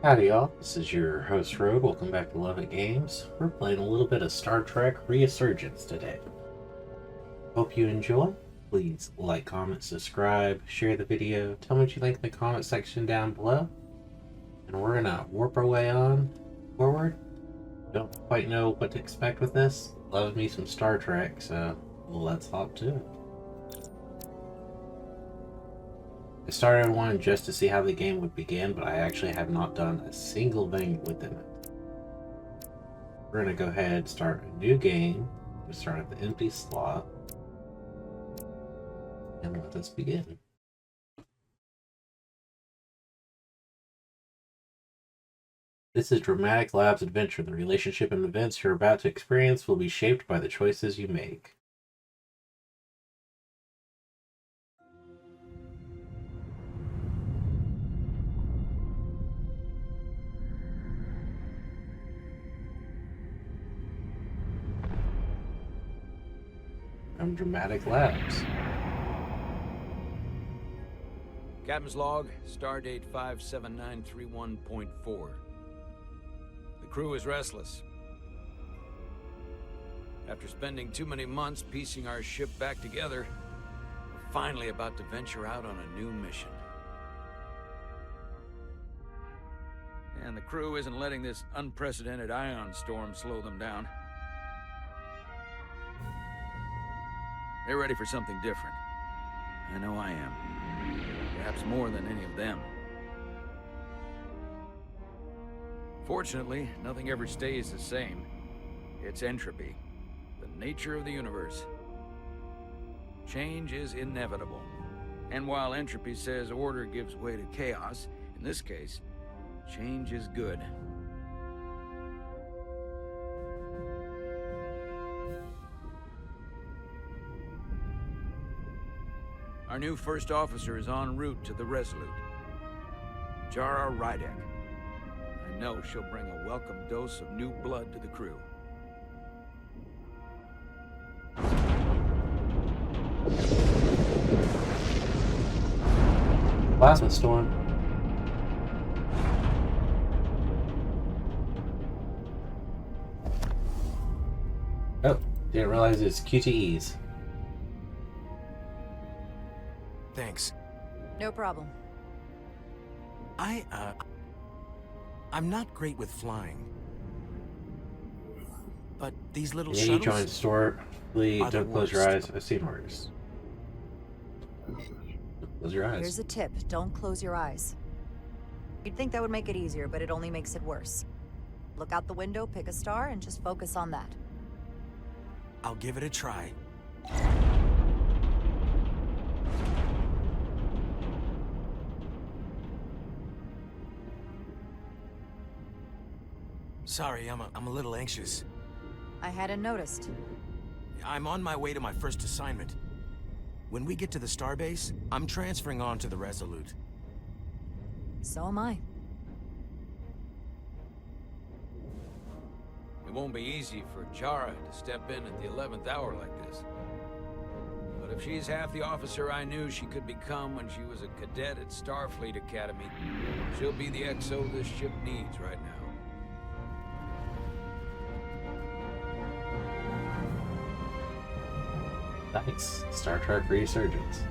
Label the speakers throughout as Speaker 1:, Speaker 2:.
Speaker 1: Howdy all, this is your host Rogue. Welcome back to LovettGamez. We're playing a little bit of Star Trek Resurgence today. Hope you enjoy. Please like, comment, subscribe, share the video, tell me what you think in the comment section down below. And we're gonna warp our way on forward. Don't quite know what to expect with this. Love me some Star Trek, so let's hop to it. I started one just to see how the game would begin, but I actually have not done a single thing within it. We're going to go ahead and start a new game. We'll start at the empty slot. And let us begin. This is Dramatic Lab's adventure. The relationship and events you're about to experience will be shaped by the choices you make. From Dramatic Labs.
Speaker 2: Captain's log, stardate 57931.4. The crew is restless. After spending too many months piecing our ship back together, we're finally about to venture out on a new mission. And the crew isn't letting this unprecedented ion storm slow them down. They're ready for something different. I know I am. Perhaps more than any of them. Fortunately, nothing ever stays the same. It's entropy, the nature of the universe. Change is inevitable. And while entropy says order gives way to chaos, in this case, change is good. Our new first officer is en route to the Resolute. Jara Rydek. I know she'll bring a welcome dose of new blood to the crew.
Speaker 1: Plasma storm. Oh, didn't realize it's QTEs.
Speaker 3: Thanks.
Speaker 4: No problem.
Speaker 3: I'm not great with flying. But these little
Speaker 1: Yeah,
Speaker 3: shuttles...
Speaker 1: you joined Starfleet.
Speaker 3: are the
Speaker 1: Don't close your
Speaker 3: worst.
Speaker 1: eyes. I've seen worse. Close your eyes.
Speaker 4: Here's a tip. Don't close your eyes. You'd think that would make it easier, but it only makes it worse. Look out the window, pick a star, and just focus on that.
Speaker 3: I'll give it a try. Sorry, I'm a little anxious.
Speaker 4: I hadn't noticed.
Speaker 3: I'm on my way to my first assignment. When we get to the starbase, I'm transferring on to the Resolute.
Speaker 4: So am I.
Speaker 2: It won't be easy for Jara to step in at the 11th hour like this. But if she's half the officer I knew she could become when she was a cadet at Starfleet Academy, she'll be the XO this ship needs right now.
Speaker 1: Nice. Star Trek Resurgence.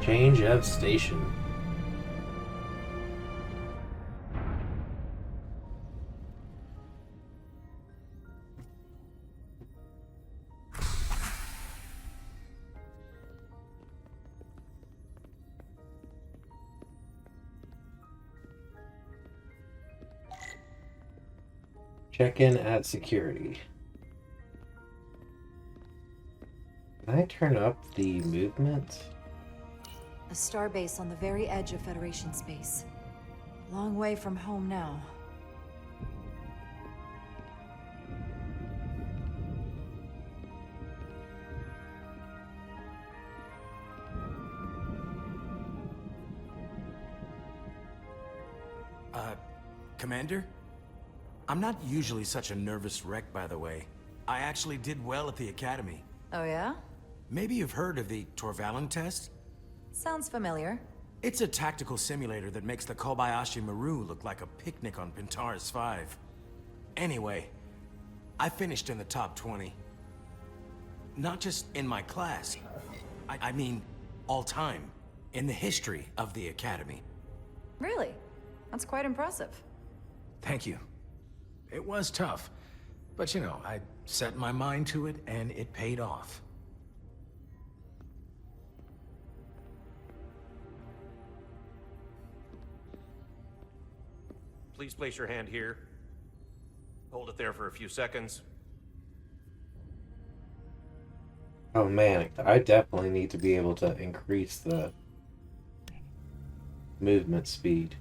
Speaker 1: Change of station. Check in at security. Can I turn up the movement?
Speaker 4: A starbase on the very edge of Federation space. Long way from home now.
Speaker 3: Commander? I'm not usually such a nervous wreck, by the way. I actually did well at the Academy.
Speaker 4: Oh yeah?
Speaker 3: Maybe you've heard of the Torvalin test?
Speaker 4: Sounds familiar.
Speaker 3: It's a tactical simulator that makes the Kobayashi Maru look like a picnic on Pintaris 5. Anyway, I finished in the top 20. Not just in my class. I mean, all time. In the history of the Academy.
Speaker 4: Really? That's quite impressive.
Speaker 3: Thank you. It was tough. But you know, I set my mind to it and it paid off.
Speaker 5: Please place your hand here. Hold it there for a few seconds.
Speaker 1: Oh man, I definitely need to be able to increase the movement speed.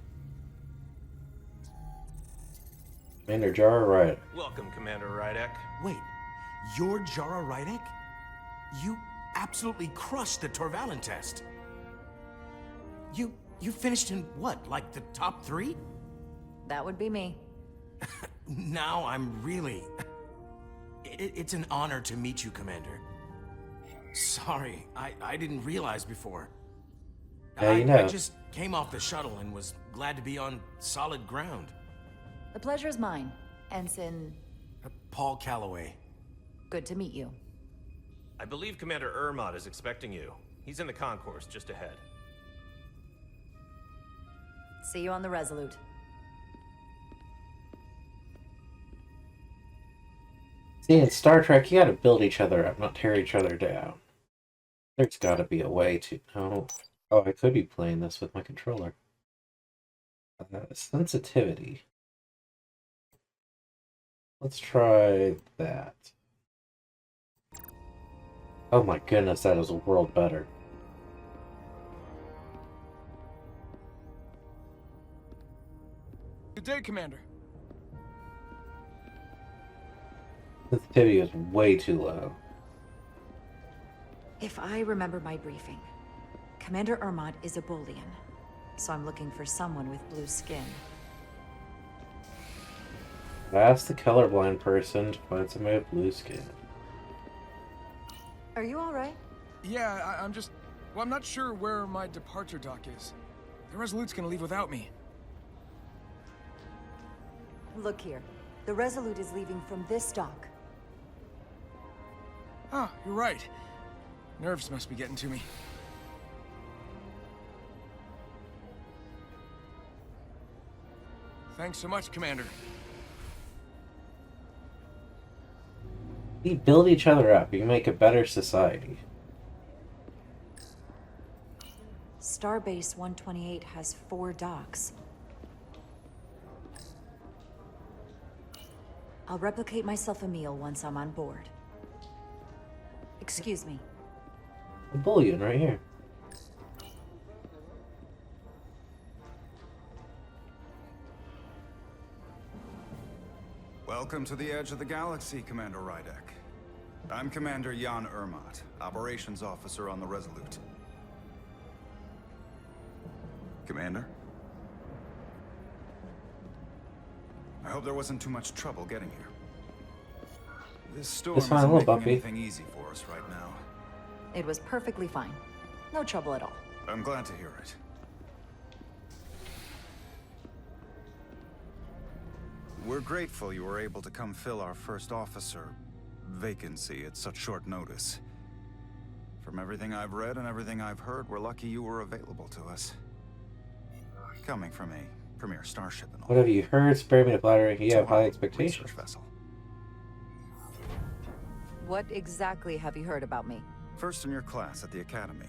Speaker 1: Commander Jara Rydek.
Speaker 5: Welcome, Commander Rydek.
Speaker 3: Wait, you're Jara Rydek? You absolutely crushed the Torvalin test. You finished in what, like the top 3?
Speaker 4: That would be me.
Speaker 3: Now I'm really... It's an honor to meet you, Commander. Sorry, I didn't realize before.
Speaker 1: Yeah, you know.
Speaker 3: I just came off the shuttle and was glad to be on solid ground.
Speaker 4: The pleasure is mine, Ensign.
Speaker 3: Paul Calloway.
Speaker 4: Good to meet you.
Speaker 5: I believe Commander Ermot is expecting you. He's in the concourse just ahead.
Speaker 4: See you on the Resolute.
Speaker 1: See, in Star Trek, you gotta build each other up, not tear each other down. There's gotta be a way to... Oh, I could be playing this with my controller. Sensitivity. Let's try that. Oh my goodness, that is a world better.
Speaker 6: Good day, Commander.
Speaker 1: Sensitivity is way too low.
Speaker 4: If I remember my briefing, Commander Ermot is a Bolian, so I'm looking for someone with blue skin.
Speaker 1: Ask the colorblind person to find somebody with blue skin.
Speaker 4: Are you alright?
Speaker 6: Yeah, I'm just... Well, I'm not sure where my departure dock is. The Resolute's gonna leave without me.
Speaker 4: Look here. The Resolute is leaving from this dock.
Speaker 6: Oh, you're right. Nerves must be getting to me. Thanks so much, Commander.
Speaker 1: You build each other up, you can make a better society.
Speaker 4: Starbase 128 has 4 docks. I'll replicate myself a meal once I'm on board. Excuse me.
Speaker 1: A bullion right here.
Speaker 7: Welcome to the edge of the galaxy, Commander Rydek. I'm Commander Jan Ermot, Operations Officer on the Resolute. Commander? I hope there wasn't too much trouble getting here. This storm
Speaker 1: It's fine,
Speaker 7: isn't
Speaker 1: little
Speaker 7: making
Speaker 1: Bumpy.
Speaker 7: anything easy for us right now.
Speaker 4: It was perfectly fine. No trouble at all.
Speaker 7: I'm glad to hear it. We're grateful you were able to come fill our first officer vacancy at such short notice. From everything I've read and everything I've heard, we're lucky you were available to us. Coming from a premier starship and all.
Speaker 1: What have you heard? Spare me the flattery. You have high expectations.
Speaker 7: Research vessel.
Speaker 4: What exactly have you heard about me?
Speaker 7: First in your class at the Academy.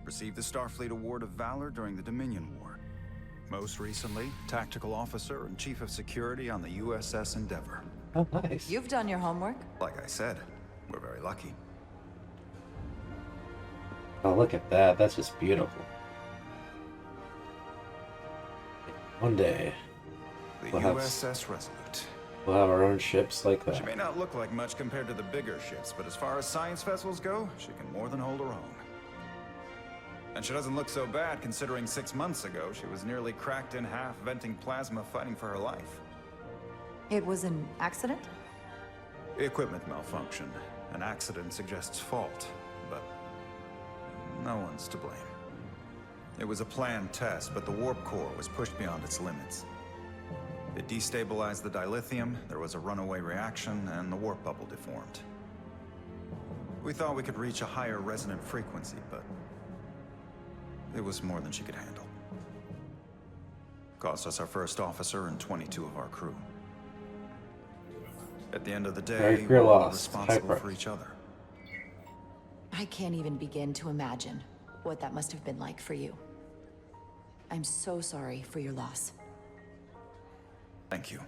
Speaker 7: Received the Starfleet Award of Valor during the Dominion War. Most recently, Tactical Officer and Chief of Security on the USS Endeavor.
Speaker 1: Oh, nice.
Speaker 4: You've done your homework.
Speaker 7: Like I said, we're very lucky.
Speaker 1: Oh, look at that. That's just beautiful. One day,
Speaker 7: The
Speaker 1: We'll have-
Speaker 7: USS Resolute.
Speaker 1: we'll have our own ships like
Speaker 7: She
Speaker 1: that.
Speaker 7: may not look like much compared to the bigger ships, but as far as science vessels go, she can more than hold her own. And she doesn't look so bad considering 6 months ago she was nearly cracked in half, venting plasma, fighting for her life.
Speaker 4: It was an accident?
Speaker 7: Equipment malfunction. An accident suggests fault, but no one's to blame. It was a planned test, but the warp core was pushed beyond its limits. It destabilized the dilithium, there was a runaway reaction, and the warp bubble deformed. We thought we could reach a higher resonant frequency, but it was more than she could handle. Cost us our first officer and 22 of our crew. At the end of the day,
Speaker 1: You're
Speaker 7: we're all
Speaker 1: lost.
Speaker 7: responsible
Speaker 1: High
Speaker 7: for each other.
Speaker 4: I can't even begin to imagine what that must have been like for you. I'm so sorry for your loss.
Speaker 7: Thank you.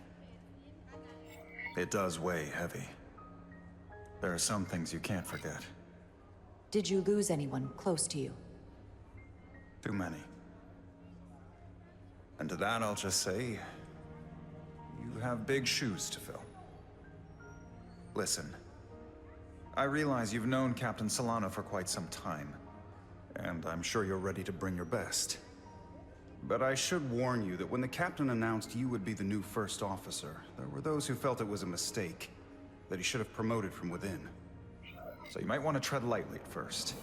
Speaker 7: It does weigh heavy. There are some things you can't forget.
Speaker 4: Did you lose anyone close to you?
Speaker 7: Too many. And to that I'll just say, you have big shoes to fill. Listen, I realize you've known Captain Solano for quite some time, and I'm sure you're ready to bring your best. But I should warn you that when the captain announced you would be the new first officer, there were those who felt it was a mistake, that he should have promoted from within. So you might want to tread lightly at first.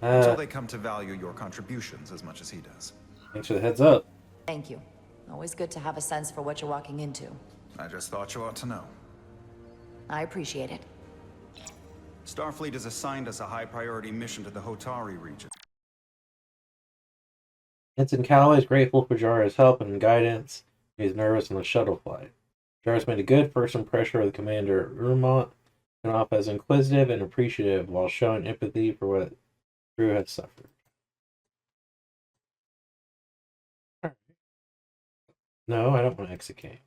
Speaker 7: Until they come to value your contributions as much as he does.
Speaker 1: Thanks for the heads up.
Speaker 4: Thank you. Always good to have a sense for what you're walking into.
Speaker 7: I just thought you ought to know.
Speaker 4: I appreciate it.
Speaker 7: Starfleet has assigned us a high-priority mission to the Hotari region.
Speaker 1: Ensign Calloway is grateful for Jara's help and guidance. He's nervous on the shuttle flight. Jara's made a good first impression with Commander Urmont, and off as inquisitive and appreciative while showing empathy for what crew has suffered. No, I don't want to execute.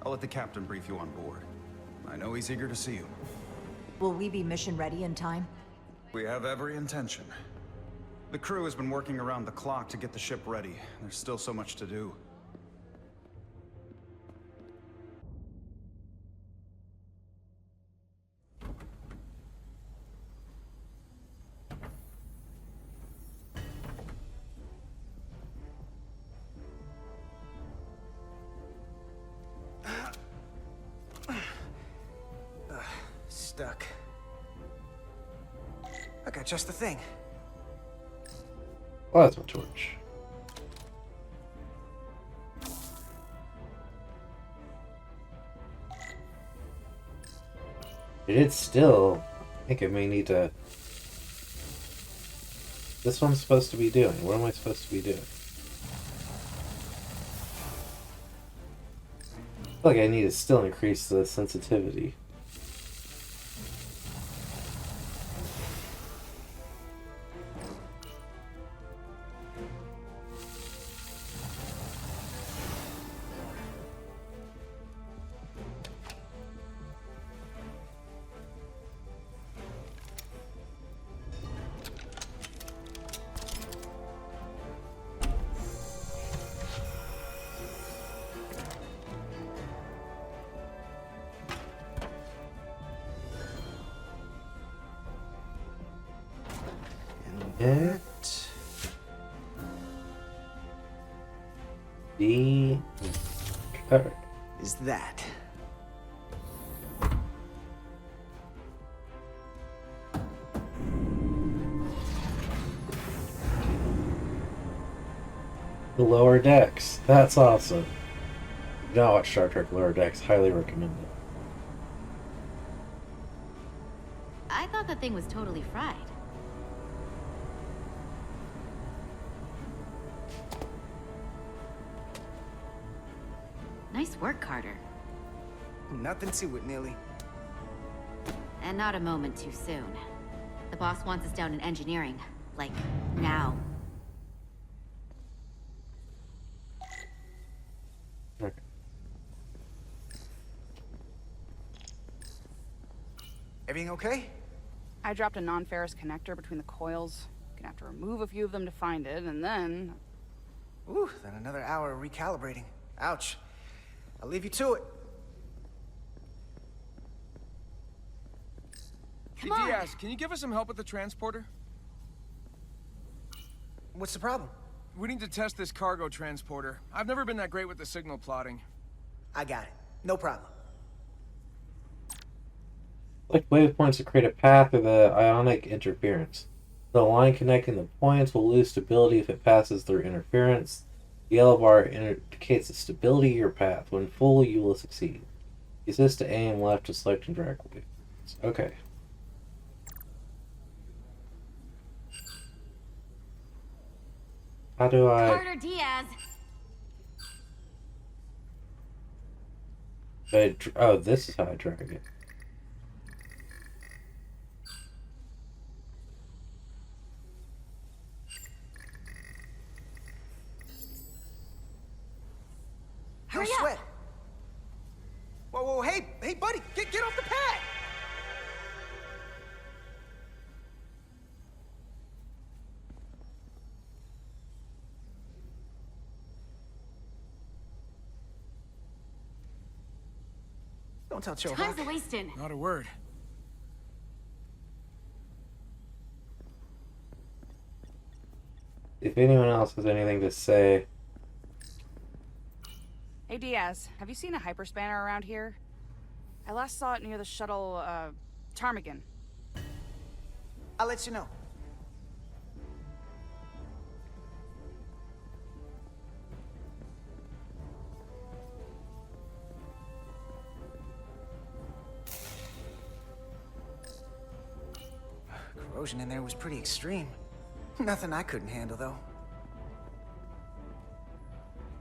Speaker 7: I'll let the captain brief you on board. I know he's eager to see you.
Speaker 4: Will we be mission ready in time?
Speaker 7: We have every intention. The crew has been working around the clock to get the ship ready. There's still so much to do.
Speaker 8: Stuck. I got just the thing.
Speaker 1: Plasma torch. It is still. I think I may need to. This one's supposed to be doing. What am I supposed to be doing? I feel like I need to still increase the sensitivity. The card
Speaker 8: is that.
Speaker 1: the lower decks. That's awesome. If you not watch Star Trek Lower Decks, highly recommend it.
Speaker 9: I thought that thing was totally fried. Nice work, Carter.
Speaker 8: Nothing to it, Neely.
Speaker 9: And not a moment too soon. The boss wants us down in engineering. Like, now.
Speaker 1: Okay.
Speaker 8: Everything okay?
Speaker 10: I dropped a non-ferrous connector between the coils. Gonna have to remove a few of them to find it, and then...
Speaker 8: Ooh, then another hour of recalibrating. Ouch. I'll leave you to it.
Speaker 10: Come on.
Speaker 6: Diaz, can you give us some help with the transporter?
Speaker 8: What's the problem?
Speaker 6: We need to test this cargo transporter. I've never been that great with the signal plotting.
Speaker 8: I got it. No problem.
Speaker 1: Select waypoints to create a path through the ionic interference. The line connecting the points will lose stability if it passes through interference. The yellow bar indicates the stability of your path. When full, you will succeed. Use this to aim left to select and drag waypoints. Okay. How do I...
Speaker 9: Carter Diaz.
Speaker 1: Oh, this is how I drag it.
Speaker 8: No sweat. Whoa, hey, buddy, get off the pad! Don't tell Joe.
Speaker 9: Time's wasting.
Speaker 6: Not a word.
Speaker 1: If anyone else has anything to say...
Speaker 10: Hey Diaz, have you seen a hyperspanner around here? I last saw it near the shuttle, Ptarmigan.
Speaker 8: I'll let you know. Corrosion in there was pretty extreme. Nothing I couldn't handle, though.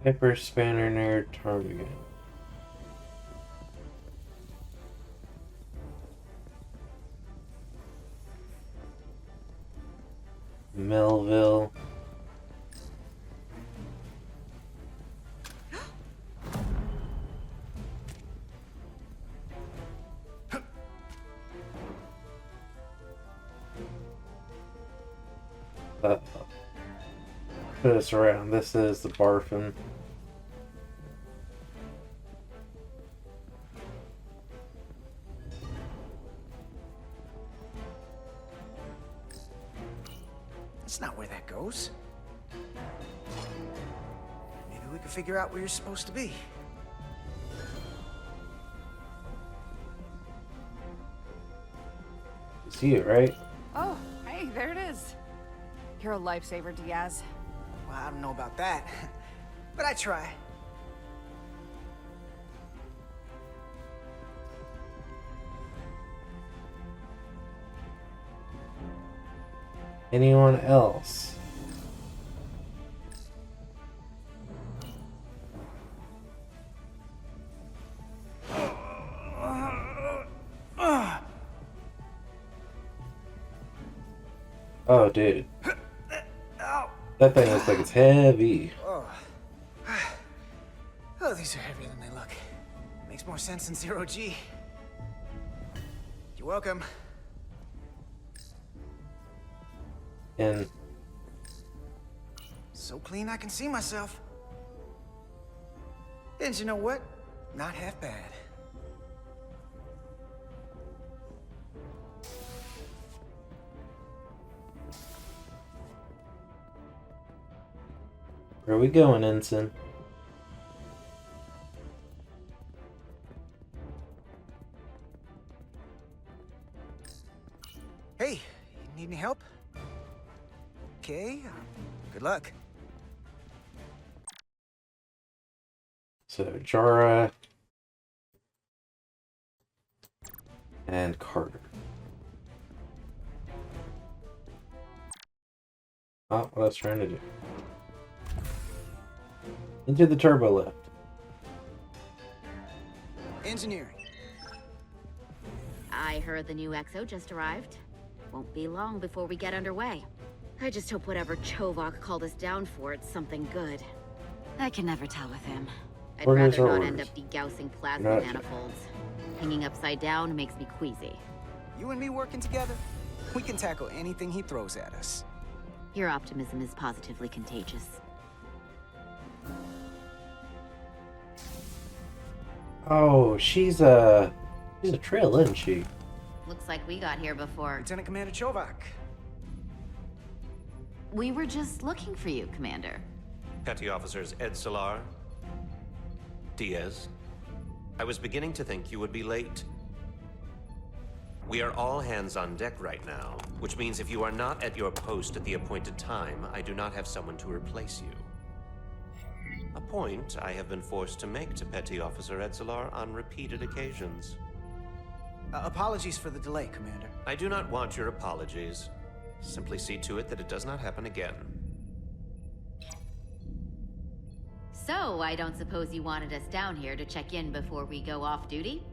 Speaker 1: Hyperspanner near Ptarmigan. Melville. Put us around. This is the Barfin.
Speaker 8: That's not where that goes. Maybe we can figure out where you're supposed to be.
Speaker 1: You see it, right?
Speaker 10: Oh, hey, there it is. You're a lifesaver, Diaz.
Speaker 8: Well, I don't know about that, but I try.
Speaker 1: Anyone else? Oh, dude. That thing looks like it's heavy.
Speaker 8: Oh, these are heavier than they look. Makes more sense than zero-G. You're welcome.
Speaker 1: And
Speaker 8: so clean I can see myself. And you know what? Not half bad.
Speaker 1: where are we going, Ensign?
Speaker 8: Hey, you need any help? Okay, good luck.
Speaker 1: So, Jara and Carter. Oh, what I was trying to do. Into the turbo lift.
Speaker 8: Engineering.
Speaker 9: I heard the new XO just arrived. Won't be long before we get underway. I just hope whatever Chovok called us down for, it's something good. I can never tell with him. I'd
Speaker 1: Orders
Speaker 9: rather
Speaker 1: are
Speaker 9: not end
Speaker 1: orders.
Speaker 9: up degaussing plasma
Speaker 1: Gotcha.
Speaker 9: manifolds. Hanging upside down makes me queasy.
Speaker 8: You and me working together, we can tackle anything he throws at us.
Speaker 9: Your optimism is positively contagious.
Speaker 1: Oh, she's a trail, isn't she?
Speaker 9: Looks like we got here before.
Speaker 8: Lieutenant Commander Chovok.
Speaker 9: We were just looking for you, Commander.
Speaker 5: Petty Officers Edsalar, Diaz. I was beginning to think you would be late. We are all hands on deck right now, which means if you are not at your post at the appointed time, I do not have someone to replace you. A point I have been forced to make to Petty Officer Edsalar on repeated occasions.
Speaker 8: Apologies for the delay, Commander.
Speaker 5: I do not want your apologies. Simply see to it that it does not happen again.
Speaker 9: So, I don't suppose you wanted us down here to check in before we go off duty?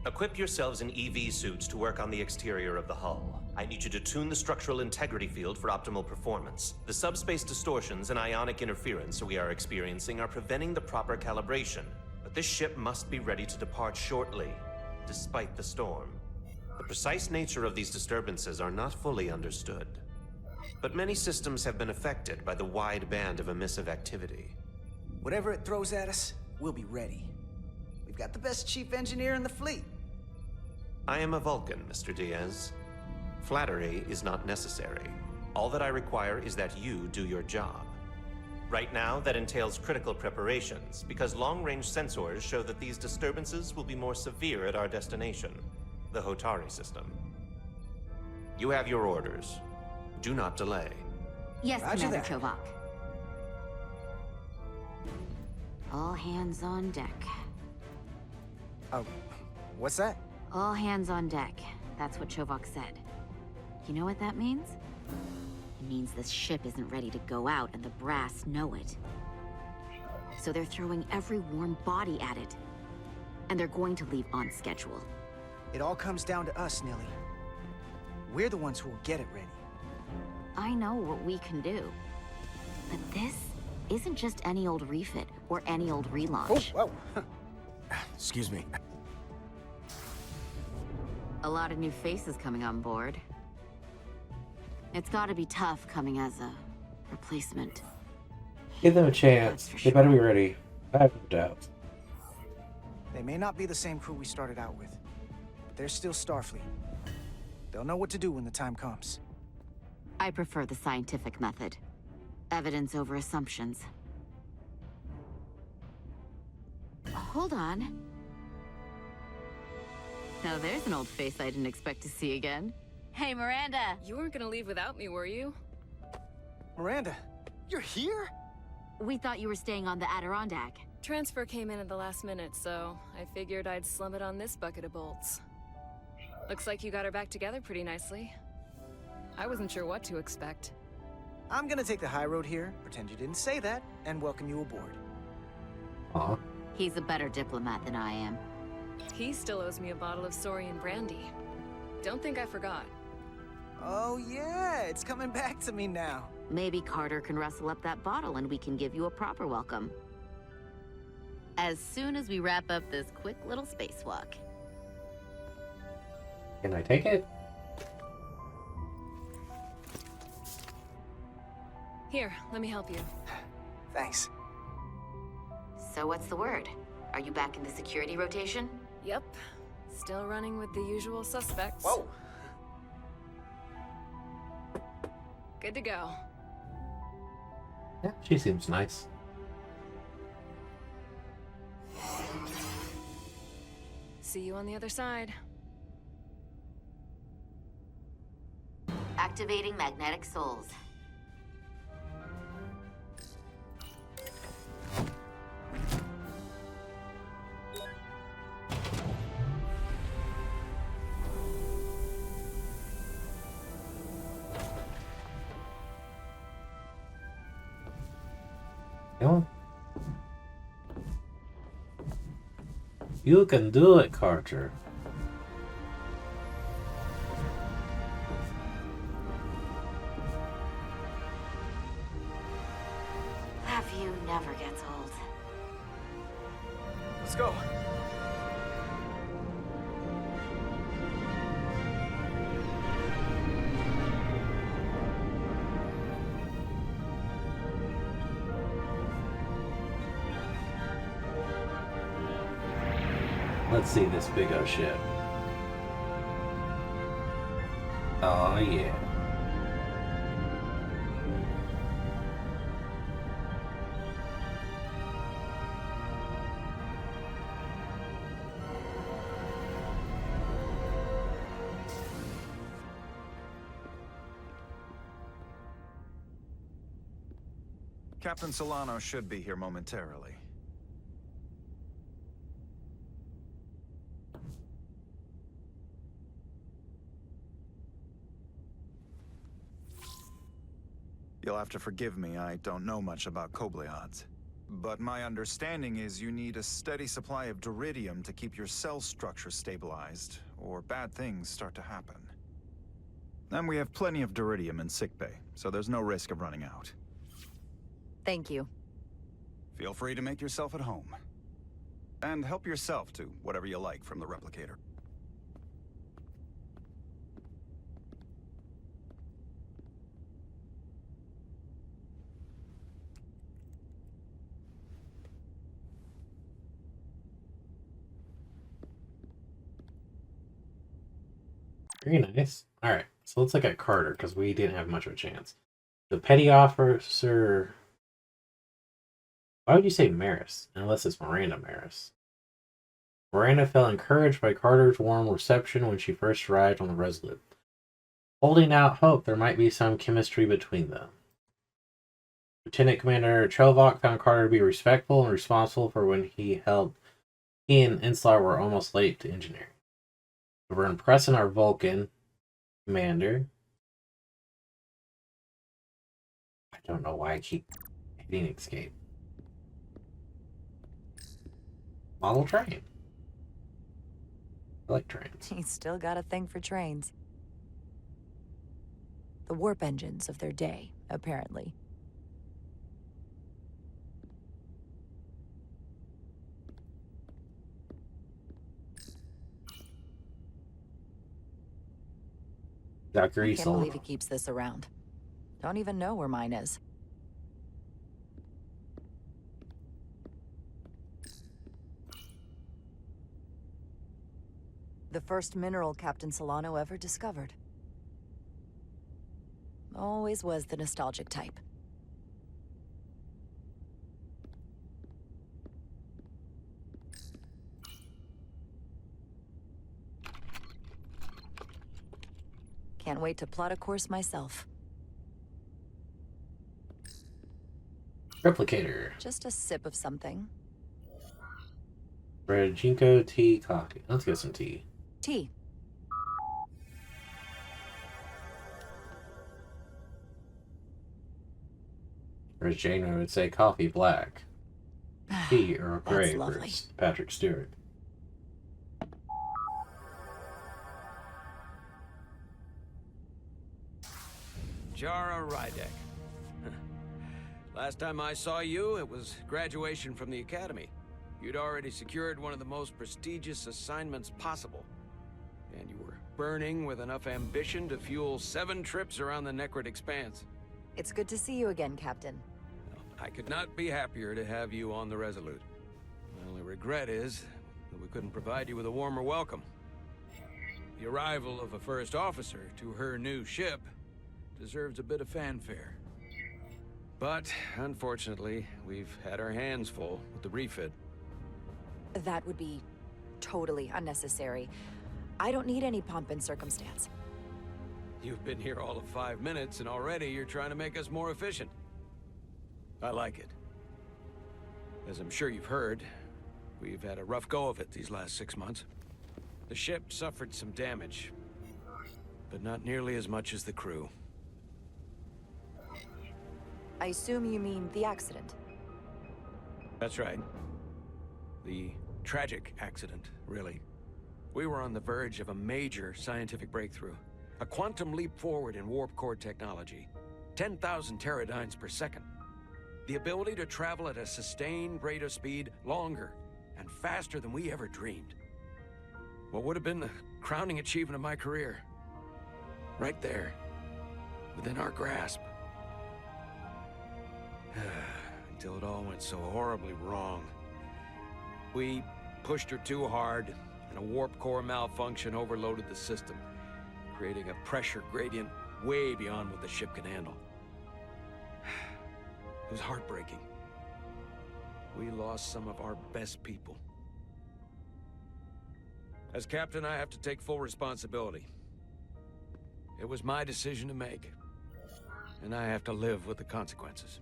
Speaker 5: Equip yourselves in EV suits to work on the exterior of the hull. I need you to tune the structural integrity field for optimal performance. The subspace distortions and ionic interference we are experiencing are preventing the proper calibration. But this ship must be ready to depart shortly, despite the storm. The precise nature of these disturbances are not fully understood. But many systems have been affected by the wide band of emissive activity.
Speaker 8: Whatever it throws at us, we'll be ready. We've got the best chief engineer in the fleet.
Speaker 5: I am a Vulcan, Mr. Diaz. Flattery is not necessary. All that I require is that you do your job. Right now, that entails critical preparations, because long-range sensors show that these disturbances will be more severe at our destination, the Hotari system. You have your orders. Do not delay.
Speaker 9: Yes,
Speaker 8: Roger
Speaker 9: Commander
Speaker 8: that.
Speaker 9: Chovak. All hands on deck.
Speaker 8: Oh, what's that?
Speaker 9: All hands on deck. That's what Chovak said. You know what that means? It means this ship isn't ready to go out, and the brass know it. So they're throwing every warm body at it. And they're going to leave on schedule.
Speaker 8: It all comes down to us, Nilly. We're the ones who will get it ready.
Speaker 9: I know what we can do. But this isn't just any old refit or any old relaunch.
Speaker 8: Oh, whoa.
Speaker 3: Excuse me.
Speaker 9: A lot of new faces coming on board. It's gotta be tough coming as a replacement.
Speaker 1: Give them a chance. They better be ready. I have no doubt.
Speaker 8: They may not be the same crew we started out with, but they're still Starfleet. They'll know what to do when the time comes.
Speaker 9: I prefer the scientific method. Evidence over assumptions. Hold on. Now there's an old face I didn't expect to see again. Hey, Miranda!
Speaker 11: You weren't gonna leave without me, were you?
Speaker 8: Miranda, you're here?
Speaker 9: We thought you were staying on the Adirondack.
Speaker 11: Transfer came in at the last minute, so I figured I'd slum it on this bucket of bolts. Looks like you got her back together pretty nicely. I wasn't sure what to expect.
Speaker 8: I'm gonna take the high road here, pretend you didn't say that, and welcome you aboard.
Speaker 1: Aw.
Speaker 9: He's a better diplomat than I am.
Speaker 11: He still owes me a bottle of Saurian brandy. Don't think I forgot.
Speaker 8: Oh yeah, it's coming back to me now.
Speaker 9: Maybe Carter can rustle up that bottle and we can give you a proper welcome. As soon as we wrap up this quick little spacewalk.
Speaker 1: Can I take it?
Speaker 11: Here, let me help you.
Speaker 8: Thanks.
Speaker 9: So what's the word? Are you back in the security rotation?
Speaker 11: Yep. Still running with the usual suspects.
Speaker 8: Whoa!
Speaker 11: Good to go.
Speaker 1: Yeah, she seems nice.
Speaker 11: See you on the other side.
Speaker 9: Activating magnetic souls.
Speaker 1: Come on. You can do it, Carter.
Speaker 9: Love you never gets old.
Speaker 8: Let's go.
Speaker 1: Let's see this big O ship. Oh, Oh yeah.
Speaker 7: Captain Solano should be here momentarily. You'll have to forgive me, I don't know much about Kobleods. But my understanding is you need a steady supply of duridium to keep your cell structure stabilized, or bad things start to happen. And we have plenty of duridium in sickbay, so there's no risk of running out.
Speaker 4: Thank you.
Speaker 7: Feel free to make yourself at home. And help yourself to whatever you like from the replicator.
Speaker 1: Very nice. Alright, so let's look at Carter, because we didn't have much of a chance. The petty officer... Why would you say Maris? Unless it's Miranda Maris. Miranda felt encouraged by Carter's warm reception when she first arrived on the Resolute, holding out hope there might be some chemistry between them. Lieutenant Commander Chovok found Carter to be respectful and responsible for when he and Inslar were almost late to engineering. We were impressing our Vulcan commander. I don't know why I keep hitting escape. Model train. I like trains.
Speaker 4: He's still got a thing for trains. The warp engines of their day, apparently.
Speaker 1: Dr.
Speaker 4: I can't
Speaker 1: Esel.
Speaker 4: believe he keeps this around. Don't even know where mine is. The first mineral Captain Solano ever discovered. Always was the nostalgic type. Can't wait to plot a course myself.
Speaker 1: Replicator.
Speaker 4: Just a sip of something.
Speaker 1: Rajinko tea coffee. Let's get some tea.
Speaker 4: Tea.
Speaker 1: Or as Jane would say, coffee black. Tea or
Speaker 4: That's
Speaker 1: gray for
Speaker 4: lovely.
Speaker 1: Patrick Stewart.
Speaker 2: Jara Rydek. Last time I saw you, it was graduation from the Academy. You'd already secured one of the most prestigious assignments possible. And you were burning with enough ambition to fuel 7 trips around the Necrid Expanse.
Speaker 4: It's good to see you again, Captain.
Speaker 2: I could not be happier to have you on the Resolute. My only regret is that we couldn't provide you with a warmer welcome. The arrival of a first officer to her new ship deserves a bit of fanfare. But, unfortunately, we've had our hands full with the refit.
Speaker 4: That would be totally unnecessary. I don't need any pomp and circumstance.
Speaker 2: You've been here all of 5 minutes, and already you're trying to make us more efficient. I like it. As I'm sure you've heard, we've had a rough go of it these last 6 months. The ship suffered some damage, but not nearly as much as the crew.
Speaker 4: I assume you mean the accident.
Speaker 2: That's right. The tragic accident, really. We were on the verge of a major scientific breakthrough. A quantum leap forward in warp core technology. 10,000 teradynes per second. The ability to travel at a sustained rate of speed longer and faster than we ever dreamed. What would have been the crowning achievement of my career. Right there. Within our grasp. Until it all went so horribly wrong. We pushed her too hard, and a warp core malfunction overloaded the system. creating a pressure gradient way beyond what the ship can handle. It was heartbreaking. We lost some of our best people. As captain, I have to take full responsibility. It was my decision to make, and I have to live with the consequences.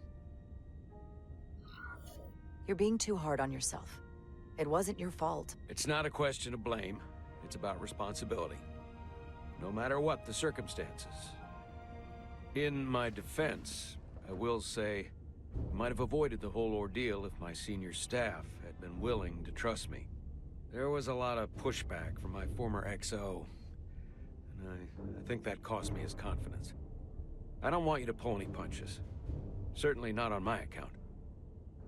Speaker 4: You're being too hard on yourself. It wasn't your fault.
Speaker 2: It's not a question of blame. It's about responsibility. No matter what the circumstances. In my defense, I will say, I might have avoided the whole ordeal if my senior staff had been willing to trust me. There was a lot of pushback from my former XO, and I think that cost me his confidence. I don't want you to pull any punches. Certainly not on my account.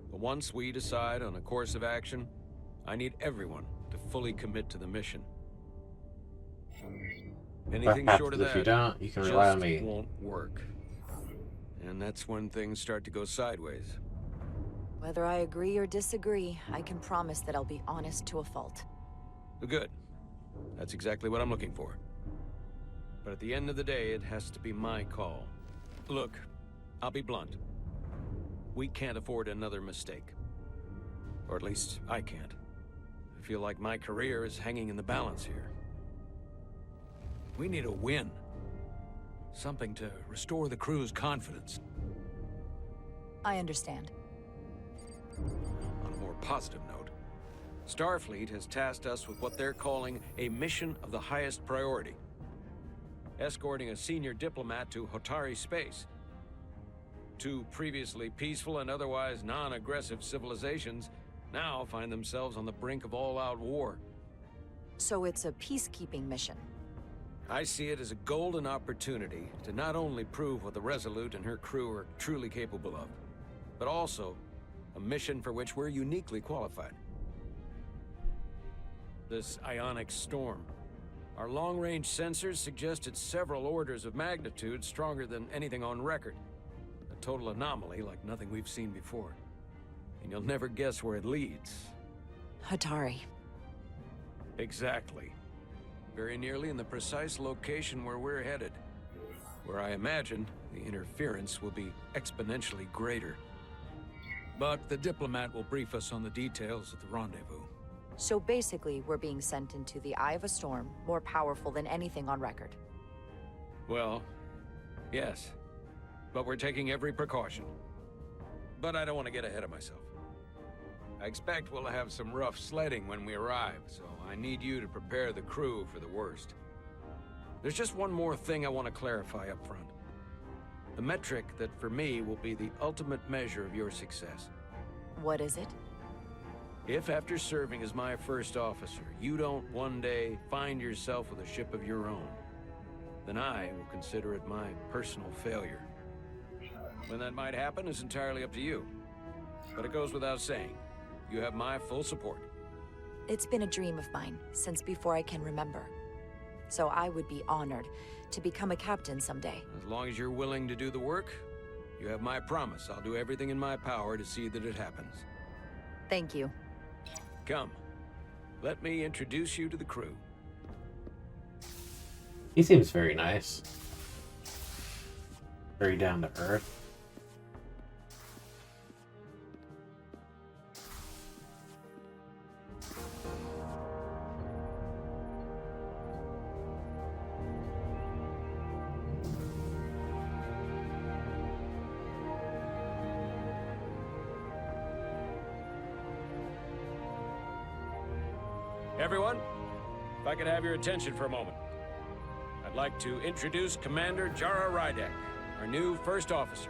Speaker 2: But once we decide on a course of action, I need everyone to fully commit to the mission. Anything short of that,
Speaker 1: if you don't, you can rely on me.
Speaker 2: Won't work. And that's when things start to go sideways.
Speaker 4: Whether I agree or disagree, I can promise that I'll be honest to a fault.
Speaker 2: Good. That's exactly what I'm looking for. But at the end of the day, it has to be my call. Look, I'll be blunt. We can't afford another mistake. Or at least, I can't. I feel like my career is hanging in the balance here. We need a win. Something to restore the crew's confidence.
Speaker 4: I understand.
Speaker 2: On a more positive note, Starfleet has tasked us with what they're calling a mission of the highest priority. Escorting a senior diplomat to Hotari space. Two previously peaceful and otherwise non-aggressive civilizations now find themselves on the brink of all-out war.
Speaker 4: So it's a peacekeeping mission.
Speaker 2: I see it as a golden opportunity to not only prove what the Resolute and her crew are truly capable of, but also a mission for which we're uniquely qualified. This ionic storm. Our long-range sensors suggested several orders of magnitude stronger than anything on record. A total anomaly like nothing we've seen before. And you'll never guess where it leads.
Speaker 4: Hotari.
Speaker 2: Exactly. Very nearly in the precise location where we're headed. Where I imagine the interference will be exponentially greater. But the diplomat will brief us on the details at the rendezvous.
Speaker 4: So basically, we're being sent into the eye of a storm, more powerful than anything on record.
Speaker 2: Well, yes. But we're taking every precaution. But I don't want to get ahead of myself. I expect we'll have some rough sledding when we arrive, so I need you to prepare the crew for the worst. There's just one more thing I want to clarify up front. The metric that for me will be the ultimate measure of your success.
Speaker 4: What is it?
Speaker 2: If after serving as my first officer, you don't one day find yourself with a ship of your own, then I will consider it my personal failure. When that might happen is entirely up to you. But it goes without saying, you have my full support.
Speaker 4: It's been a dream of mine since before I can remember. So I would be honored to become a captain someday.
Speaker 2: As long as you're willing to do the work, you have my promise. I'll do everything in my power to see that it happens.
Speaker 4: Thank you.
Speaker 2: Come, let me introduce you to the crew.
Speaker 1: He seems very nice. Very down to earth.
Speaker 2: Everyone, if I could have your attention for a moment. I'd like to introduce Commander Jara Rydek, our new first officer.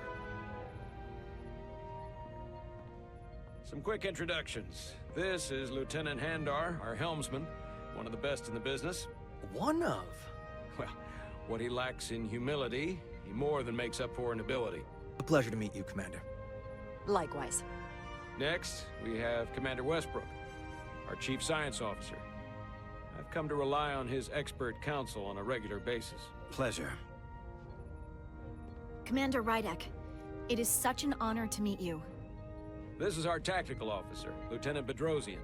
Speaker 2: Some quick introductions. This is Lieutenant Handar, our helmsman, one of the best in the business.
Speaker 3: One of?
Speaker 2: Well, what he lacks in humility, he more than makes up for in ability.
Speaker 3: A pleasure to meet you, Commander.
Speaker 4: Likewise.
Speaker 2: Next, we have Commander Westbrook, our Chief Science Officer. I've come to rely on his expert counsel on a regular basis.
Speaker 3: Pleasure.
Speaker 12: Commander Rydek, it is such an honor to meet you.
Speaker 2: This is our Tactical Officer, Lieutenant Bedrosian,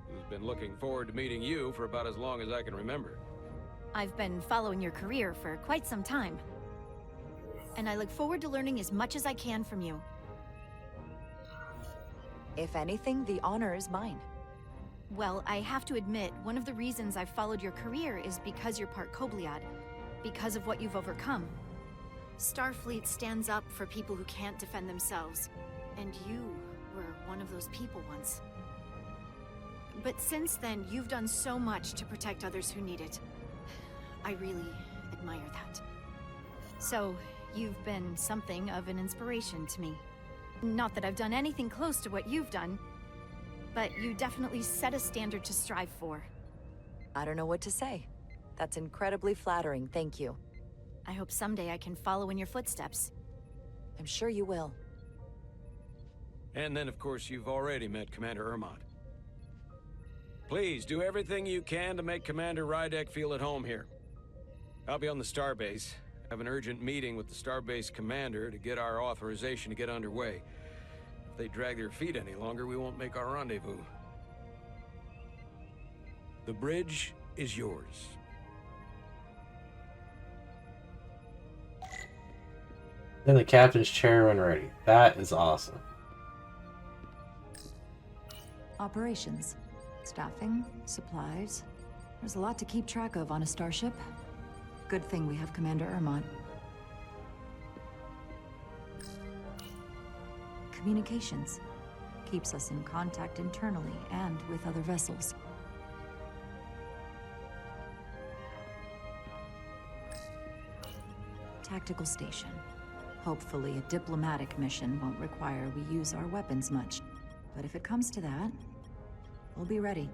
Speaker 2: who's been looking forward to meeting you for about as long as I can remember.
Speaker 12: I've been following your career for quite some time. And I look forward to learning as much as I can from you.
Speaker 4: If anything, the honor is mine.
Speaker 12: Well, I have to admit, one of the reasons I've followed your career is because you're part Kobliad, because of what you've overcome. Starfleet stands up for people who can't defend themselves, and you were one of those people once. But since then, you've done so much to protect others who need it. I really admire that. So, you've been something of an inspiration to me. Not that I've done anything close to what you've done, but you definitely set a standard to strive for.
Speaker 4: I don't know what to say. That's incredibly flattering, thank you.
Speaker 12: I hope someday I can follow in your footsteps.
Speaker 4: I'm sure you will.
Speaker 13: And then, of course, you've already met Commander Ermont. Please, do everything you can to make Commander Rydek feel at home here. I'll be on the starbase. I have an urgent meeting with the starbase commander to get our authorization to get underway. If they drag their feet any longer, we won't make our rendezvous. The bridge is yours.
Speaker 1: Then the captain's chair when ready. That is awesome.
Speaker 4: Operations. Staffing, supplies. There's a lot to keep track of on a starship. Good thing we have Commander Ermont. Communications. Keeps us in contact internally and with other vessels. Tactical station. Hopefully a diplomatic mission won't require we use our weapons much. But if it comes to that, we'll be ready.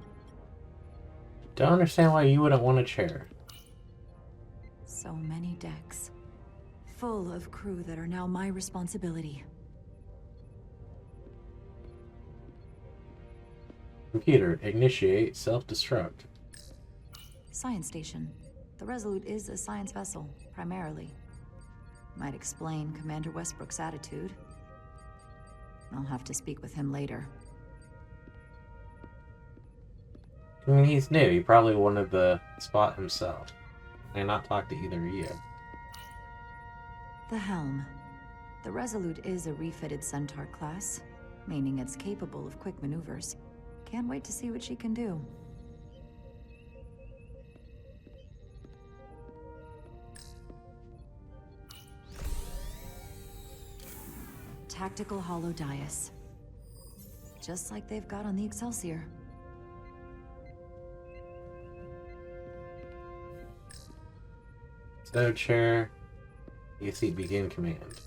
Speaker 1: Don't understand why you wouldn't want a chair.
Speaker 4: So many decks. Full of crew that are now my responsibility.
Speaker 1: Computer, initiate self-destruct.
Speaker 4: Science station. The Resolute is a science vessel, primarily. Might explain Commander Westbrook's attitude. I'll have to speak with him later.
Speaker 1: I mean, he's new. He probably wanted the spot himself. And not talk to either of you.
Speaker 4: The helm. The Resolute is a refitted Centaur class, meaning it's capable of quick maneuvers. Can't wait to see what she can do. Tactical holodais. Just like they've got on the Excelsior.
Speaker 1: So, chair, you see begin command.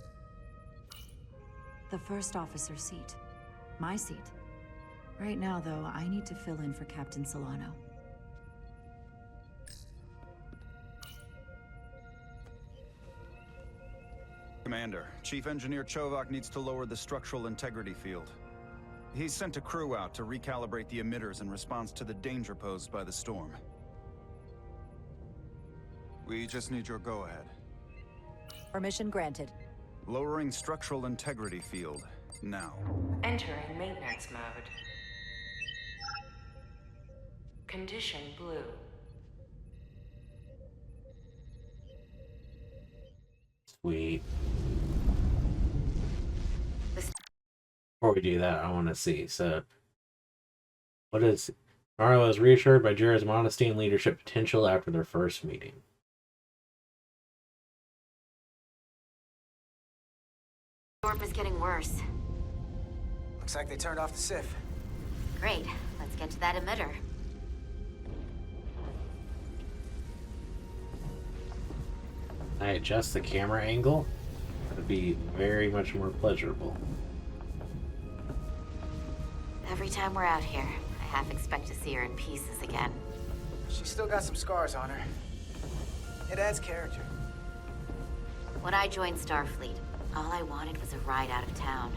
Speaker 4: The first officer's seat. My seat. Right now, though, I need to fill in for Captain Solano.
Speaker 7: Commander, Chief Engineer Chovak needs to lower the structural integrity field. He's sent a crew out to recalibrate the emitters in response to the danger posed by the storm. We just need your go-ahead.
Speaker 4: Permission granted.
Speaker 7: Lowering structural integrity field, now.
Speaker 14: Entering maintenance mode. Condition blue.
Speaker 1: Sweet. Before we do that, I want to see. So, what is... Marla is reassured by Jira's modesty and leadership potential after their first meeting.
Speaker 9: Warp is getting worse.
Speaker 8: Looks like they turned off the SIF.
Speaker 9: Great. Let's get to that emitter.
Speaker 1: I adjust the camera angle. It'd be very much more pleasurable.
Speaker 9: Every time we're out here, I half expect to see her in pieces again.
Speaker 8: She's still got some scars on her. It adds character.
Speaker 9: When I joined Starfleet, all I wanted was a ride out of town.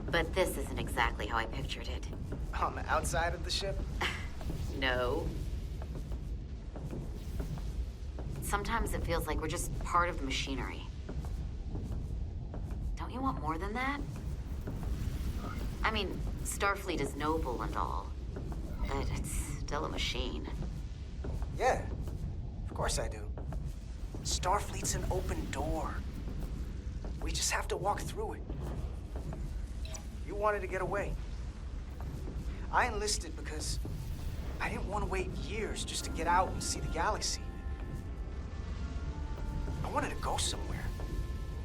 Speaker 9: But this isn't exactly how I pictured it.
Speaker 8: On the outside of the ship?
Speaker 9: No. Sometimes it feels like we're just part of the machinery. Don't you want more than that? I mean, Starfleet is noble and all, but it's still a machine.
Speaker 8: Yeah. Of course I do. Starfleet's an open door. We just have to walk through it. You wanted to get away. I enlisted because I didn't want to wait years just to get out and see the galaxy. I wanted to go somewhere,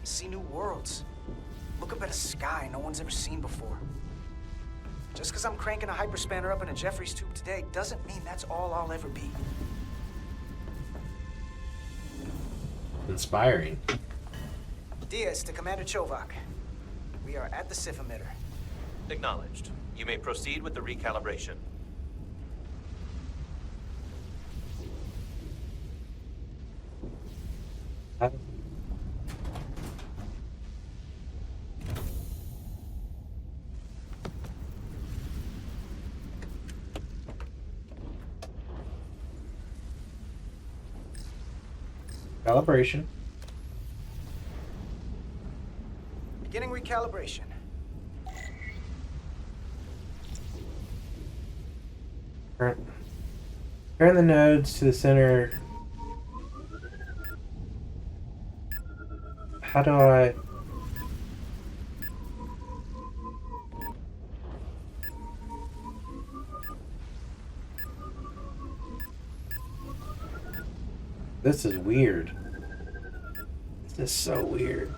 Speaker 8: see new worlds, look up at a sky no one's ever seen before. Just because I'm cranking a hyperspanner up in a Jeffries tube today doesn't mean that's all I'll ever be.
Speaker 1: Inspiring.
Speaker 8: Diaz to Commander Chovak. We are at the Sif emitter.
Speaker 5: Acknowledged. You may proceed with the recalibration.
Speaker 1: Calibration.
Speaker 8: Beginning recalibration.
Speaker 1: Turn the nodes to the center. How do I... This is weird. This is so weird.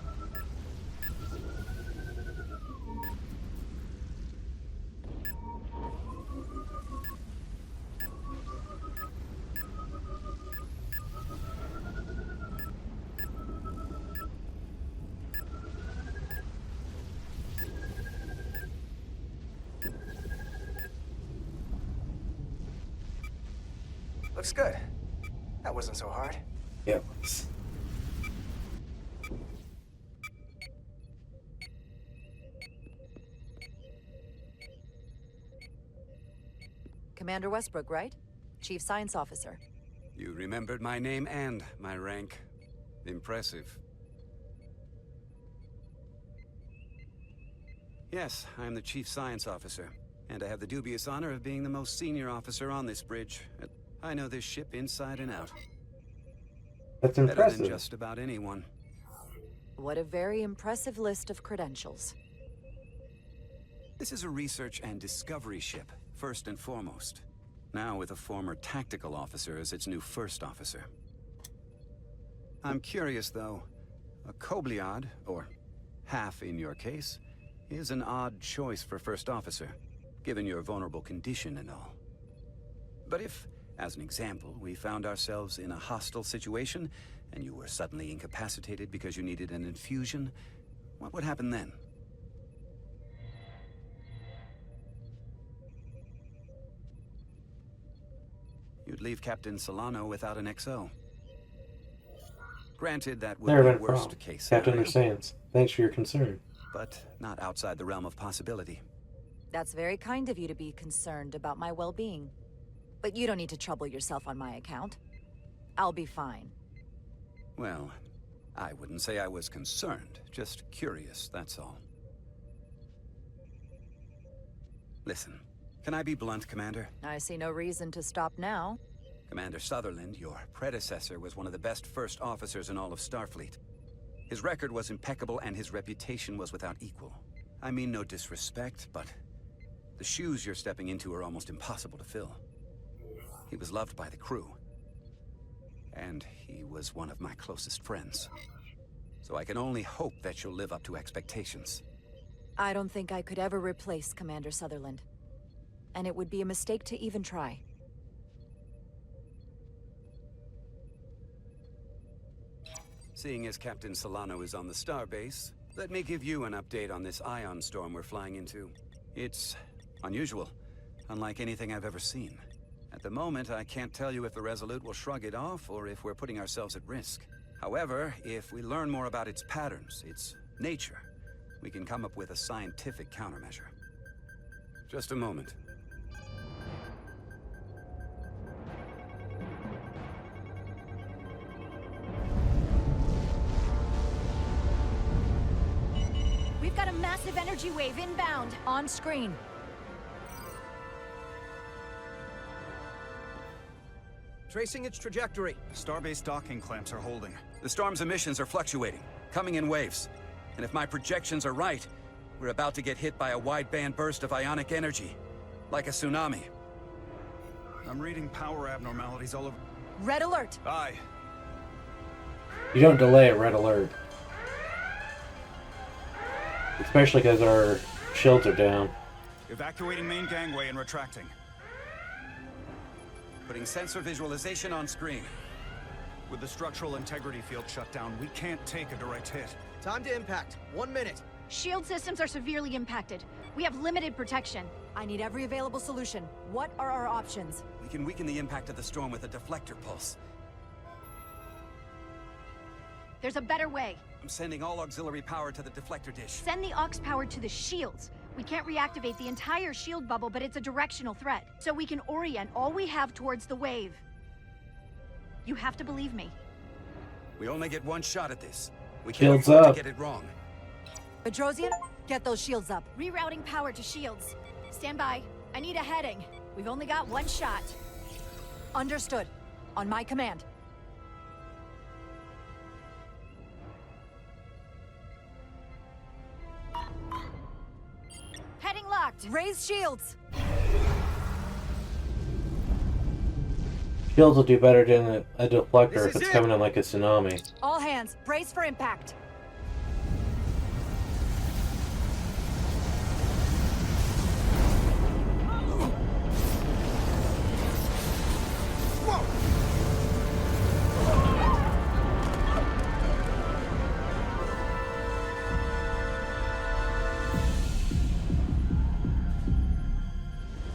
Speaker 8: Looks good. That wasn't so hard.
Speaker 1: Yep.
Speaker 4: Commander Westbrook, right? Chief Science Officer.
Speaker 15: You remembered my name and my rank. Impressive. Yes, I'm the Chief Science Officer, and I have the dubious honor of being the most senior officer on this bridge. I know this ship inside and out.
Speaker 1: That's
Speaker 15: Better
Speaker 1: impressive.
Speaker 15: than just about anyone.
Speaker 4: What a very impressive list of credentials.
Speaker 15: This is a research and discovery ship, first and foremost. Now with a former tactical officer as its new first officer. I'm curious, though. A Kobliad, or half in your case, is an odd choice for first officer, given your vulnerable condition and all. But if, as an example, we found ourselves in a hostile situation, and you were suddenly incapacitated because you needed an infusion, what would happen then? You'd leave Captain Solano without an XO. Granted, that would
Speaker 1: Never
Speaker 15: be
Speaker 1: been a
Speaker 15: worst
Speaker 1: problem.
Speaker 15: case
Speaker 1: Captain
Speaker 15: scenario,
Speaker 1: understands. Thanks for your concern.
Speaker 15: but not outside the realm of possibility.
Speaker 4: That's very kind of you to be concerned about my well-being. But you don't need to trouble yourself on my account. I'll be fine.
Speaker 15: Well, I wouldn't say I was concerned, just curious, that's all. Listen, can I be blunt, Commander?
Speaker 4: I see no reason to stop now.
Speaker 15: Commander Sutherland, your predecessor, was one of the best first officers in all of Starfleet. His record was impeccable and his reputation was without equal. I mean no disrespect, but the shoes you're stepping into are almost impossible to fill. He was loved by the crew. And he was one of my closest friends. So I can only hope that you'll live up to expectations.
Speaker 4: I don't think I could ever replace Commander Sutherland. And it would be a mistake to even try.
Speaker 15: Seeing as Captain Solano is on the starbase, let me give you an update on this ion storm we're flying into. It's unusual, unlike anything I've ever seen. At the moment, I can't tell you if the Resolute will shrug it off or if we're putting ourselves at risk. However, if we learn more about its patterns, its nature, we can come up with a scientific countermeasure. Just a moment.
Speaker 12: We've got a massive energy wave inbound.
Speaker 4: On screen.
Speaker 16: Tracing its trajectory.
Speaker 7: Starbase docking clamps are holding.
Speaker 15: The storm's emissions are fluctuating, coming in waves. And if my projections are right, we're about to get hit by a wideband burst of ionic energy. Like a tsunami.
Speaker 7: I'm reading power abnormalities all over.
Speaker 17: Red alert!
Speaker 7: Aye.
Speaker 1: You don't delay a red alert. Especially because our shields are down.
Speaker 7: Evacuating main gangway and retracting.
Speaker 15: Putting sensor visualization on screen.
Speaker 7: With the structural integrity field shut down, we can't take a direct hit.
Speaker 16: Time to impact. 1 minute.
Speaker 12: Shield systems are severely impacted. We have limited protection.
Speaker 17: I need every available solution. What are our options?
Speaker 15: We can weaken the impact of the storm with a deflector pulse.
Speaker 12: There's a better way.
Speaker 15: I'm sending all auxiliary power to the deflector dish.
Speaker 12: Send the aux power to the shields. We can't reactivate the entire shield bubble, but it's a directional threat. So we can orient all we have towards the wave. You have to believe me.
Speaker 15: We only get one shot at this. We
Speaker 1: Shields
Speaker 15: can't afford
Speaker 1: up.
Speaker 15: to get it wrong.
Speaker 17: Petrosian, get those shields up.
Speaker 12: Rerouting power to shields. Stand by. I need a heading. We've only got one shot.
Speaker 17: Understood. On my command.
Speaker 12: Heading locked.
Speaker 17: Raise shields.
Speaker 1: Shields will do better than a deflector
Speaker 16: This
Speaker 1: if
Speaker 16: is
Speaker 1: it's
Speaker 16: it.
Speaker 1: coming in like a tsunami.
Speaker 17: All hands, brace for impact.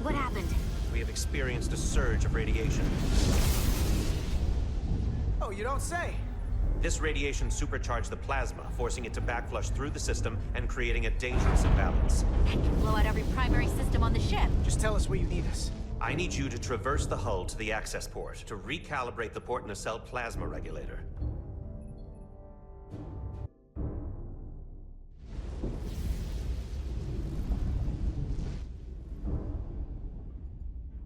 Speaker 9: What happened?
Speaker 5: We have experienced a surge of radiation.
Speaker 8: Oh, you don't say.
Speaker 5: This radiation supercharged the plasma, forcing it to backflush through the system and creating a dangerous imbalance.
Speaker 9: That can blow out every primary system on the ship.
Speaker 8: Just tell us where you need us.
Speaker 5: I need you to traverse the hull to the access port to recalibrate the port nacelle plasma regulator.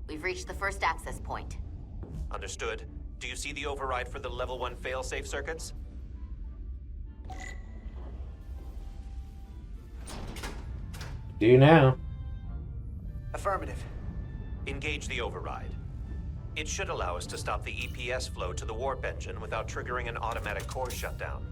Speaker 9: We've reached the first access point.
Speaker 5: Understood. Do you see the override for the level 1 failsafe circuits?
Speaker 1: Do now.
Speaker 8: Affirmative.
Speaker 5: Engage the override. It should allow us to stop the EPS flow to the warp engine without triggering an automatic core shutdown.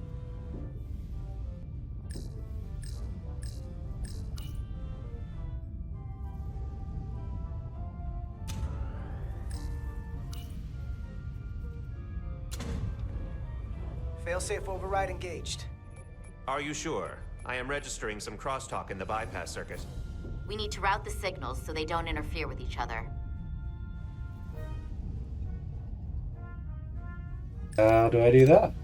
Speaker 8: Failsafe override engaged.
Speaker 5: Are you sure? I am registering some crosstalk in the bypass circuit.
Speaker 9: We need to route the signals so they don't interfere with each other.
Speaker 1: How do I do that?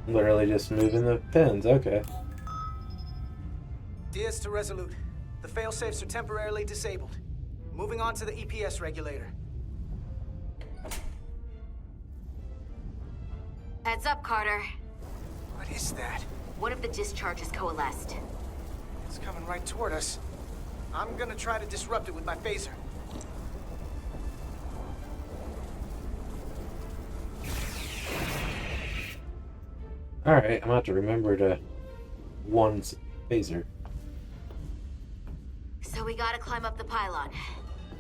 Speaker 1: Literally just moving the pins, okay.
Speaker 8: Diaz to Resolute. The failsafes are temporarily disabled. Moving on to the EPS regulator.
Speaker 9: Heads up, Carter.
Speaker 8: What is that?
Speaker 9: One of the discharges coalesced.
Speaker 8: It's coming right toward us. I'm gonna try to disrupt it with my phaser.
Speaker 1: Alright, I'm gonna have to remember to one's phaser.
Speaker 9: So we gotta climb up the pylon.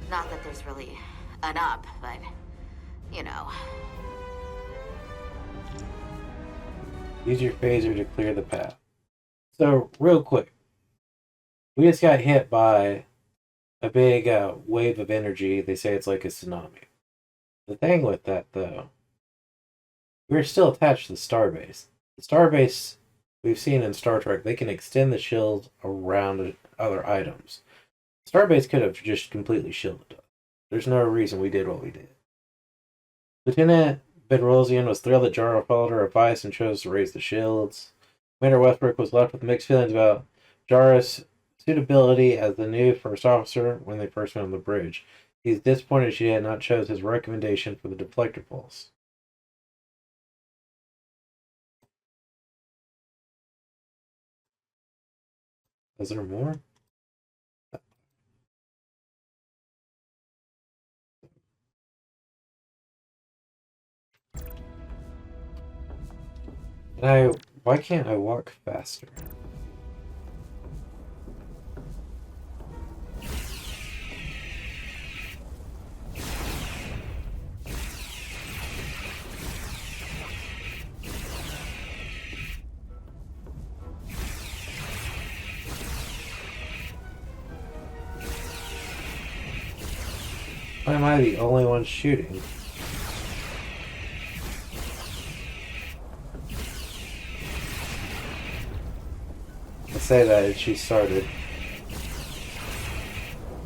Speaker 9: Not that there's really an up, but, you know.
Speaker 1: Use your phaser to clear the path. So, real quick. We just got hit by a big wave of energy. They say it's like a tsunami. The thing with that, though, we're still attached to the starbase. The starbase we've seen in Star Trek, they can extend the shield around other items. Starbase could have just completely shielded us. There's no reason we did what we did. Lieutenant Bedrosian was thrilled that Jara followed her advice and chose to raise the shields. Commander Westbrook was left with mixed feelings about Jara's suitability as the new first officer when they first met on the bridge. He's disappointed she had not chose his recommendation for the deflector pulse. Was there more? Why can't I walk faster? Why am I the only one shooting? I say that and she started.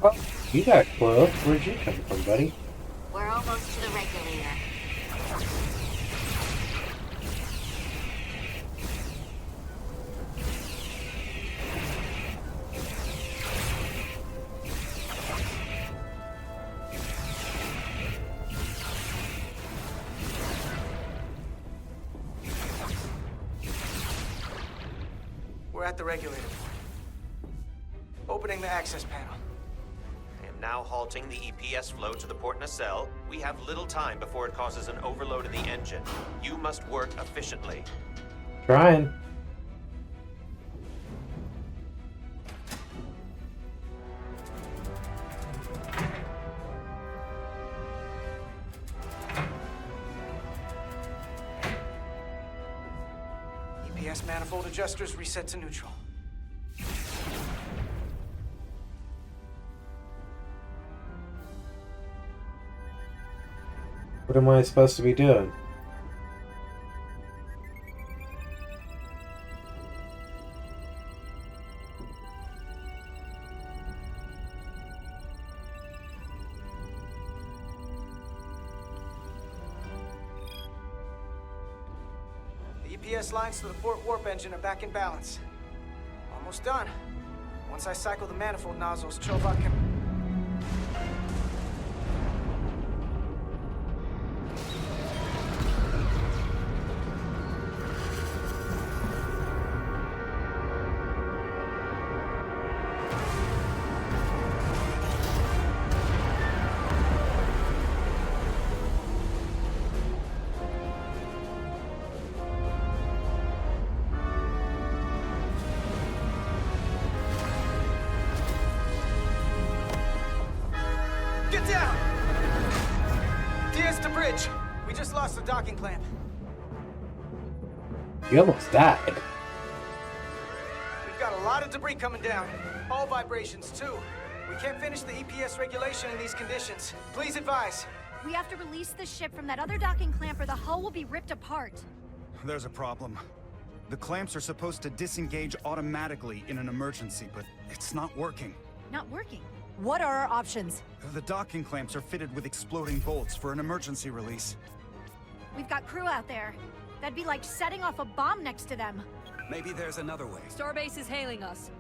Speaker 1: Oh, you got close. Where'd you come from, buddy?
Speaker 9: We're almost to the regulator.
Speaker 8: We're at the regulator point. Opening the access panel.
Speaker 5: I am now halting the EPS flow to the port nacelle. We have little time before it causes an overload of the engine. You must work efficiently.
Speaker 1: Trying.
Speaker 8: EPS manifold adjusters reset to neutral.
Speaker 1: What am I supposed to be doing?
Speaker 8: The EPS lines to the port warp engine are back in balance. Almost done. Once I cycle the manifold nozzles, Chovok can... Get down! Diaz to bridge. We just lost the docking clamp.
Speaker 1: You almost died.
Speaker 8: We've got a lot of debris coming down. All vibrations, too. We can't finish the EPS regulation in these conditions. Please advise.
Speaker 12: We have to release the ship from that other docking clamp or the hull will be ripped apart.
Speaker 7: There's a problem. The clamps are supposed to disengage automatically in an emergency, but it's not working.
Speaker 12: Not working.
Speaker 17: What are our options?
Speaker 7: The docking clamps are fitted with exploding bolts for an emergency release.
Speaker 12: We've got crew out there. That'd be like setting off a bomb next to them.
Speaker 15: Maybe there's another way.
Speaker 11: Starbase is hailing us.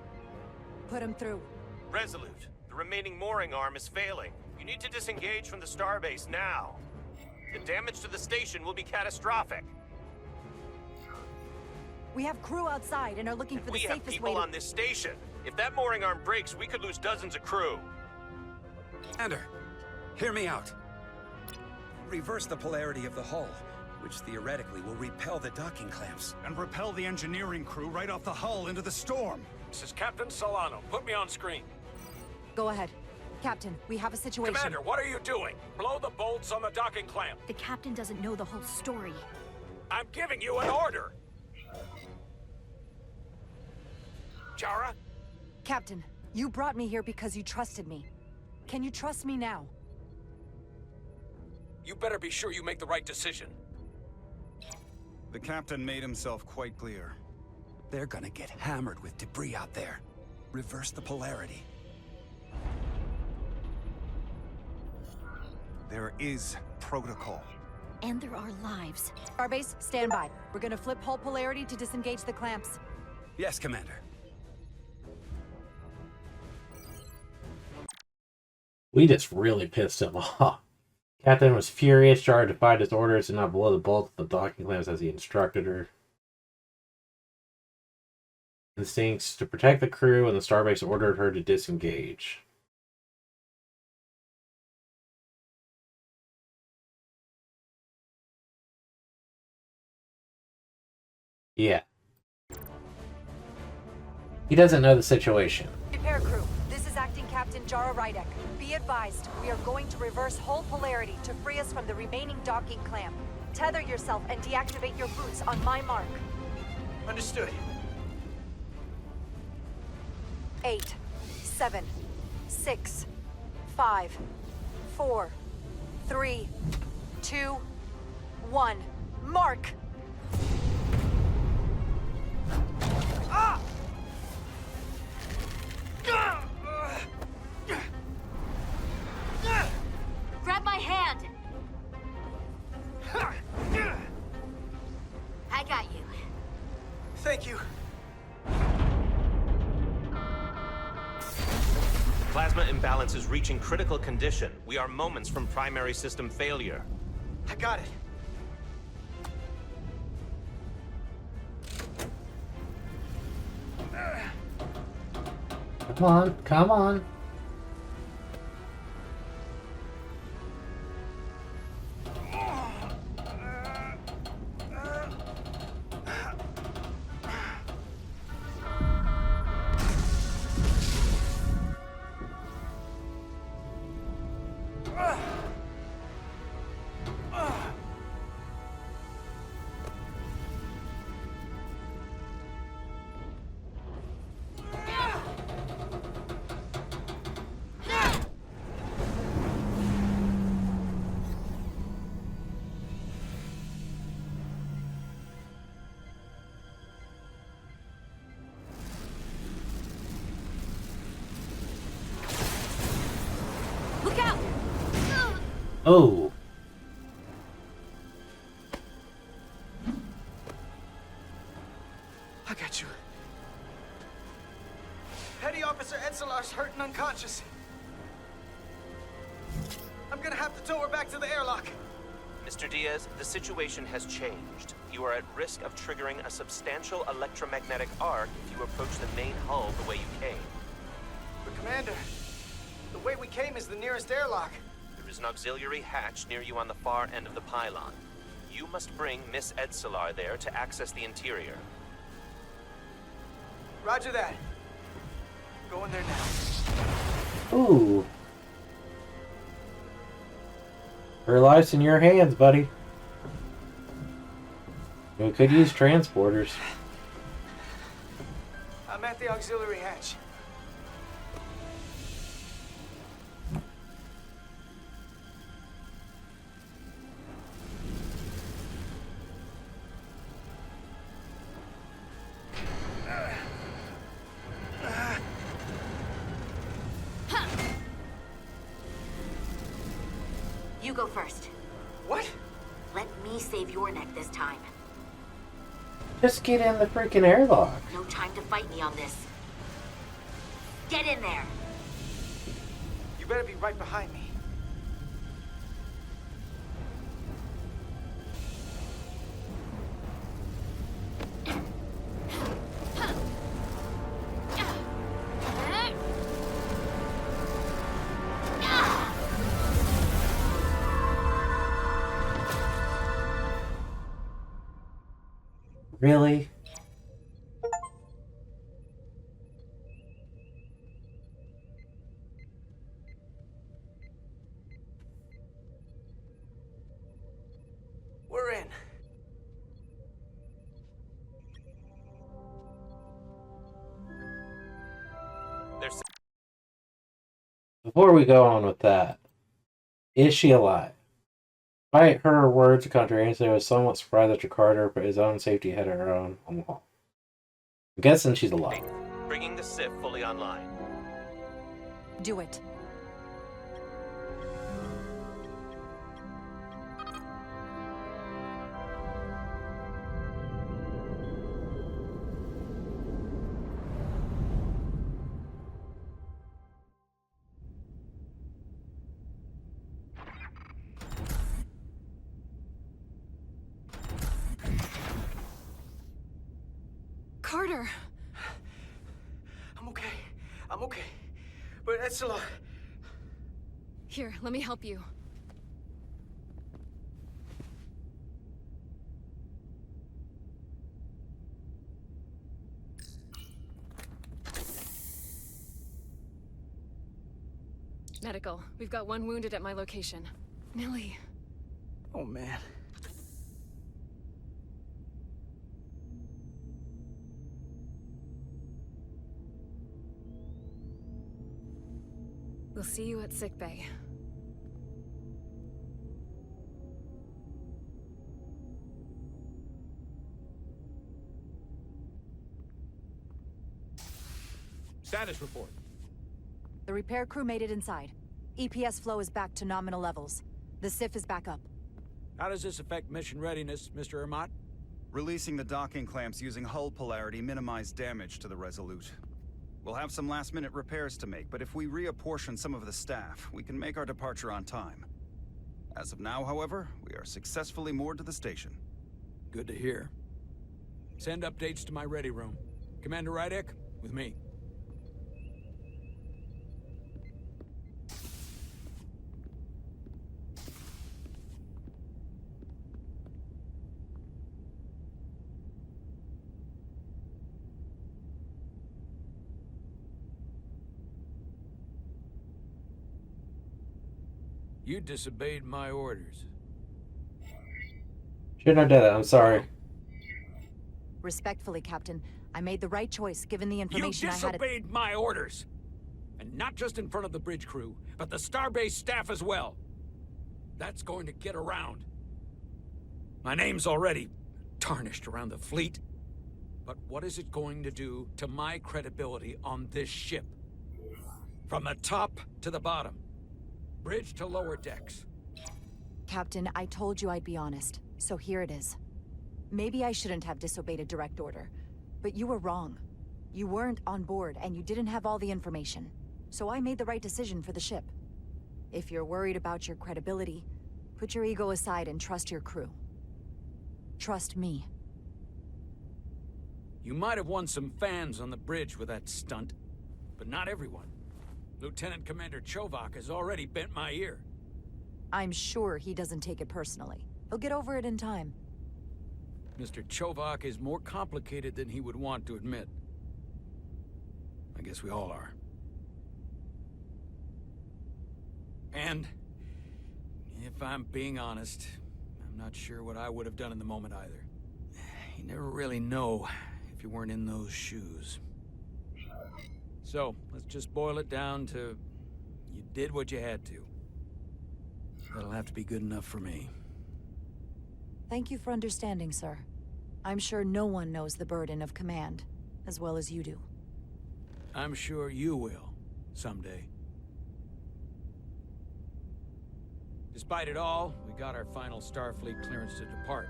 Speaker 17: Put him through.
Speaker 5: Resolute, the remaining mooring arm is failing. You need to disengage from the starbase now. The damage to the station will be catastrophic.
Speaker 17: We have crew outside and are looking for the
Speaker 5: We have
Speaker 17: safest
Speaker 5: people
Speaker 17: way to...
Speaker 5: on this station. If that mooring arm breaks, we could lose dozens of crew.
Speaker 15: Commander, hear me out. Reverse the polarity of the hull, which theoretically will repel the docking clamps.
Speaker 7: And repel the engineering crew right off the hull into the storm.
Speaker 13: This is Captain Solano. Put me on screen.
Speaker 17: Go ahead. Captain, we have a situation.
Speaker 13: Commander, what are you doing? Blow the bolts on the docking clamp.
Speaker 12: The captain doesn't know the whole story.
Speaker 13: I'm giving you an order. Chara?
Speaker 17: Captain, you brought me here because you trusted me. Can you trust me now?
Speaker 13: You better be sure you make the right decision.
Speaker 7: The captain made himself quite clear.
Speaker 15: They're gonna get hammered with debris out there. Reverse the polarity.
Speaker 7: There is protocol.
Speaker 12: And there are lives.
Speaker 17: Starbase, stand by. We're gonna flip hull polarity to disengage the clamps.
Speaker 15: Yes, Commander.
Speaker 1: We just really pissed him off. Captain was furious, Chara defied his orders and not blow the bolts of the docking clamps as he instructed her. instincts to protect the crew, and the starbase ordered her to disengage. Yeah. He doesn't know the situation.
Speaker 17: Repair crew, this is Acting Captain Jara Rydek. Be advised, we are going to reverse whole polarity to free us from the remaining docking clamp. Tether yourself and deactivate your boots on my mark.
Speaker 8: Understood.
Speaker 17: 8, 7, 6, 5, 4, 3, 2, 1. Mark!
Speaker 8: Ah!
Speaker 9: Grab my hand! I got you.
Speaker 8: Thank you.
Speaker 5: Plasma imbalance is reaching critical condition. We are moments from primary system failure.
Speaker 8: I got it.
Speaker 1: Come on, come on.
Speaker 9: Look out!
Speaker 1: Oh.
Speaker 8: I got you. Petty Officer Edselar's hurt and unconscious. I'm gonna have to tow her back to the airlock.
Speaker 5: Mr. Diaz, the situation has changed. You are at risk of triggering a substantial electromagnetic arc if you approach the main hull the way you came.
Speaker 8: But Commander, the way we came is the nearest airlock.
Speaker 5: There is an auxiliary hatch near you on the far end of the pylon. You must bring Miss Edselar there to access the interior.
Speaker 8: Roger that. Going there now.
Speaker 1: Ooh. Her life's in your hands, buddy. We could use transporters.
Speaker 8: I'm at the auxiliary hatch.
Speaker 9: You go first.
Speaker 8: What?
Speaker 9: Let me save your neck this time.
Speaker 1: Just get in the freaking airlock.
Speaker 9: No time to fight me on this. Get in there.
Speaker 8: You better be right behind me.
Speaker 1: Really?
Speaker 8: We're in.
Speaker 5: There's
Speaker 1: Before we go on with that, is she alive? Despite her words to contradict, I was somewhat surprised that Tricorder put his own safety ahead of her own on the wall. I'm guessing she's alive.
Speaker 5: bringing the SIF fully online.
Speaker 17: Do it.
Speaker 12: Carter!
Speaker 8: I'm okay. But that's a lot.
Speaker 11: Here, let me help you. Medical. We've got one wounded at my location. Millie.
Speaker 8: Oh, man.
Speaker 11: We'll see you at sickbay.
Speaker 13: Status report.
Speaker 17: The repair crew made it inside. EPS flow is back to nominal levels. The SIF is back up.
Speaker 13: How does this affect mission readiness, Mr. Ermot?
Speaker 7: Releasing the docking clamps using hull polarity minimized damage to the Resolute. We'll have some last-minute repairs to make, but if we reapportion some of the staff, we can make our departure on time. As of now, however, we are successfully moored to the station.
Speaker 13: Good to hear. Send updates to my ready room. Commander Rydek, with me. You disobeyed my orders.
Speaker 1: Shouldn't have done that. I'm sorry.
Speaker 17: Respectfully, Captain, I made the right choice given the information
Speaker 13: You
Speaker 17: I had.
Speaker 13: disobeyed my orders! And not just in front of the bridge crew, but the Starbase staff as well. That's going to get around. My name's already tarnished around the fleet. But what is it going to do to my credibility on this ship? From the top to the bottom. Bridge to lower decks.
Speaker 17: Captain, I told you I'd be honest, so here it is. Maybe I shouldn't have disobeyed a direct order, but you were wrong. You weren't on board, and you didn't have all the information. So I made the right decision for the ship. If you're worried about your credibility, put your ego aside and trust your crew. Trust me.
Speaker 13: You might have won some fans on the bridge with that stunt, but not everyone. Lieutenant Commander Chovak has already bent my ear.
Speaker 17: I'm sure he doesn't take it personally. He'll get over it in time.
Speaker 13: Mr. Chovak is more complicated than he would want to admit. I guess we all are. And, if I'm being honest, I'm not sure what I would have done in the moment either. You never really know if you weren't in those shoes. So, let's just boil it down to, you did what you had to. That'll have to be good enough for me.
Speaker 17: Thank you for understanding, sir. I'm sure no one knows the burden of command as well as you do.
Speaker 13: I'm sure you will, someday. Despite it all, we got our final Starfleet clearance to depart.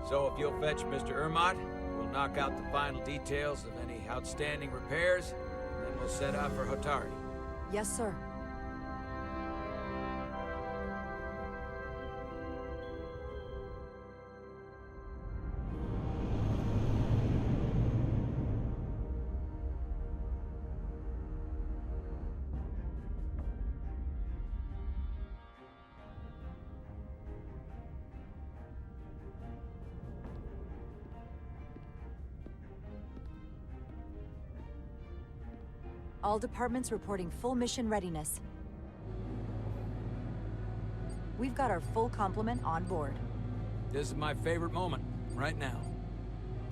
Speaker 13: So if you'll fetch Mr. Ermot, we'll knock out the final details of any outstanding repairs, and then we'll set out for Hotari.
Speaker 17: Yes, sir. All departments reporting full mission readiness. We've got our full complement on board.
Speaker 13: This is my favorite moment, right now.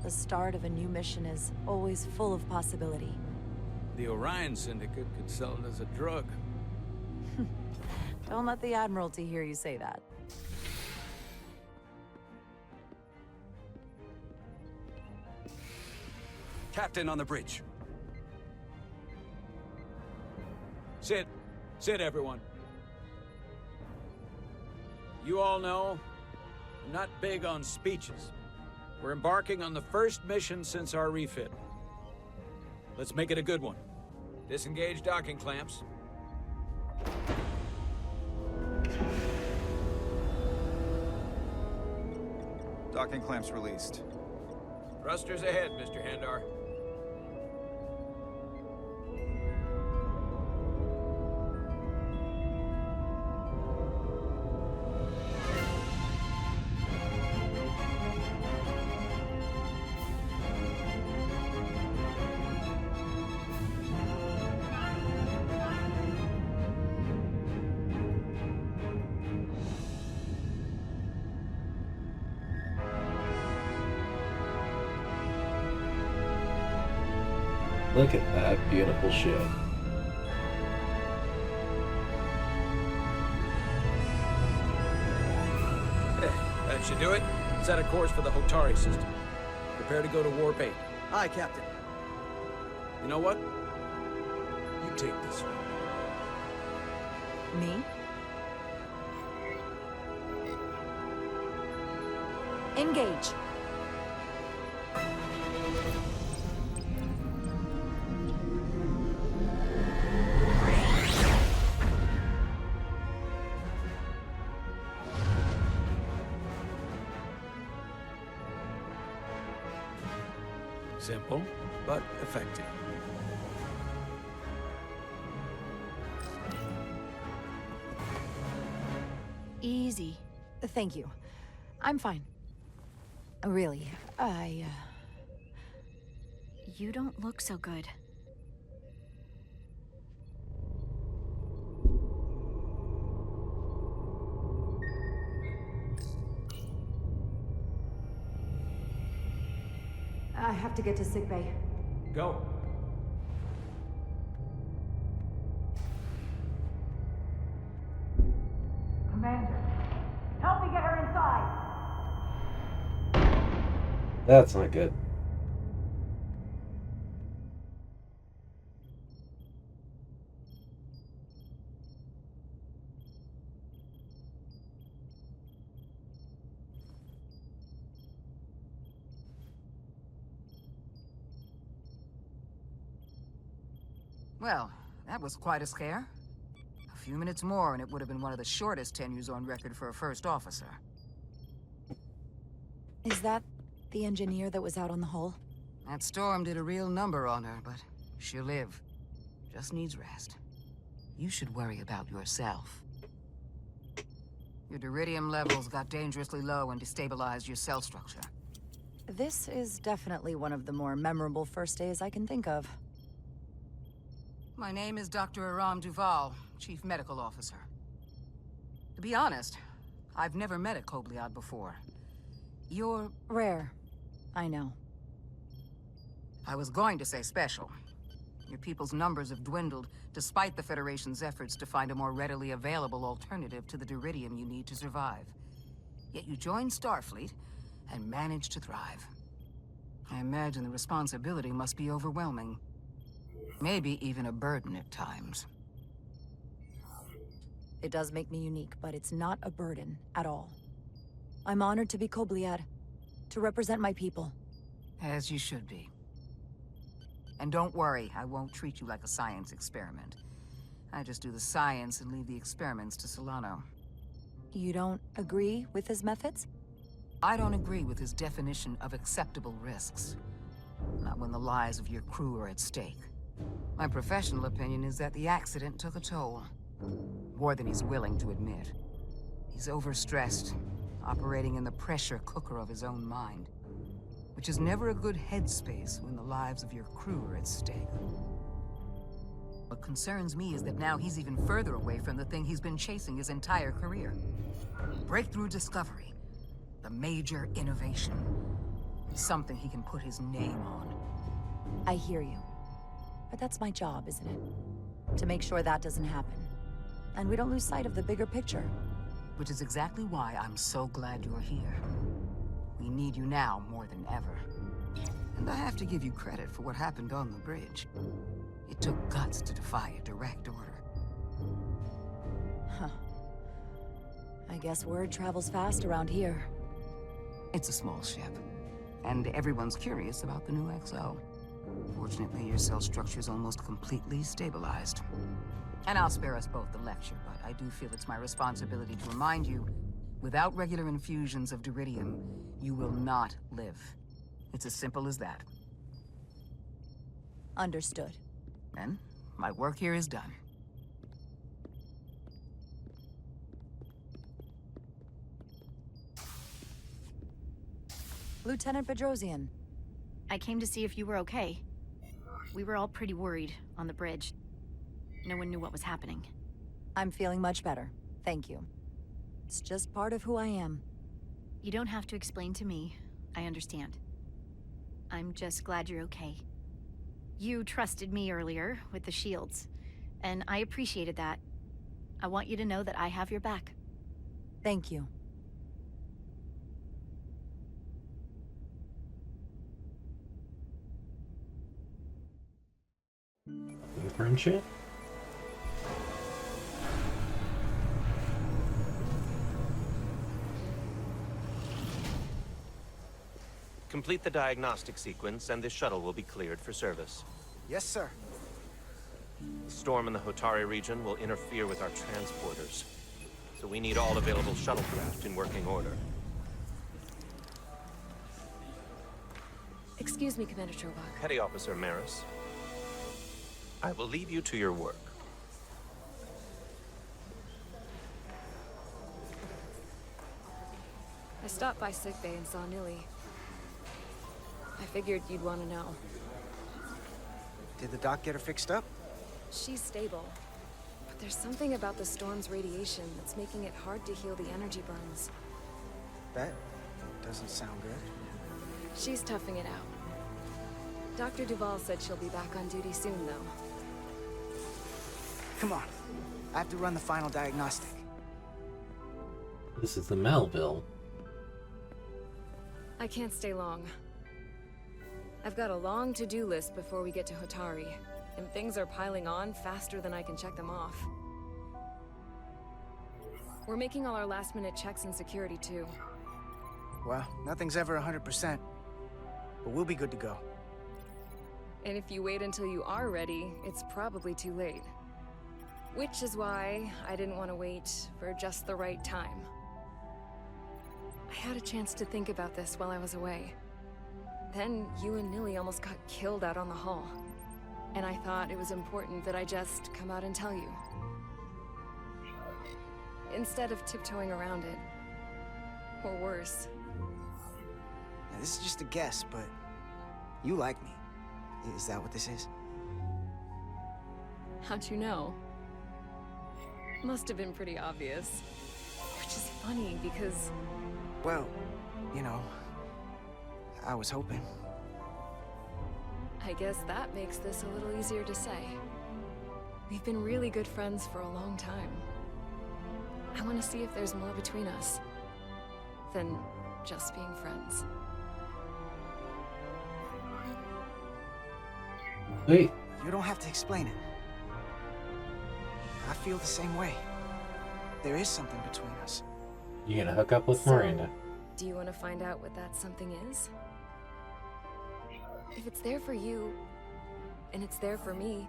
Speaker 17: The start of a new mission is always full of possibility.
Speaker 13: The Orion Syndicate could sell it as a drug.
Speaker 17: Don't let the Admiralty hear you say that.
Speaker 15: Captain on the bridge.
Speaker 13: Sit. Sit, everyone. You all know, I'm not big on speeches. We're embarking on the first mission since our refit. Let's make it a good one. Disengage docking clamps.
Speaker 7: Docking clamps released.
Speaker 13: Thrusters ahead, Mr. Handar.
Speaker 1: Look at that beautiful ship.
Speaker 13: That should do it. Set a course for the Hotari system. Prepare to go to Warp 8.
Speaker 16: Aye, Captain.
Speaker 13: You know what? You take this one.
Speaker 17: Me? Engage.
Speaker 13: Simple, but effective.
Speaker 17: Easy. Thank you. I'm fine. Really,
Speaker 12: You don't look so good.
Speaker 17: I have to get to sickbay.
Speaker 13: Go.
Speaker 18: Commander, help me get her inside.
Speaker 1: That's not good.
Speaker 19: Well, that was quite a scare. A few minutes more and it would have been one of the shortest tenures on record for a first officer.
Speaker 17: Is that the engineer that was out on the hull?
Speaker 19: That storm did a real number on her, but she'll live. Just needs rest. You should worry about yourself. Your duridium levels got dangerously low and destabilized your cell structure.
Speaker 17: This is definitely one of the more memorable first days I can think of.
Speaker 19: My name is Dr. Aram Duval, Chief Medical Officer. To be honest, I've never met a Kobliad before. You're...
Speaker 17: rare. I know.
Speaker 19: I was going to say special. Your people's numbers have dwindled, despite the Federation's efforts to find a more readily available alternative to the duridium you need to survive. Yet you joined Starfleet, and managed to thrive. I imagine the responsibility must be overwhelming. Maybe even a burden at times.
Speaker 17: It does make me unique, but it's not a burden at all. I'm honored to be Kobliad, to represent my people.
Speaker 19: As you should be. And don't worry, I won't treat you like a science experiment. I just do the science and leave the experiments to Solano.
Speaker 17: You don't agree with his methods?
Speaker 19: I don't agree with his definition of acceptable risks. Not when the lives of your crew are at stake. My professional opinion is that the accident took a toll. More than he's willing to admit. He's overstressed, operating in the pressure cooker of his own mind. Which is never a good headspace when the lives of your crew are at stake. What concerns me is that now he's even further away from the thing he's been chasing his entire career. Breakthrough discovery. The major innovation. Something he can put his name on.
Speaker 17: I hear you. But that's my job, isn't it? To make sure that doesn't happen. And we don't lose sight of the bigger picture.
Speaker 19: Which is exactly why I'm so glad you're here. We need you now more than ever. And I have to give you credit for what happened on the bridge. It took guts to defy a direct order.
Speaker 17: Huh. I guess word travels fast around here.
Speaker 19: It's a small ship. And everyone's curious about the new XO. Fortunately, your cell structure's almost completely stabilized. And I'll spare us both the lecture, but I do feel it's my responsibility to remind you, without regular infusions of duridium, you will not live. It's as simple as that.
Speaker 17: Understood.
Speaker 19: Then, my work here is done.
Speaker 17: Lieutenant Bedrosian.
Speaker 12: I came to see if you were okay. We were all pretty worried on the bridge. No one knew what was happening.
Speaker 17: I'm feeling much better. Thank you. It's just part of who I am.
Speaker 12: You don't have to explain to me. I understand. I'm just glad you're okay. You trusted me earlier with the shields, and I appreciated that. I want you to know that I have your back.
Speaker 17: Thank you.
Speaker 1: Friendship?
Speaker 5: Complete the diagnostic sequence, and this shuttle will be cleared for service.
Speaker 8: Yes, sir.
Speaker 5: The storm in the Hotari region will interfere with our transporters, so we need all available shuttlecraft in working order.
Speaker 11: Excuse me, Commander Chobak.
Speaker 5: Petty Officer Maris, I will leave you to your work.
Speaker 11: I stopped by sickbay and saw Nilly. I figured you'd want to know.
Speaker 8: Did the doc get her fixed up?
Speaker 11: She's stable, but there's something about the storm's radiation that's making it hard to heal the energy burns.
Speaker 8: That doesn't sound good.
Speaker 11: She's toughing it out. Dr. Duval said she'll be back on duty soon, though.
Speaker 8: Come on. I have to run the final diagnostic.
Speaker 1: This is the Melville.
Speaker 11: I can't stay long. I've got a long to-do list before we get to Hotari, and things are piling on faster than I can check them off. We're making all our last-minute checks and security, too.
Speaker 8: Well, nothing's ever 100%, but we'll be good to go.
Speaker 11: And if you wait until you are ready, it's probably too late. Which is why I didn't want to wait for just the right time. I had a chance to think about this while I was away. Then you and Nilly almost got killed out on the hull. And I thought it was important that I just come out and tell you. Instead of tiptoeing around it. Or worse.
Speaker 8: Now, this is just a guess, but you like me. Is that what this is?
Speaker 11: How'd you know? Must have been pretty obvious. Which is funny because...
Speaker 8: Well, you know, I was hoping.
Speaker 11: I guess that makes this a little easier to say. We've been really good friends for a long time. I want to see if there's more between us than just being friends.
Speaker 1: Wait.
Speaker 8: You don't have to explain it. I feel the same way. There is something between us.
Speaker 1: You gonna hook up with Miranda?
Speaker 11: Do you want to find out what that something is? If it's there for you, and it's there for me...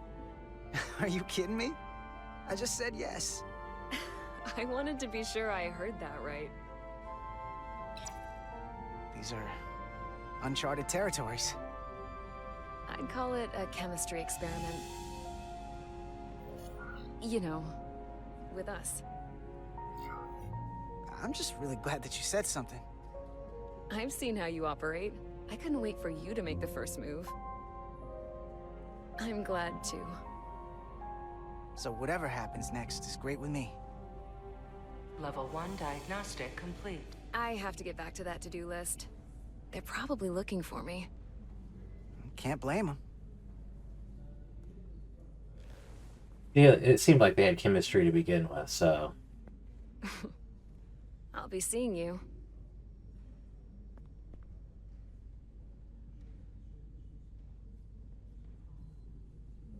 Speaker 8: Are you kidding me? I just said yes.
Speaker 11: I wanted to be sure I heard that right.
Speaker 8: These are uncharted territories.
Speaker 11: I'd call it a chemistry experiment. You know, with us.
Speaker 8: I'm just really glad that you said something.
Speaker 11: I've seen how you operate. I couldn't wait for you to make the first move. I'm glad too.
Speaker 8: So whatever happens next is great with me.
Speaker 14: Level 1 diagnostic complete.
Speaker 11: I have to get back to that to-do list. They're probably looking for me.
Speaker 8: Can't blame them.
Speaker 1: Yeah, it seemed like they had chemistry to begin with, so...
Speaker 11: I'll be seeing you.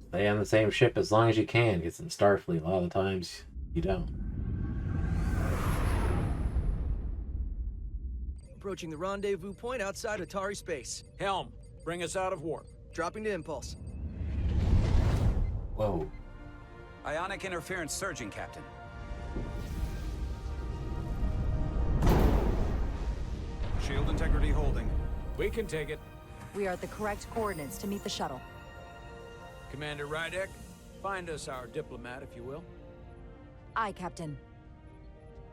Speaker 1: Stay on the same ship as long as you can, because in Starfleet, a lot of the times, you don't.
Speaker 16: Approaching the rendezvous point outside Atari space.
Speaker 13: Helm, bring us out of warp.
Speaker 16: Dropping to impulse.
Speaker 1: Whoa.
Speaker 15: Ionic interference surging, Captain.
Speaker 7: Shield integrity holding.
Speaker 13: We can take it.
Speaker 17: We are at the correct coordinates to meet the shuttle.
Speaker 13: Commander Rydek, find us our diplomat, if you will.
Speaker 17: Aye, Captain.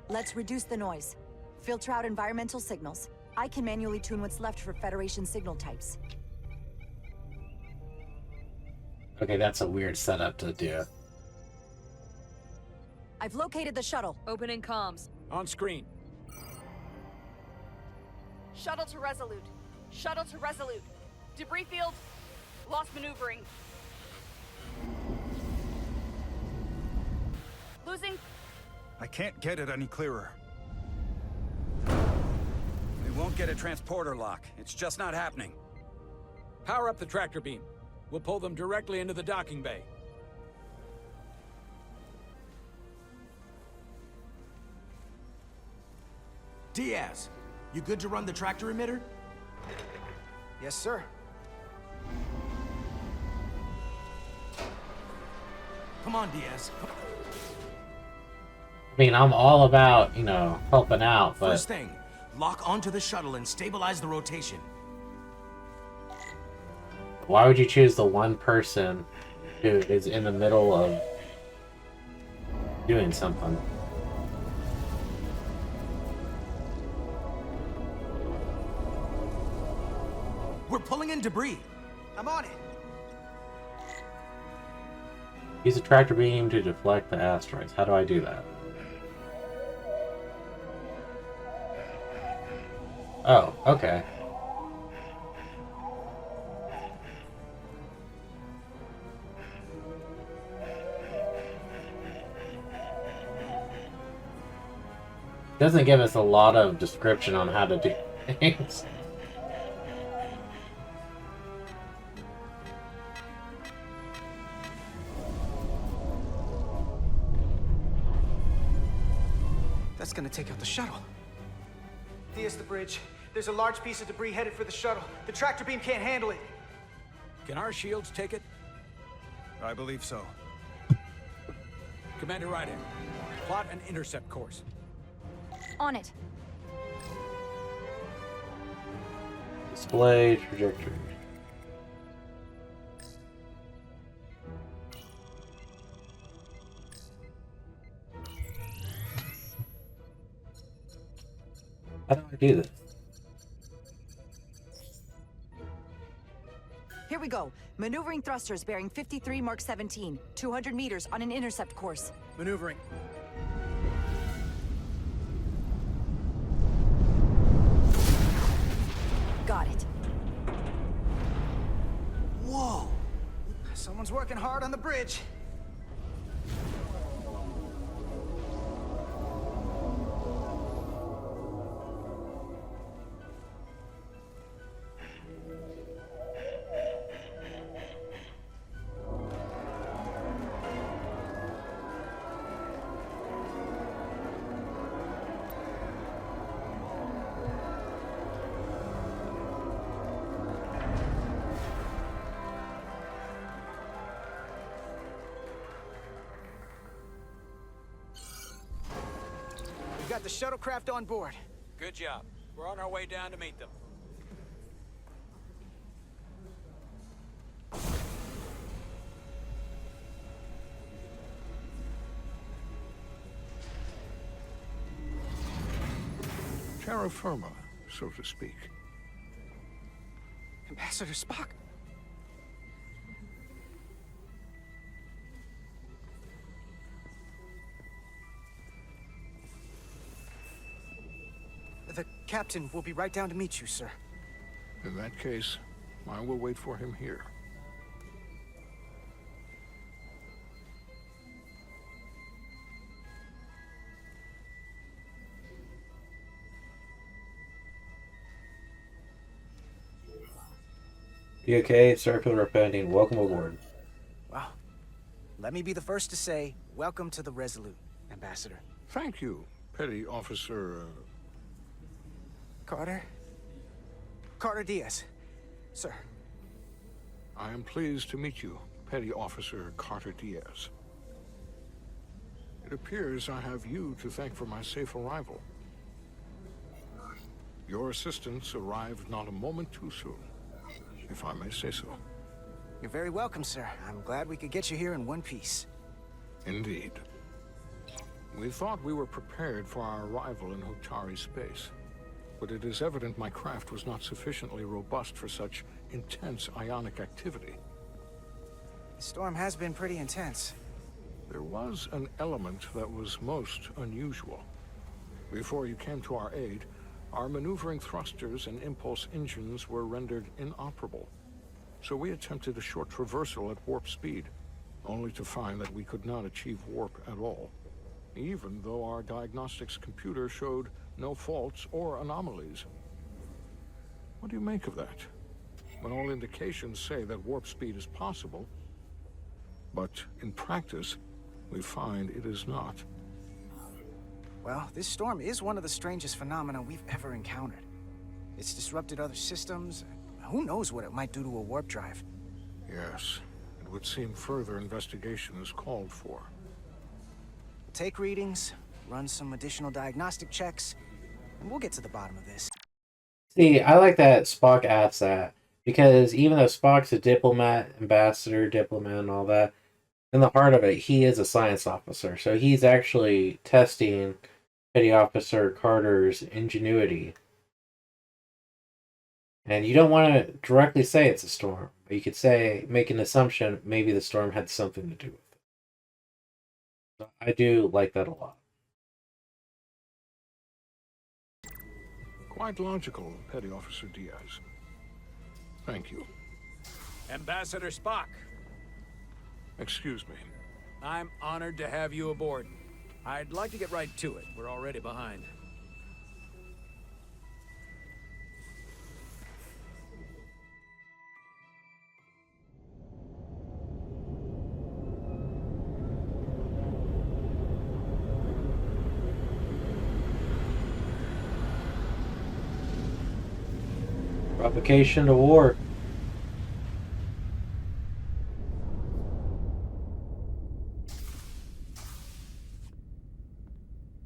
Speaker 17: Let's reduce the noise. Filter out environmental signals. I can manually tune what's left for Federation signal types.
Speaker 1: Okay, that's a weird setup to do.
Speaker 17: I've located the shuttle.
Speaker 10: Opening comms.
Speaker 13: On screen.
Speaker 10: Shuttle to Resolute. Shuttle to Resolute. Debris field Lost maneuvering. Losing.
Speaker 7: I can't get it any clearer.
Speaker 15: We won't get a transporter lock. It's just not happening.
Speaker 13: Power up the tractor beam. We'll pull them directly into the docking bay.
Speaker 3: Diaz, you good to run the tractor emitter?
Speaker 8: Yes, sir.
Speaker 3: Come on, Diaz.
Speaker 1: I mean, I'm all about, you know, helping out, but...
Speaker 3: First thing, lock onto the shuttle and stabilize the rotation.
Speaker 1: Why would you choose the one person who is in the middle of doing something?
Speaker 3: We're pulling in debris.
Speaker 8: I'm on it.
Speaker 1: Use a tractor beam to deflect the asteroids. How do I do that? Oh, okay. Doesn't give us a lot of description on how to do things.
Speaker 8: That's gonna take out the shuttle. There's the bridge. There's a large piece of debris headed for the shuttle. The tractor beam can't handle it.
Speaker 13: Can our shields take it?
Speaker 7: I believe so.
Speaker 13: Commander Ryder, plot an intercept course.
Speaker 17: On it.
Speaker 1: Display trajectory. How do I do this?
Speaker 17: Here we go. Maneuvering thrusters bearing 53 Mark 17. 200 meters on an intercept course.
Speaker 16: Maneuvering.
Speaker 17: Got it.
Speaker 8: Whoa! Someone's working hard on the bridge. Got the shuttlecraft on board.
Speaker 13: Good job. We're on our way down to meet them.
Speaker 20: Terra firma, so to speak.
Speaker 8: Ambassador Spock? The captain will be right down to meet you, sir.
Speaker 20: In that case, I will wait for him here.
Speaker 1: You okay? Sorry for the repenting. Welcome aboard.
Speaker 8: Well, let me be the first to say, welcome to the Resolute, Ambassador.
Speaker 20: Thank you, Petty Officer...
Speaker 8: Carter? Carter Diaz. Sir.
Speaker 20: I am pleased to meet you, Petty Officer Carter Diaz. It appears I have you to thank for my safe arrival. Your assistance arrived not a moment too soon, if I may say so.
Speaker 8: You're very welcome, sir. I'm glad we could get you here in one piece.
Speaker 20: Indeed. We thought we were prepared for our arrival in Hotari space, but it is evident my craft was not sufficiently robust for such intense ionic activity.
Speaker 8: The storm has been pretty intense.
Speaker 20: There was an element that was most unusual. Before you came to our aid, our maneuvering thrusters and impulse engines were rendered inoperable. So we attempted a short traversal at warp speed, only to find that we could not achieve warp at all, even though our diagnostics computer showed no faults or anomalies. What do you make of that? When all indications say that warp speed is possible, but in practice, we find it is not.
Speaker 8: Well, this storm is one of the strangest phenomena we've ever encountered. It's disrupted other systems. Who knows what it might do to a warp drive?
Speaker 20: Yes, it would seem further investigation is called for.
Speaker 8: Take readings, run some additional diagnostic checks, and we'll get to the bottom of this.
Speaker 1: See, I like that Spock asks that, because even though Spock's a diplomat, ambassador, diplomat, and all that, in the heart of it, he is a science officer. So he's actually testing Petty Officer Carter's ingenuity. And you don't want to directly say it's a storm. But you could say, make an assumption, maybe the storm had something to do with it. So I do like that a lot.
Speaker 20: Quite logical, Petty Officer Diaz. Thank you.
Speaker 13: Ambassador Spock.
Speaker 20: Excuse me.
Speaker 13: I'm honored to have you aboard. I'd like to get right to it. We're already behind.
Speaker 1: Provocation to war.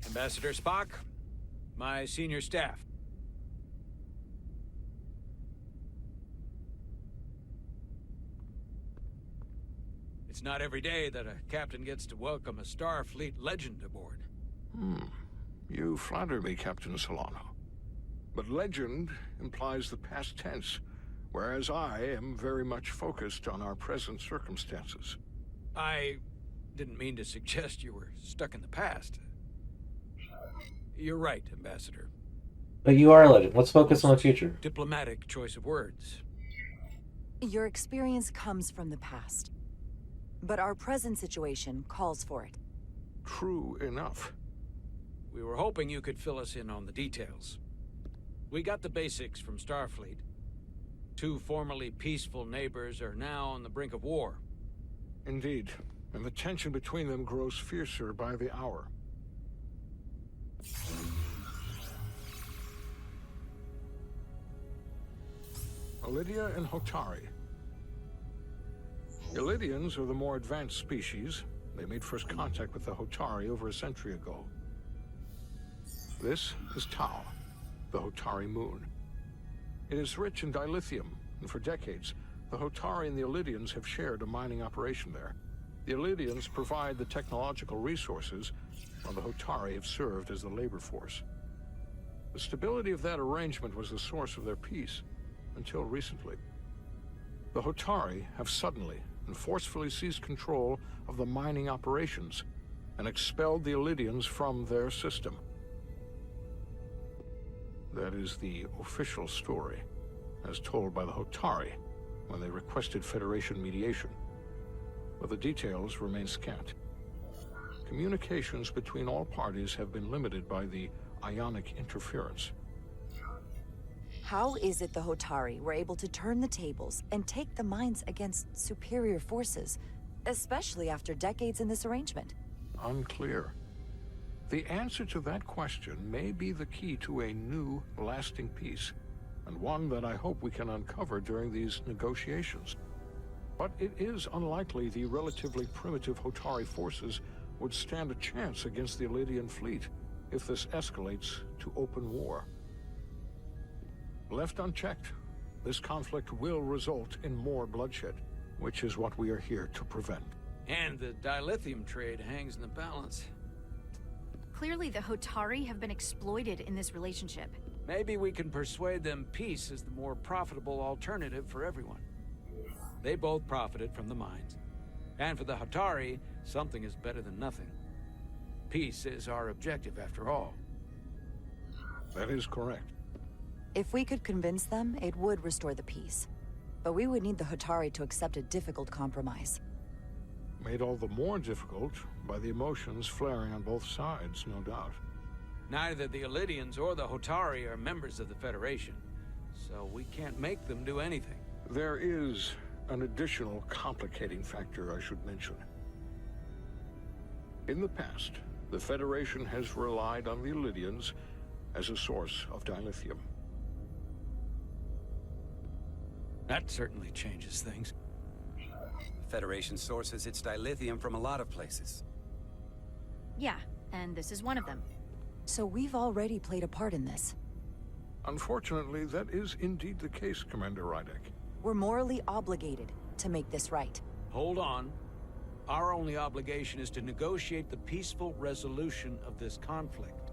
Speaker 13: Ambassador Spock, my senior staff. It's not every day that a captain gets to welcome a Starfleet legend aboard.
Speaker 20: You flatter me, Captain Solano. But legend implies the past tense, whereas I am very much focused on our present circumstances.
Speaker 13: I didn't mean to suggest you were stuck in the past. You're right, Ambassador.
Speaker 1: But you are a legend. Let's focus on the future.
Speaker 13: Diplomatic choice of words.
Speaker 17: Your experience comes from the past. But our present situation calls for it.
Speaker 20: True enough.
Speaker 13: We were hoping you could fill us in on the details. We got the basics from Starfleet. Two formerly peaceful neighbors are now on the brink of war.
Speaker 20: Indeed, and the tension between them grows fiercer by the hour. Illydia and Hotari. Illydians are the more advanced species. They made first contact with the Hotari over a century ago. This is Tau, the Hotari moon. It is rich in dilithium, and for decades, the Hotari and the Illydians have shared a mining operation there. The Illydians provide the technological resources, while the Hotari have served as the labor force. The stability of that arrangement was the source of their peace, until recently. The Hotari have suddenly and forcefully seized control of the mining operations and expelled the Illydians from their system. That is the official story, as told by the Hotari when they requested Federation mediation. But the details remain scant. Communications between all parties have been limited by the ionic interference.
Speaker 17: How is it the Hotari were able to turn the tables and take the mines against superior forces, especially after decades in this arrangement?
Speaker 20: Unclear. The answer to that question may be the key to a new, lasting peace, and one that I hope we can uncover during these negotiations. But it is unlikely the relatively primitive Hotari forces would stand a chance against the Illydian fleet if this escalates to open war. Left unchecked, this conflict will result in more bloodshed, which is what we are here to prevent.
Speaker 13: And the dilithium trade hangs in the balance.
Speaker 12: Clearly, the Hotari have been exploited in this relationship.
Speaker 13: Maybe we can persuade them peace is the more profitable alternative for everyone. They both profited from the mines. And for the Hotari, something is better than nothing. Peace is our objective, after all.
Speaker 20: That is correct.
Speaker 17: If we could convince them, it would restore the peace. But we would need the Hotari to accept a difficult compromise.
Speaker 20: Made all the more difficult by the emotions flaring on both sides, no doubt.
Speaker 2: Neither the Illydians or the Hotari are members of the Federation, so we can't make them do anything.
Speaker 20: There is an additional complicating factor I should mention. In the past, the Federation has relied on the Illydians as a source of dilithium.
Speaker 2: That certainly changes things.
Speaker 15: Federation sources its dilithium from a lot of places.
Speaker 12: Yeah, and this is one of them.
Speaker 17: So we've already played a part in this.
Speaker 20: Unfortunately, that is indeed the case, Commander Rydek.
Speaker 17: We're morally obligated to make this right.
Speaker 2: Hold on. Our only obligation is to negotiate the peaceful resolution of this conflict.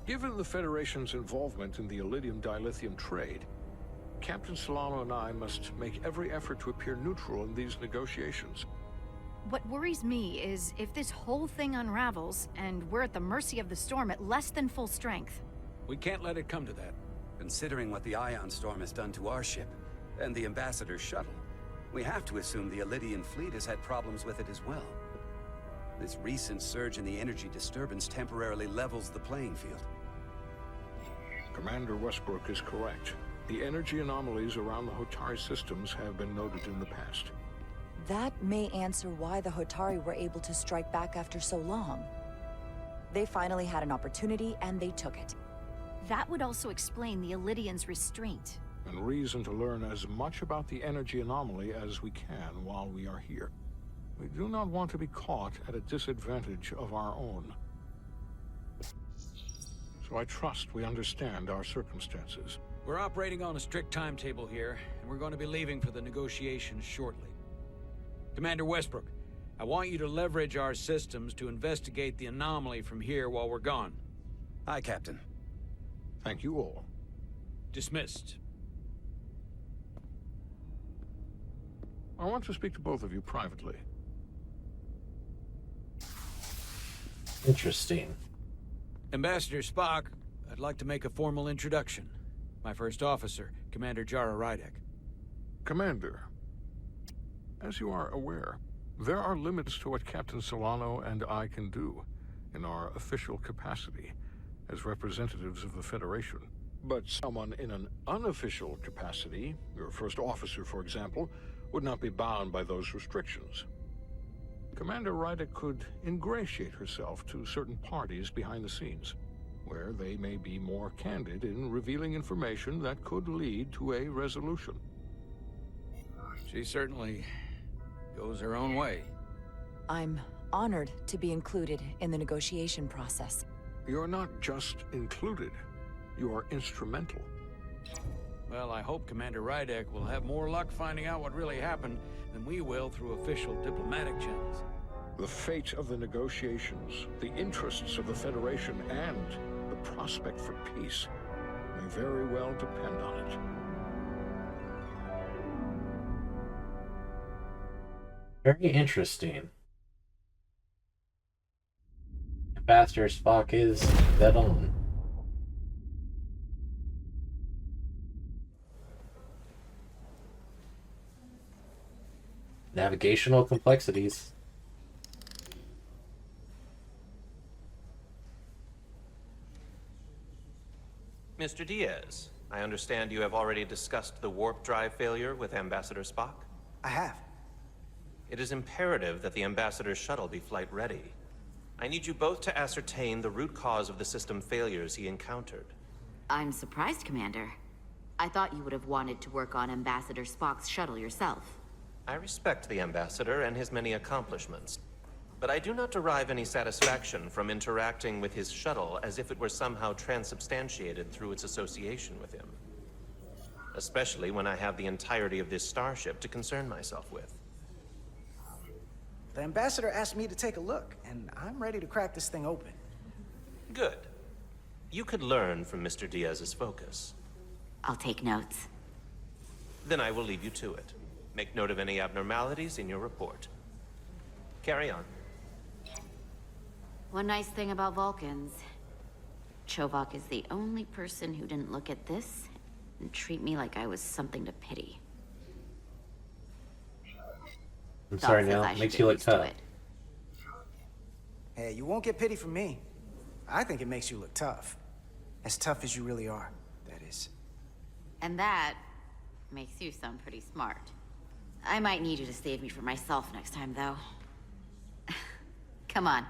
Speaker 20: Given the Federation's involvement in the Iridium dilithium trade, Captain Solano and I must make every effort to appear neutral in these negotiations.
Speaker 12: What worries me is if this whole thing unravels, and we're at the mercy of the storm at less than full strength.
Speaker 2: We can't let it come to that.
Speaker 15: Considering what the Ion Storm has done to our ship, and the Ambassador's shuttle, we have to assume the Illydian fleet has had problems with it as well. This recent surge in the energy disturbance temporarily levels the playing field.
Speaker 20: Commander Westbrook is correct. The energy anomalies around the Hotari systems have been noted in the past.
Speaker 17: That may answer why the Hotari were able to strike back after so long. They finally had an opportunity, and they took it.
Speaker 12: That would also explain the Illydians' restraint.
Speaker 20: And reason to learn as much about the energy anomaly as we can while we are here. We do not want to be caught at a disadvantage of our own. So I trust we understand our circumstances.
Speaker 2: We're operating on a strict timetable here, and we're going to be leaving for the negotiations shortly. Commander Westbrook, I want you to leverage our systems to investigate the anomaly from here while we're gone.
Speaker 15: Aye, Captain.
Speaker 20: Thank you all.
Speaker 2: Dismissed.
Speaker 20: I want to speak to both of you privately.
Speaker 1: Interesting.
Speaker 2: Ambassador Spock, I'd like to make a formal introduction. My first officer, Commander Jara Rydek.
Speaker 20: Commander, as you are aware, there are limits to what Captain Solano and I can do in our official capacity as representatives of the Federation. But someone in an unofficial capacity, your first officer, for example, would not be bound by those restrictions. Commander Rydek could ingratiate herself to certain parties behind the scenes, where they may be more candid in revealing information that could lead to a resolution.
Speaker 2: She certainly goes her own way.
Speaker 17: I'm honored to be included in the negotiation process.
Speaker 20: You're not just included, you are instrumental.
Speaker 2: Well, I hope Commander Rydek will have more luck finding out what really happened than we will through official diplomatic channels.
Speaker 20: The fate of the negotiations, the interests of the Federation, and the prospect for peace may very well depend on it.
Speaker 1: Very interesting. Ambassador Spock is dead on. Navigational complexities.
Speaker 5: Mr. Diaz, I understand you have already discussed the warp drive failure with Ambassador Spock?
Speaker 8: I have.
Speaker 5: It is imperative that the Ambassador's shuttle be flight ready. I need you both to ascertain the root cause of the system failures he encountered.
Speaker 9: I'm surprised, Commander. I thought you would have wanted to work on Ambassador Spock's shuttle yourself.
Speaker 5: I respect the Ambassador and his many accomplishments, but I do not derive any satisfaction from interacting with his shuttle as if it were somehow transubstantiated through its association with him. Especially when I have the entirety of this starship to concern myself with.
Speaker 8: The Ambassador asked me to take a look, and I'm ready to crack this thing open.
Speaker 5: Good. You could learn from Mr. Diaz's focus.
Speaker 9: I'll take notes.
Speaker 5: Then I will leave you to it. Make note of any abnormalities in your report. Carry on.
Speaker 9: One nice thing about Vulcans, Chovok is the only person who didn't look at this and treat me like I was something to pity.
Speaker 1: I'm
Speaker 9: Doc
Speaker 1: sorry,
Speaker 9: says
Speaker 1: Nell.
Speaker 9: I should
Speaker 1: Makes
Speaker 9: get
Speaker 1: you look
Speaker 9: used to
Speaker 1: tough.
Speaker 9: it.
Speaker 8: Hey, you won't get pity from me. I think it makes you look tough. As tough as you really are, that is.
Speaker 9: And that makes you sound pretty smart. I might need you to save me from myself next time, though. Come on.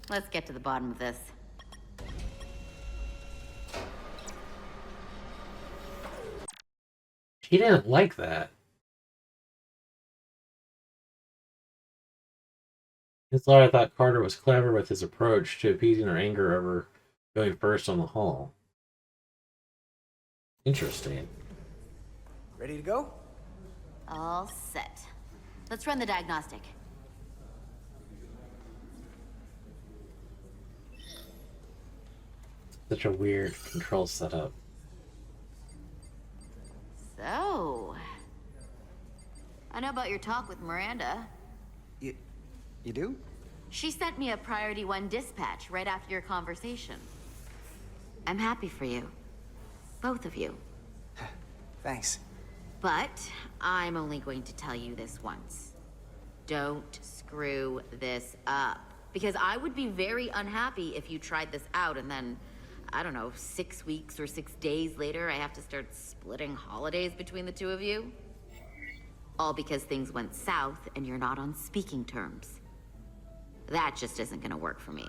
Speaker 9: Let's get to the bottom of this.
Speaker 1: She didn't like that. His lawyer thought Carter was clever with his approach to appeasing her anger over going first on the hull. Interesting.
Speaker 8: Ready to go?
Speaker 9: All set. Let's run the diagnostic.
Speaker 1: Such a weird control setup.
Speaker 9: So... I know about your talk with Miranda.
Speaker 8: You do?
Speaker 9: She sent me a Priority 1 dispatch right after your conversation. I'm happy for you. Both of you.
Speaker 8: Thanks.
Speaker 9: But I'm only going to tell you this once. Don't screw this up. Because I would be very unhappy if you tried this out and then, I don't know, 6 weeks or 6 days later, I have to start splitting holidays between the two of you. All because things went south and you're not on speaking terms. That just isn't gonna work for me.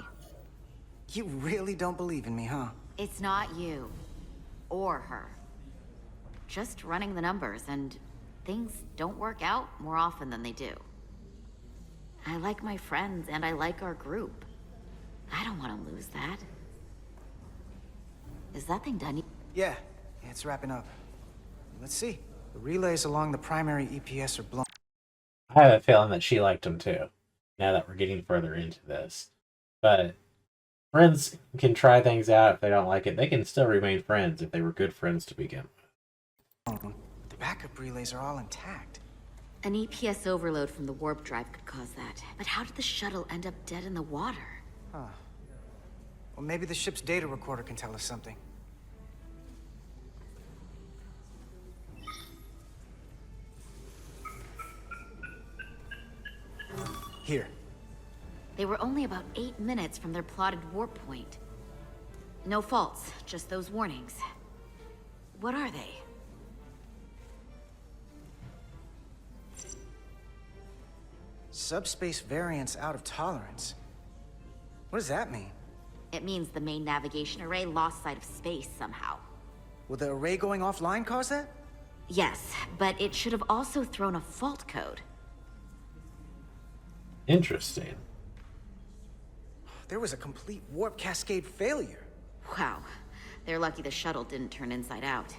Speaker 8: You really don't believe in me, huh?
Speaker 9: It's not you. Or her. Just running the numbers, and things don't work out more often than they do. I like my friends, and I like our group. I don't want to lose that. Is that thing done?
Speaker 8: Yeah, it's wrapping up. Let's see. The relays along the primary EPS are blown.
Speaker 1: I have a feeling that she liked him too, now that we're getting further into this. But friends can try things out if they don't like it. They can still remain friends if they were good friends to begin with.
Speaker 8: The backup relays are all intact.
Speaker 9: An EPS overload from the warp drive could cause that. But how did the shuttle end up dead in the water?
Speaker 8: Huh. Well, maybe the ship's data recorder can tell us something. Here.
Speaker 9: They were only about 8 minutes from their plotted warp point. No faults, just those warnings. What are they?
Speaker 8: Subspace variance out of tolerance. What does that mean?
Speaker 9: It means the main navigation array lost sight of space somehow.
Speaker 8: Will the array going offline cause that?
Speaker 9: Yes, but it should have also thrown a fault code.
Speaker 1: Interesting.
Speaker 8: There was a complete warp cascade failure.
Speaker 9: Wow. They're lucky the shuttle didn't turn inside out.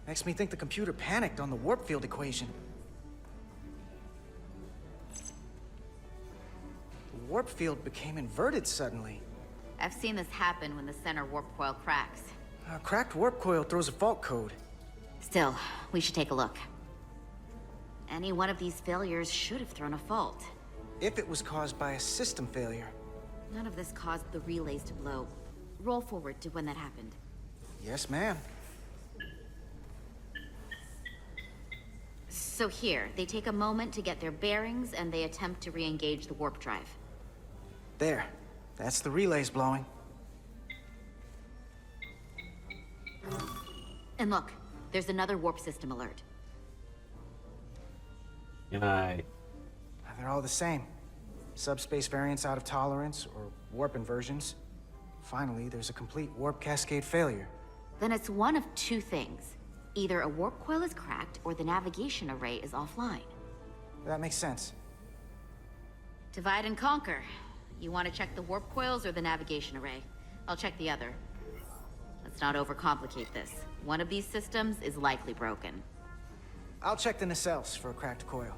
Speaker 8: Makes me think the computer panicked on the warp field equation. The warp field became inverted suddenly.
Speaker 9: I've seen this happen when the center warp coil cracks.
Speaker 8: A cracked warp coil throws a fault code.
Speaker 9: Still, we should take a look. Any one of these failures should have thrown a fault.
Speaker 8: If it was caused by a system failure.
Speaker 9: None of this caused the relays to blow. Roll forward to when that happened.
Speaker 8: Yes, ma'am.
Speaker 9: So here, they take a moment to get their bearings and they attempt to re-engage the warp drive.
Speaker 8: There. That's the relays blowing.
Speaker 9: And look, there's another warp system alert.
Speaker 1: And I...
Speaker 8: They're all the same. Subspace variance out of tolerance, or warp inversions. Finally, there's a complete warp cascade failure.
Speaker 9: Then it's one of two things. Either a warp coil is cracked, or the navigation array is offline.
Speaker 8: That makes sense.
Speaker 9: Divide and conquer. You want to check the warp coils or the navigation array? I'll check the other. Let's not overcomplicate this. One of these systems is likely broken.
Speaker 8: I'll check the nacelles for a cracked coil.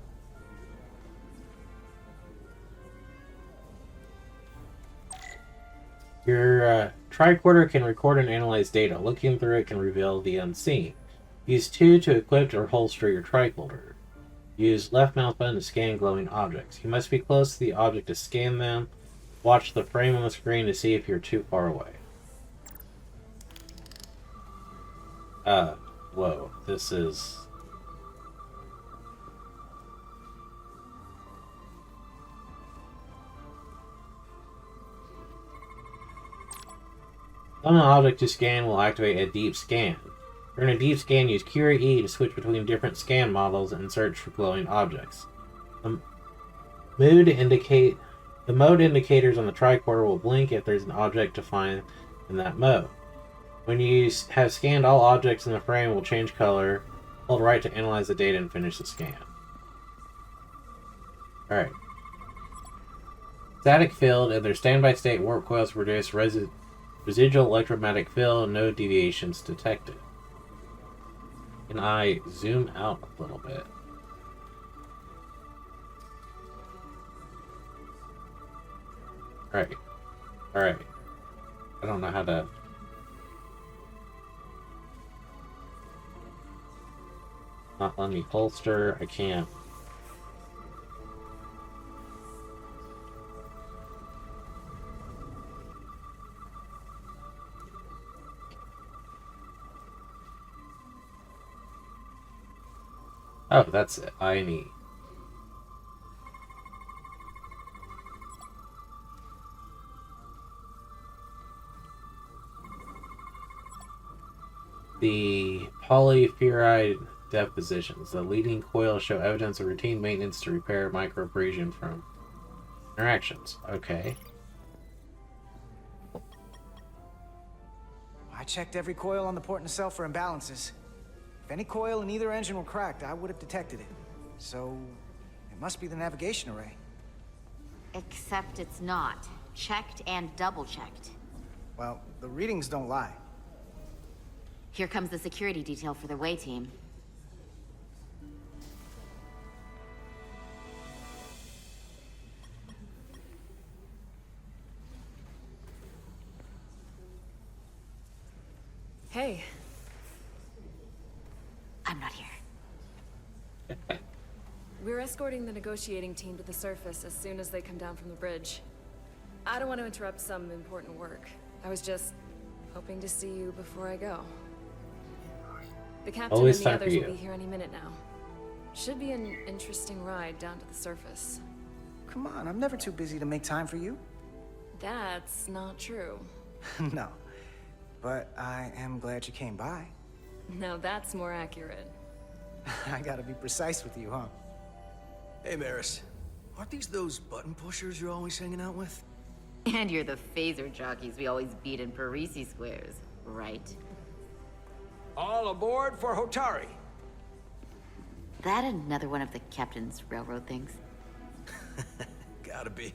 Speaker 1: Your tricorder can record and analyze data. Looking through it can reveal the unseen. Use 2 to equip or holster your tricorder. Use left mouse button to scan glowing objects. You must be close to the object to scan them. Watch the frame on the screen to see if you're too far away. Whoa. This is... On an object to scan will activate a deep scan. During a deep scan, use Cure E to switch between different scan models and search for glowing objects. The mode indicators on the tricorder will blink if there's an object to find in that mode. When you have scanned all objects in the frame, it will change color. Hold right to analyze the data and finish the scan. Alright. Static field and their standby state warp coils produce residual electromagnetic field and no deviations detected. Can I zoom out a little bit? Alright. Alright. I don't know how to... Not letting me holster. I can't. Oh, that's it. I need. The polyfluoride depositions. The leading coils show evidence of routine maintenance to repair microabrasion from interactions. Okay.
Speaker 8: I checked every coil on the port nacelle for imbalances. If any coil in either engine were cracked, I would have detected it. So, it must be the navigation array.
Speaker 9: Except it's not. Checked and double-checked.
Speaker 8: Well, the readings don't lie.
Speaker 9: Here comes the security detail for the way team.
Speaker 11: Hey.
Speaker 9: I'm not here.
Speaker 11: We're escorting the negotiating team to the surface as soon as they come down from the bridge. I don't want to interrupt some important work. I was just hoping to see you before I go. The captain
Speaker 1: Always
Speaker 11: and the
Speaker 1: time for
Speaker 11: others
Speaker 1: you.
Speaker 11: will be here any minute now. Should be an interesting ride down to the surface.
Speaker 8: Come on, I'm never too busy to make time for you.
Speaker 11: That's not true.
Speaker 8: No. But I am glad you came by.
Speaker 11: Now that's more accurate.
Speaker 8: I gotta be precise with you, huh?
Speaker 16: Hey, Maris. Aren't these those button pushers you're always hanging out with?
Speaker 9: And you're the phaser jockeys we always beat in Parisi squares, right?
Speaker 13: All aboard for Hotari.
Speaker 9: That another one of the captain's railroad things?
Speaker 16: Gotta be.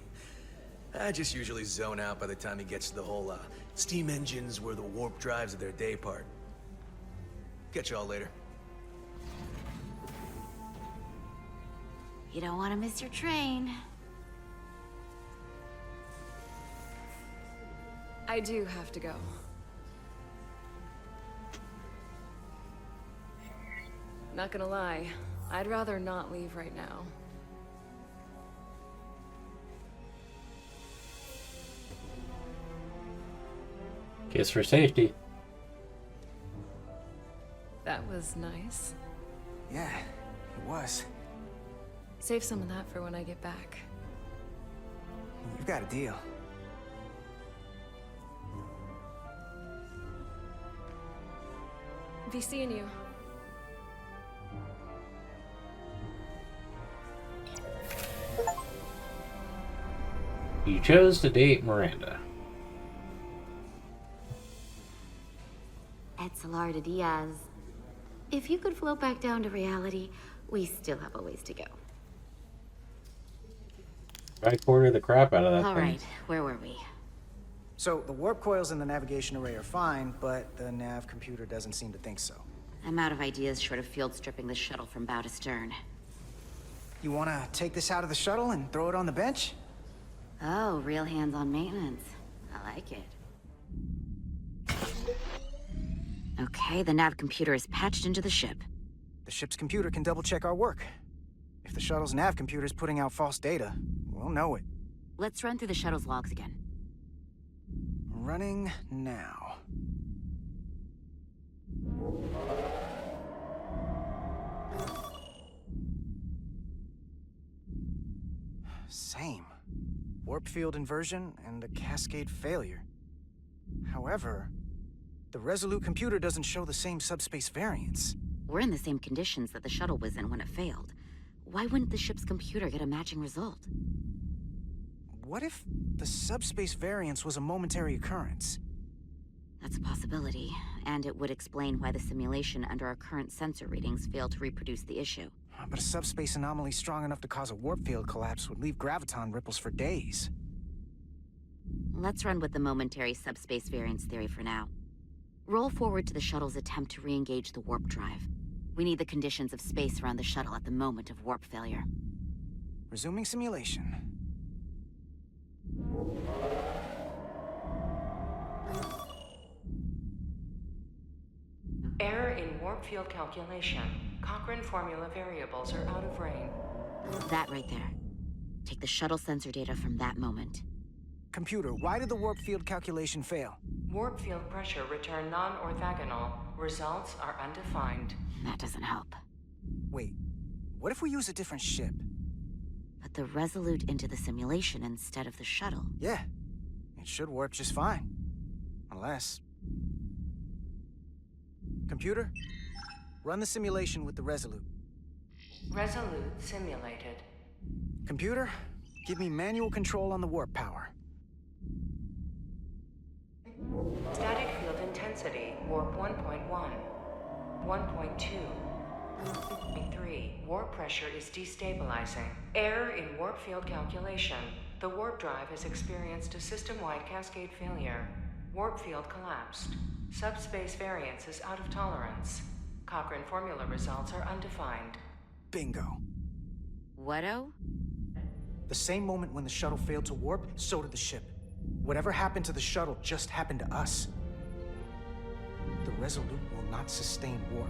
Speaker 16: I just usually zone out by the time he gets to the whole, steam engines were the warp drives of their day part. Catch y'all later.
Speaker 9: You don't want to miss your train.
Speaker 11: I do have to go. Not gonna lie, I'd rather not leave right now.
Speaker 1: Kiss for safety.
Speaker 11: That was nice.
Speaker 8: Yeah, it was.
Speaker 11: Save some of that for when I get back.
Speaker 8: You've got a deal.
Speaker 11: Be seeing you.
Speaker 1: You chose to date Miranda.
Speaker 9: Etzelarda Diaz. If you could float back down to reality, we still have a ways to go.
Speaker 1: Tricorder the crap out of that
Speaker 9: All
Speaker 1: thing.
Speaker 9: right, where were we?
Speaker 8: So, the warp coils in the navigation array are fine, but the nav computer doesn't seem to think so.
Speaker 9: I'm out of ideas short of field stripping the shuttle from bow to stern.
Speaker 8: You wanna take this out of the shuttle and throw it on the bench?
Speaker 9: Oh, real hands-on maintenance. I like it. Okay, the nav computer is patched into the ship.
Speaker 8: The ship's computer can double-check our work. If the shuttle's nav computer is putting out false data, we'll know it.
Speaker 9: Let's run through the shuttle's logs again.
Speaker 8: Running now. Same. Warp field inversion and a cascade failure. However, The Resolute computer doesn't show the same subspace variance.
Speaker 9: We're in the same conditions that the shuttle was in when it failed. Why wouldn't the ship's computer get a matching result?
Speaker 8: What if the subspace variance was a momentary occurrence?
Speaker 9: That's a possibility, and it would explain why the simulation under our current sensor readings failed to reproduce the issue.
Speaker 8: But a subspace anomaly strong enough to cause a warp field collapse would leave graviton ripples for days.
Speaker 9: Let's run with the momentary subspace variance theory for now. Roll forward to the shuttle's attempt to re-engage the warp drive. We need the conditions of space around the shuttle at the moment of warp failure.
Speaker 8: Resuming simulation.
Speaker 14: Error in warp field calculation. Cochrane formula variables are out of range.
Speaker 9: That right there. Take the shuttle sensor data from that moment.
Speaker 8: Computer, why did the warp field calculation fail?
Speaker 14: Warp field pressure returned non-orthogonal. Results are undefined.
Speaker 9: That doesn't help.
Speaker 8: Wait, what if we use a different ship?
Speaker 9: Put the Resolute into the simulation instead of the shuttle.
Speaker 8: Yeah, it should warp just fine. Unless... Computer, run the simulation with the Resolute.
Speaker 14: Resolute simulated.
Speaker 8: Computer, give me manual control on the warp power.
Speaker 14: Static field intensity, warp 1.1. 1.2. 3. Warp pressure is destabilizing. Error in warp field calculation. The warp drive has experienced a system-wide cascade failure. Warp field collapsed. Subspace variance is out of tolerance. Cochrane formula results are undefined.
Speaker 8: Bingo.
Speaker 9: What-o?
Speaker 8: The same moment when the shuttle failed to warp, so did the ship. Whatever happened to the shuttle just happened to us. The Resolute will not sustain warp.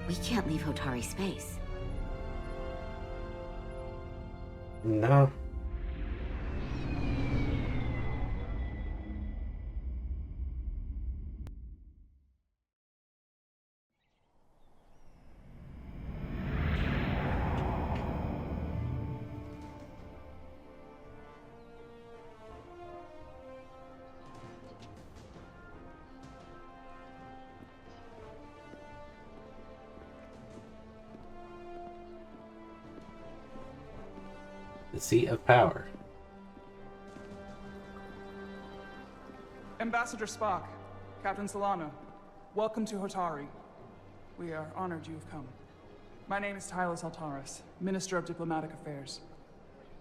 Speaker 9: We can't leave Hotari space.
Speaker 1: No. The seat of power.
Speaker 21: Ambassador Spock, Captain Solano, welcome to Hotari. We are honored you have come. My name is Tylos Altaris, Minister of Diplomatic Affairs.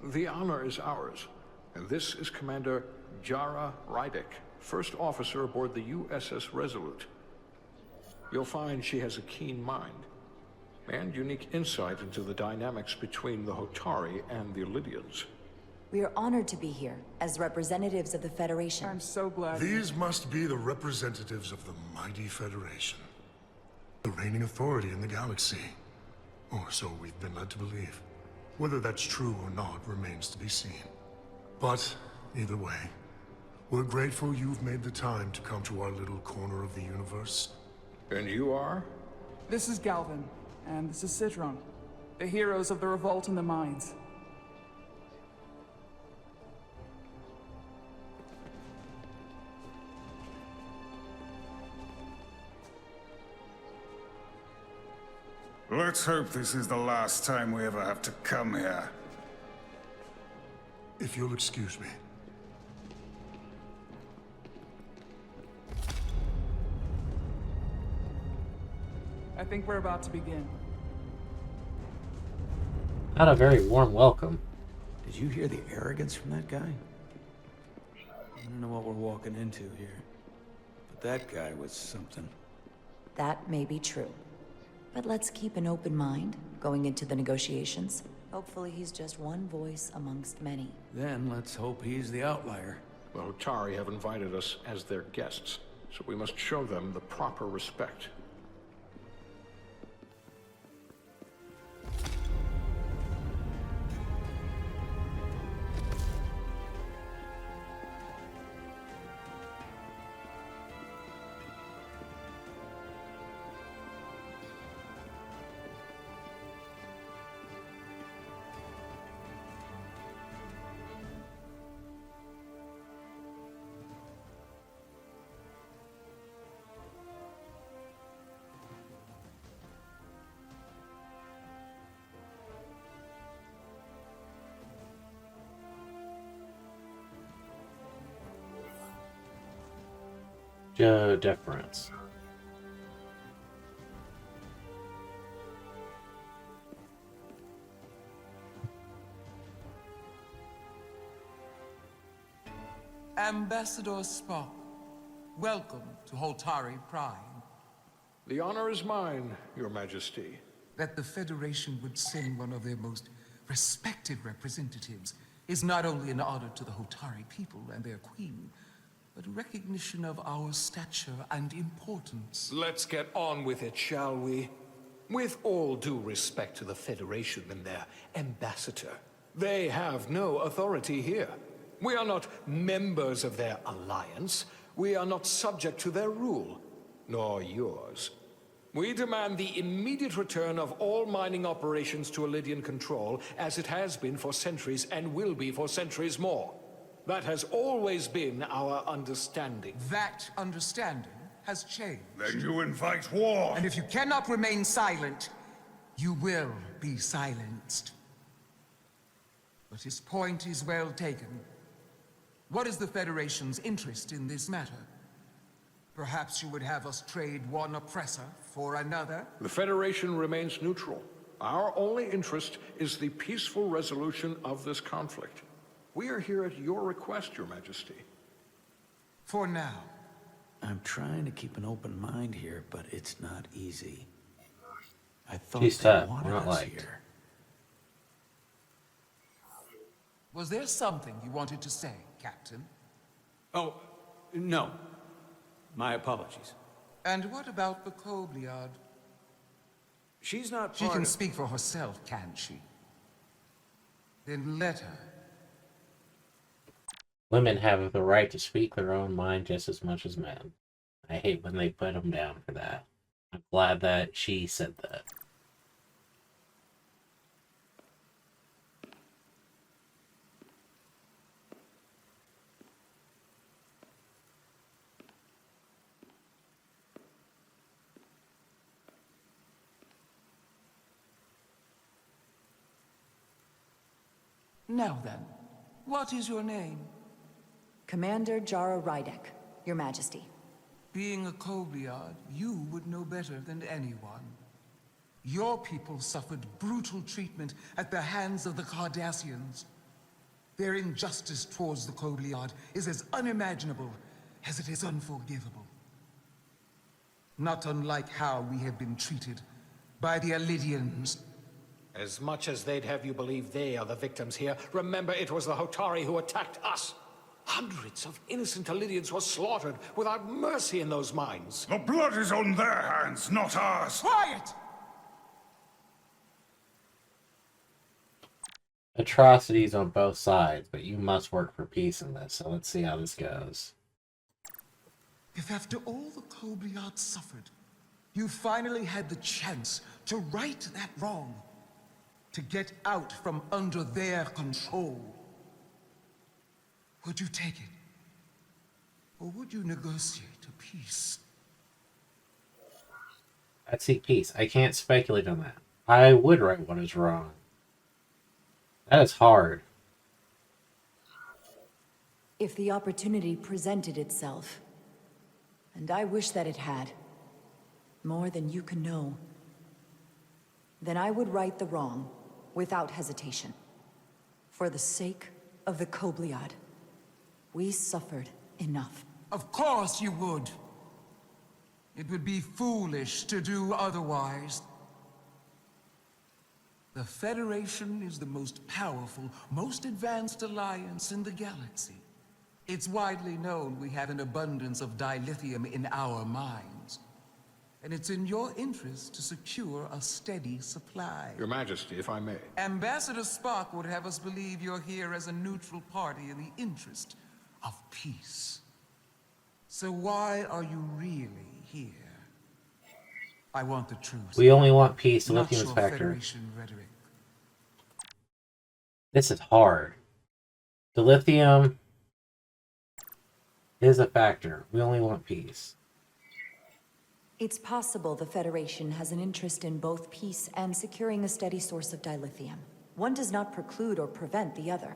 Speaker 20: The honor is ours, and this is Commander Jara Rydek, first officer aboard the USS Resolute. You'll find she has a keen mind, and unique insight into the dynamics between the Hotari and the Illydians.
Speaker 17: We are honored to be here as representatives of the Federation.
Speaker 21: I'm so glad.
Speaker 22: These must be the representatives of the mighty Federation. The reigning authority in the galaxy. Or so we've been led to believe. Whether that's true or not remains to be seen. But, either way, we're grateful you've made the time to come to our little corner of the universe.
Speaker 20: And you are?
Speaker 21: This is Galvin, and this is Citron, the heroes of the revolt in the mines.
Speaker 22: Let's hope this is the last time we ever have to come here. If you'll excuse me.
Speaker 21: I think we're about to begin.
Speaker 1: Not a very warm welcome.
Speaker 16: Did you hear the arrogance from that guy? I don't know what we're walking into here, but that guy was something.
Speaker 17: That may be true. But let's keep an open mind going into the negotiations. Hopefully he's just one voice amongst many.
Speaker 16: Then let's hope he's the outlier.
Speaker 20: The Hotari have invited us as their guests, so we must show them the proper respect.
Speaker 1: Deference.
Speaker 4: Ambassador Spock, welcome to Holtari Prime.
Speaker 20: The honor is mine, Your Majesty.
Speaker 4: That the Federation would send one of their most respected representatives is not only an honor to the Hotari people and their queen, but a recognition of our stature and importance.
Speaker 20: Let's get on with it, shall we? With all due respect to the Federation and their ambassador, they have no authority here. We are not members of their alliance. We are not subject to their rule, nor yours. We demand the immediate return of all mining operations to Elydian control, as it has been for centuries and will be for centuries more. That has always been our understanding.
Speaker 4: That understanding has changed.
Speaker 22: Then you invite war!
Speaker 4: And if you cannot remain silent, you will be silenced. But his point is well taken. What is the Federation's interest in this matter? Perhaps you would have us trade one oppressor for another?
Speaker 20: The Federation remains neutral. Our only interest is the peaceful resolution of this conflict. We are here at your request, Your Majesty.
Speaker 4: For now.
Speaker 6: I'm trying to keep an open mind here, but it's not easy. I thought
Speaker 1: She's
Speaker 6: they
Speaker 1: tough.
Speaker 6: wanted
Speaker 1: We're not
Speaker 6: us
Speaker 1: liked.
Speaker 6: here.
Speaker 4: Was there something you wanted to say, Captain?
Speaker 6: Oh, no. My apologies.
Speaker 4: And what about the Kobliad?
Speaker 6: She's not
Speaker 4: She can speak for herself, can't she? Then let her.
Speaker 1: Women have the right to speak their own mind just as much as men. I hate when they put them down for that. I'm glad that she said that.
Speaker 4: Now then, what is your name?
Speaker 17: Commander Jara Rydek, Your Majesty.
Speaker 4: Being a Kobliad, you would know better than anyone. Your people suffered brutal treatment at the hands of the Cardassians. Their injustice towards the Kobliad is as unimaginable as it is unforgivable. Not unlike how we have been treated by the Elydians.
Speaker 13: As much as they'd have you believe they are the victims here, remember it was the Hotari who attacked us. Hundreds of innocent Elydians were slaughtered without mercy in those mines.
Speaker 22: The blood is on their hands, not ours!
Speaker 4: Quiet!
Speaker 1: Atrocities on both sides, but you must work for peace in this, so let's see how this goes.
Speaker 4: If after all the Kobliad suffered, you finally had the chance to right that wrong, to get out from under their control, would you take it? Or would you negotiate a peace?
Speaker 1: I'd seek peace. I can't speculate on that. I would right what is wrong. That is hard.
Speaker 17: If the opportunity presented itself, and I wish that it had, more than you can know, then I would right the wrong without hesitation. For the sake of the Kobliad, we suffered enough.
Speaker 4: Of course you would. It would be foolish to do otherwise. The Federation is the most powerful, most advanced alliance in the galaxy. It's widely known we have an abundance of dilithium in our mines. And it's in your interest to secure a steady supply.
Speaker 20: Your Majesty, if I may.
Speaker 4: Ambassador Spock would have us believe you're here as a neutral party in the interest of peace. So why are you really here? I want the truth.
Speaker 1: We only want peace.
Speaker 4: Not
Speaker 1: Lithium is
Speaker 4: your
Speaker 1: factor.
Speaker 4: Federation rhetoric.
Speaker 1: This is hard. The lithium is a factor. We only want peace.
Speaker 17: It's possible the Federation has an interest in both peace and securing a steady source of dilithium. One does not preclude or prevent the other.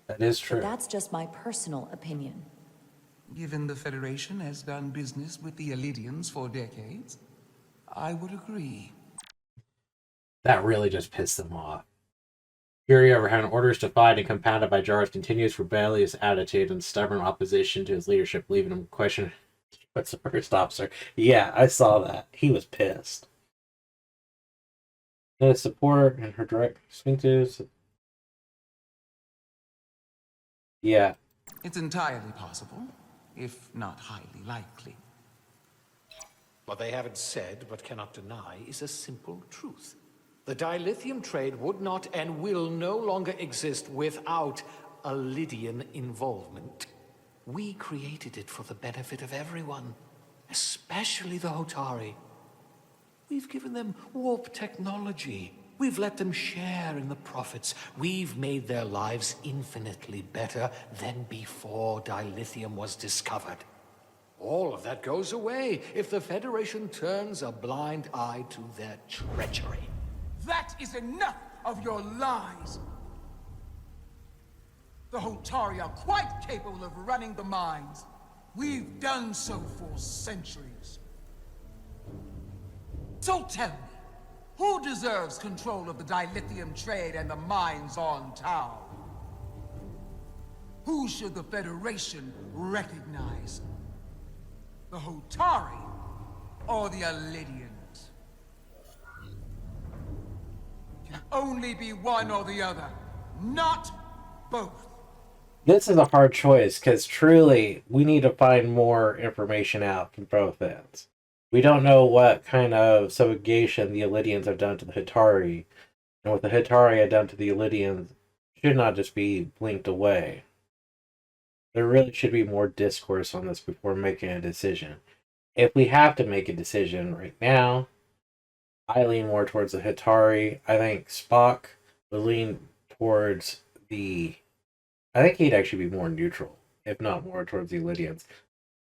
Speaker 1: That is true.
Speaker 17: But that's just my personal opinion.
Speaker 4: Given the Federation has done business with the Elidians for decades, I would agree.
Speaker 1: That really just pissed them off. Fury over having orders defied and compounded by Jar's continuous rebellious attitude and stubborn opposition to his leadership, leaving him question what's the first officer. Yeah, I saw that. He was pissed. The support and her direct sphincters. Yeah.
Speaker 4: It's entirely possible, if not highly likely.
Speaker 18: What they haven't said, but cannot deny, is a simple truth. The dilithium trade would not and will no longer exist without a Lydian involvement. We created it for the benefit of everyone, especially the Hotari. We've given them warp technology. We've let them share in the profits. We've made their lives infinitely better than before dilithium was discovered. All of that goes away if the Federation turns a blind eye to their treachery.
Speaker 4: That is enough of your lies! The Hotari are quite capable of running the mines. We've done so for centuries. So tell me, who deserves control of the dilithium trade and the mines on Tau? Who should the Federation recognize? The Hotari or the Elidians? Can only be one or the other, not both.
Speaker 1: This is a hard choice, because truly, we need to find more information out from both ends. We don't know what kind of subjugation the Elidians have done to the Hotari, and what the Hotari have done to the Elidians should not just be blinked away. There really should be more discourse on this before making a decision. If we have to make a decision right now, I lean more towards the Hotari. I think Spock would lean towards the... I think he'd actually be more neutral, if not more towards the Elidians.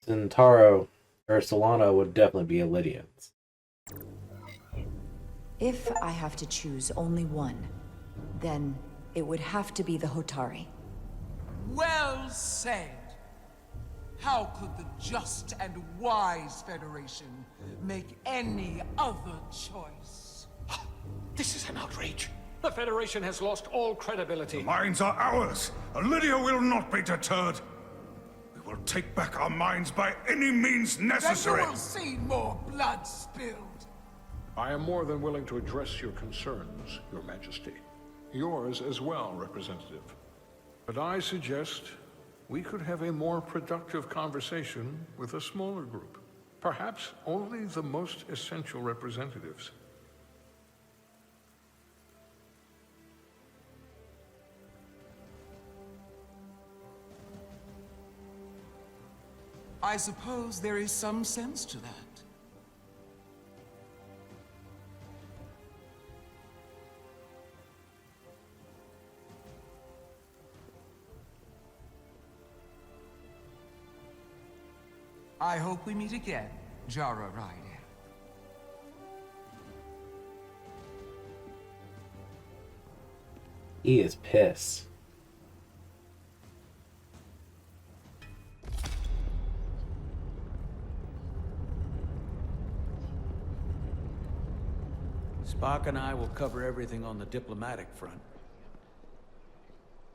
Speaker 1: Centauro or Solana would definitely be Elidians.
Speaker 17: If I have to choose only one, then it would have to be the Hotari.
Speaker 4: Well said! How could the just and wise Federation make any other choice?
Speaker 18: This is an outrage. The Federation has lost all credibility.
Speaker 7: The mines are ours. Lydia will not be deterred. We will take back our mines by any means necessary.
Speaker 4: Then you will see more blood spilled.
Speaker 20: I am more than willing to address your concerns, Your Majesty. Yours as well, Representative. But I suggest we could have a more productive conversation with a smaller group. Perhaps only the most essential representatives.
Speaker 4: I suppose there is some sense to that. I hope we meet again, Jara Ryder.
Speaker 1: He is pissed.
Speaker 6: Spock and I will cover everything on the diplomatic front.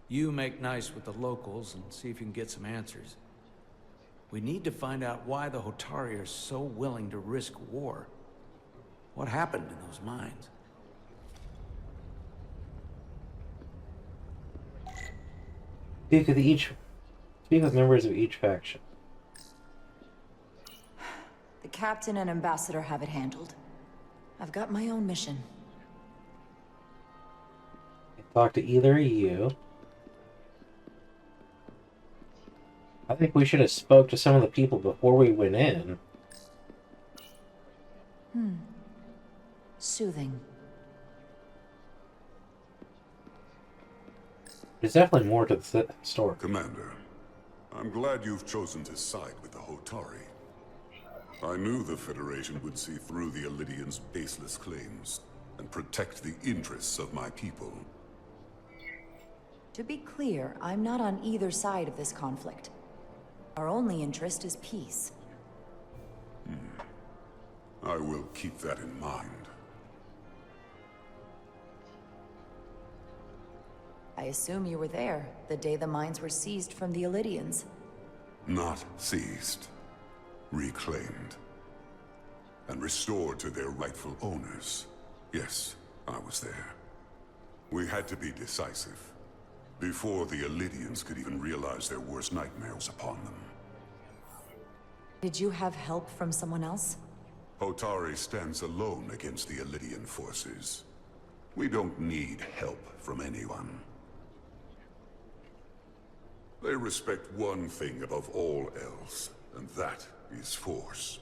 Speaker 6: You make nice with the locals and see if you can get some answers. We need to find out why the Hotari are so willing to risk war. What happened in those mines?
Speaker 1: Speak with members of each faction.
Speaker 17: The captain and ambassador have it handled. I've got my own mission.
Speaker 1: Talk to either of you. I think we should have spoke to some of the people before we went in.
Speaker 17: Soothing.
Speaker 1: There's definitely more to the story.
Speaker 19: Commander, I'm glad you've chosen to side with the Hotari. I knew the Federation would see through the Elidians' baseless claims and protect the interests of my people.
Speaker 17: To be clear, I'm not on either side of this conflict. Our only interest is peace.
Speaker 19: I will keep that in mind.
Speaker 17: I assume you were there the day the mines were seized from the Illidians.
Speaker 19: Not seized. Reclaimed. And restored to their rightful owners. Yes, I was there. We had to be decisive. Before the Illidians could even realize their worst nightmare was upon them.
Speaker 17: Did you have help from someone else?
Speaker 19: Hotari stands alone against the Illidian forces. We don't need help from anyone. They respect one thing above all else, and that is force.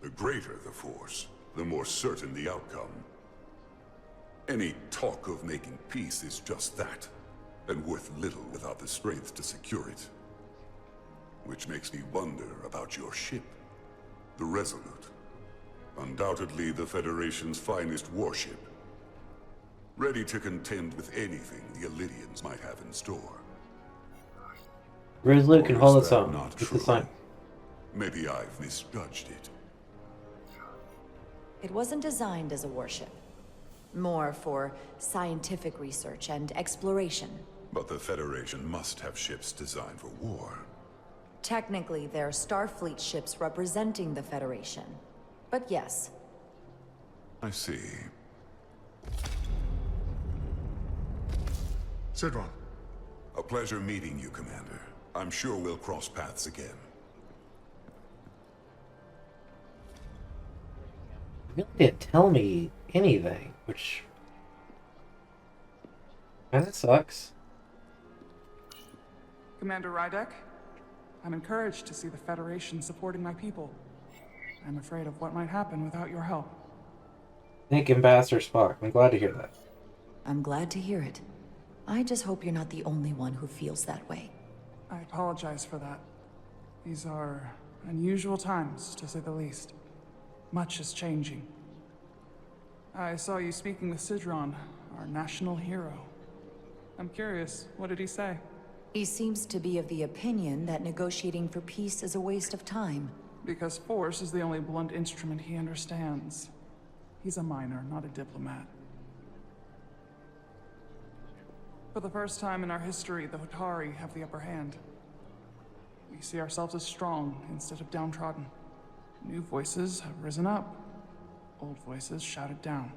Speaker 19: The greater the force, the more certain the outcome. Any talk of making peace is just that, and worth little without the strength to secure it. Which makes me wonder about your ship, the Resolute. Undoubtedly the Federation's finest warship. Ready to contend with anything the Illidians might have in store.
Speaker 1: Resolute can hold
Speaker 19: Or is
Speaker 1: its
Speaker 19: that
Speaker 1: own.
Speaker 19: not
Speaker 1: It's the
Speaker 19: true?
Speaker 1: sign.
Speaker 19: Maybe I've misjudged it.
Speaker 17: It wasn't designed as a warship. More for scientific research and exploration.
Speaker 19: But the Federation must have ships designed for war.
Speaker 17: Technically, they're Starfleet ships representing the Federation. But yes.
Speaker 19: I see.
Speaker 22: Sidron.
Speaker 19: A pleasure meeting you, Commander. I'm sure we'll cross paths again.
Speaker 1: Really didn't tell me anything, which kind of sucks.
Speaker 21: Commander Rydek, I'm encouraged to see the Federation supporting my people. I'm afraid of what might happen without your help.
Speaker 1: Thank Ambassador Spock. I'm glad to hear that.
Speaker 17: I'm glad to hear it. I just hope you're not the only one who feels that way.
Speaker 21: I apologize for that. These are unusual times, to say the least. Much is changing. I saw you speaking with Sidron, our national hero. I'm curious, what did he say?
Speaker 17: He seems to be of the opinion that negotiating for peace is a waste of time.
Speaker 21: Because force is the only blunt instrument he understands. He's a miner, not a diplomat. For the first time in our history, the Hotari have the upper hand. We see ourselves as strong instead of downtrodden. New voices have risen up. Old voices shouted down.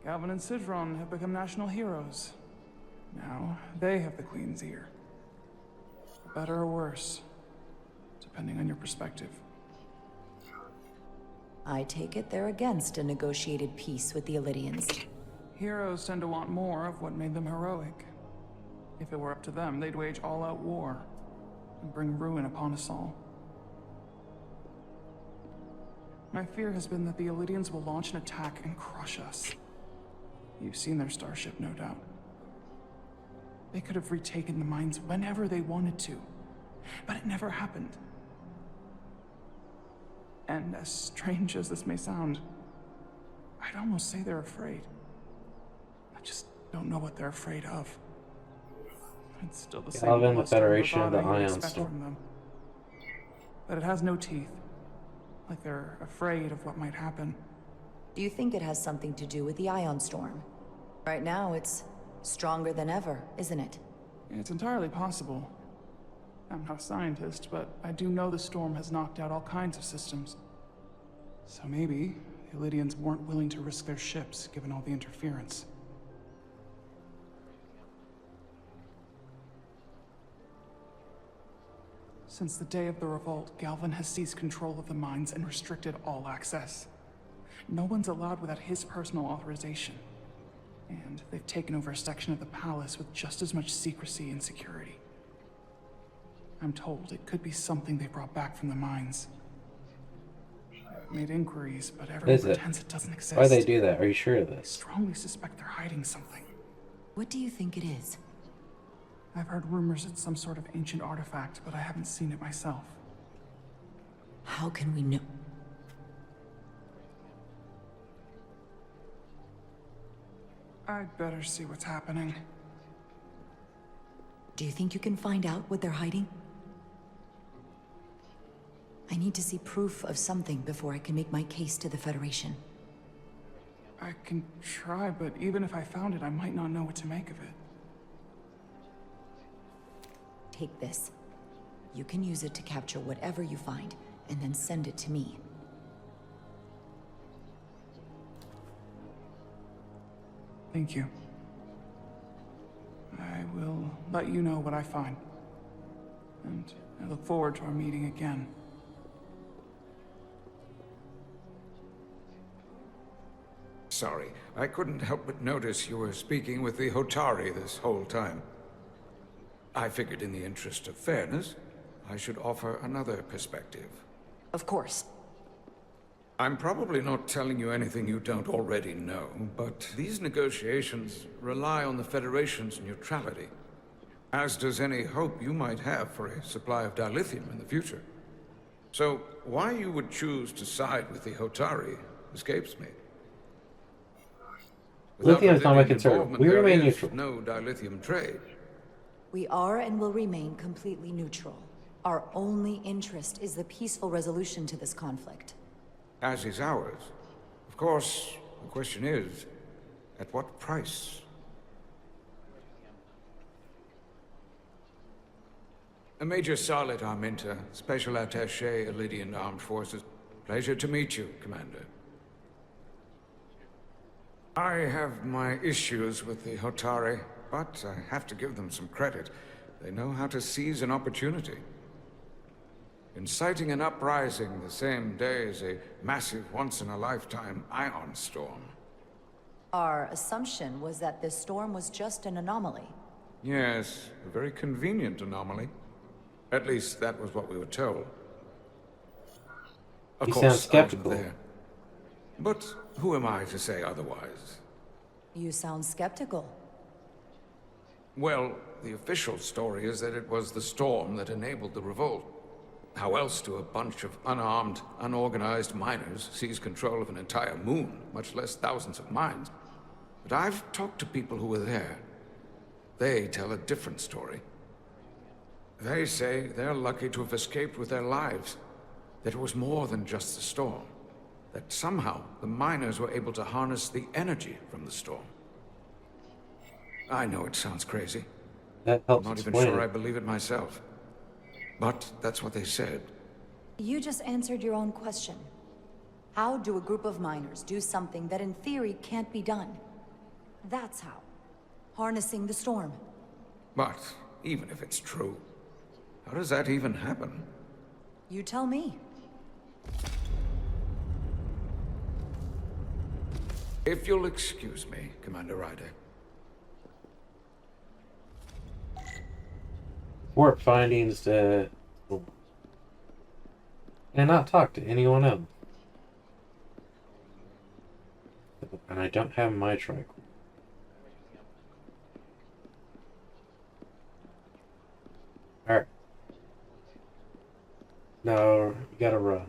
Speaker 21: Galvin and Sidron have become national heroes. Now, they have the Queen's ear. For better or worse, depending on your perspective.
Speaker 17: I take it they're against a negotiated peace with the Illidians.
Speaker 21: Heroes tend to want more of what made them heroic. If it were up to them, they'd wage all-out war and bring ruin upon us all. My fear has been that the Illidians will launch an attack and crush us. You've seen their starship, no doubt. They could have retaken the mines whenever they wanted to, but it never happened. And as strange as this may sound, I'd almost say they're afraid. I just don't know what they're afraid of. It's still the same
Speaker 1: Galvin, the
Speaker 21: bluster and
Speaker 1: Federation, the
Speaker 21: bravado you'd
Speaker 1: Ion
Speaker 21: expect
Speaker 1: Storm.
Speaker 21: from them. But it has no teeth. Like they're afraid of what might happen.
Speaker 17: Do you think it has something to do with the Ion Storm? Right now, it's stronger than ever, isn't it?
Speaker 21: It's entirely possible. I'm not a scientist, but I do know the storm has knocked out all kinds of systems. So maybe the Illidians weren't willing to risk their ships, given all the interference. Since the day of the revolt, Galvin has seized control of the mines and restricted all access. No one's allowed without his personal authorization. And they've taken over a section of the palace with just as much secrecy and security. I'm told it could be something they brought back from the mines. I've made inquiries, but everyone pretends it doesn't exist.
Speaker 1: Why do they do that? Are you sure of
Speaker 21: I
Speaker 1: this?
Speaker 21: strongly suspect they're hiding something.
Speaker 17: What do you think it is?
Speaker 21: I've heard rumors it's some sort of ancient artifact, but I haven't seen it myself.
Speaker 17: How can we know?
Speaker 21: I'd better see what's happening.
Speaker 17: Do you think you can find out what they're hiding? I need to see proof of something before I can make my case to the Federation.
Speaker 21: I can try, but even if I found it, I might not know what to make of it.
Speaker 17: Take this. You can use it to capture whatever you find, and then send it to me.
Speaker 21: Thank you. I will let you know what I find. And I look forward to our meeting again.
Speaker 3: Sorry, I couldn't help but notice you were speaking with the Hotari this whole time. I figured in the interest of fairness, I should offer another perspective.
Speaker 17: Of course.
Speaker 3: I'm probably not telling you anything you don't already know, but these negotiations rely on the Federation's neutrality, as does any hope you might have for a supply of dilithium in the future. So, why you would choose to side with the Hotari escapes me.
Speaker 1: Lithium is not my concern. We remain neutral.
Speaker 3: No dilithium trade.
Speaker 17: We are and will remain completely neutral. Our only interest is the peaceful resolution to this conflict.
Speaker 3: As is ours. Of course, the question is, at what price? Major Sarlet Arminta, Special Attaché, Illidian Armed Forces. Pleasure to meet you, Commander. I have my issues with the Hotari, but I have to give them some credit. They know how to seize an opportunity. Inciting an uprising the same day as a massive once-in-a-lifetime ion storm.
Speaker 17: Our assumption was that this storm was just an anomaly.
Speaker 3: Yes, a very convenient anomaly. At least that was what we were told. Of
Speaker 1: You
Speaker 3: course,
Speaker 1: sound skeptical.
Speaker 3: I wasn't there. But who am I to say otherwise?
Speaker 17: You sound skeptical.
Speaker 3: Well, the official story is that it was the storm that enabled the revolt. How else do a bunch of unarmed, unorganized miners seize control of an entire moon, much less thousands of mines? But I've talked to people who were there. They tell a different story. They say they're lucky to have escaped with their lives. That it was more than just the storm. That somehow the miners were able to harness the energy from the storm. I know it sounds crazy.
Speaker 1: That helps
Speaker 3: I'm not even
Speaker 1: explain
Speaker 3: sure
Speaker 1: it.
Speaker 3: I believe it myself. But that's what they said.
Speaker 17: You just answered your own question. How do a group of miners do something that in theory can't be done? That's how. Harnessing the storm.
Speaker 3: But even if it's true, how does that even happen?
Speaker 17: You tell me.
Speaker 3: If you'll excuse me, Commander Ryder.
Speaker 1: Warp findings to... and not talk to anyone else. And I don't have my Tricorder. Alright. No, you gotta run.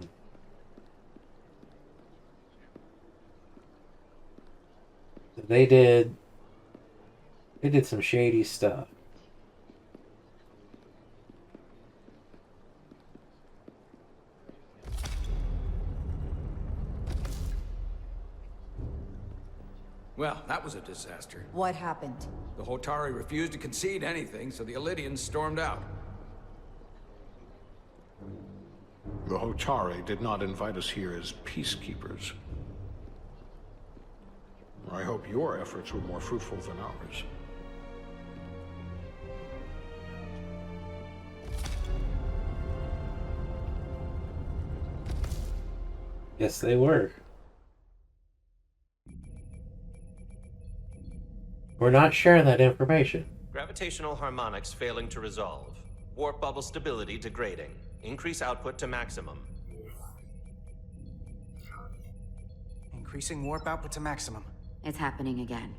Speaker 1: They did some shady stuff.
Speaker 3: Well, that was a disaster.
Speaker 17: What happened?
Speaker 3: The Hotari refused to concede anything, so the Illidians stormed out.
Speaker 20: The Hotari did not invite us here as peacekeepers. I hope your efforts were more fruitful than ours.
Speaker 1: Yes, they were. We're not sharing that information.
Speaker 5: Gravitational harmonics failing to resolve. Warp bubble stability degrading. Increase output to maximum.
Speaker 8: Increasing warp output to maximum.
Speaker 9: It's happening again.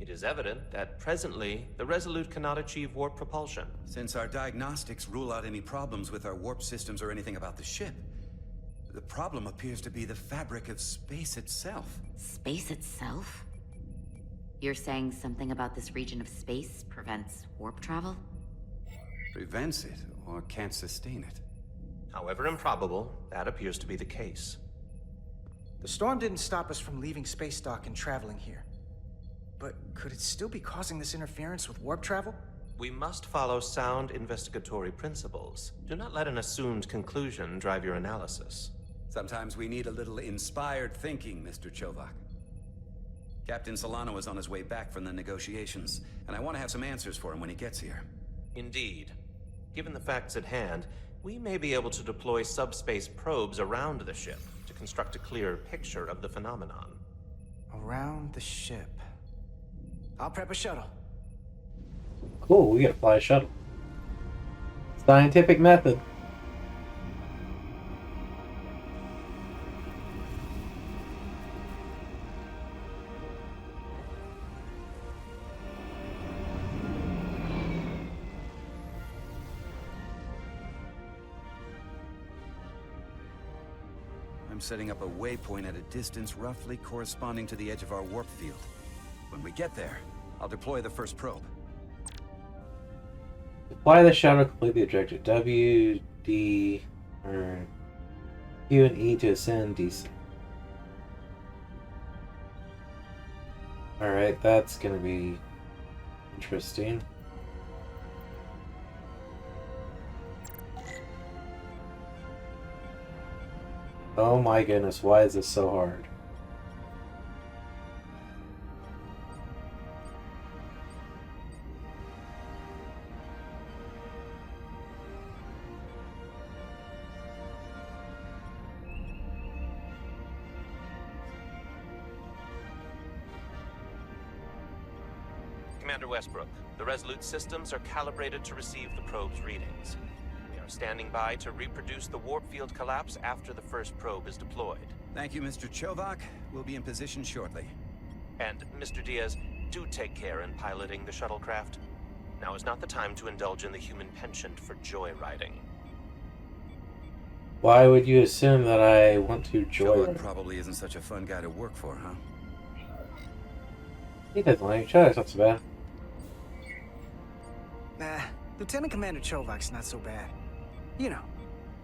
Speaker 5: It is evident that presently, the Resolute cannot achieve warp propulsion.
Speaker 15: Since our diagnostics rule out any problems with our warp systems or anything about the ship, the problem appears to be the fabric of space itself.
Speaker 9: Space itself? You're saying something about this region of space prevents warp travel?
Speaker 15: Prevents it, or can't sustain it.
Speaker 5: However improbable, that appears to be the case.
Speaker 8: The storm didn't stop us from leaving space dock and traveling here. But could it still be causing this interference with warp travel?
Speaker 5: We must follow sound investigatory principles. Do not let an assumed conclusion drive your analysis.
Speaker 15: Sometimes we need a little inspired thinking, Mr. Chovak. Captain Solano is on his way back from the negotiations, and I want to have some answers for him when he gets here.
Speaker 5: Indeed. Given the facts at hand, we may be able to deploy subspace probes around the ship to construct a clearer picture of the phenomenon.
Speaker 8: Around the ship. I'll prep a shuttle.
Speaker 1: Cool, we gotta fly a shuttle. Scientific method.
Speaker 15: I'm setting up a waypoint at a distance roughly corresponding to the edge of our warp field. When we get there, I'll deploy the first probe.
Speaker 1: Deploy the shuttle, complete the objective. W, D, or Q and E to ascend, descend. Alright, that's gonna be interesting. Oh my goodness, why is this so hard?
Speaker 5: Commander Westbrook, the Resolute systems are calibrated to receive the probe's readings. We are standing by to reproduce the warp field collapse after the first probe is deployed.
Speaker 15: Thank you, Mr. Chovak. We'll be in position shortly.
Speaker 5: And, Mr. Diaz, do take care in piloting the shuttlecraft. Now is not the time to indulge in the human penchant for joyriding.
Speaker 1: Why would you assume that I want to
Speaker 15: Chovak
Speaker 1: joyride?
Speaker 15: probably isn't such a fun guy to work for, huh?
Speaker 1: He doesn't like each other, it's not so bad.
Speaker 8: Nah, Lieutenant Commander Chovak's not so bad. You know,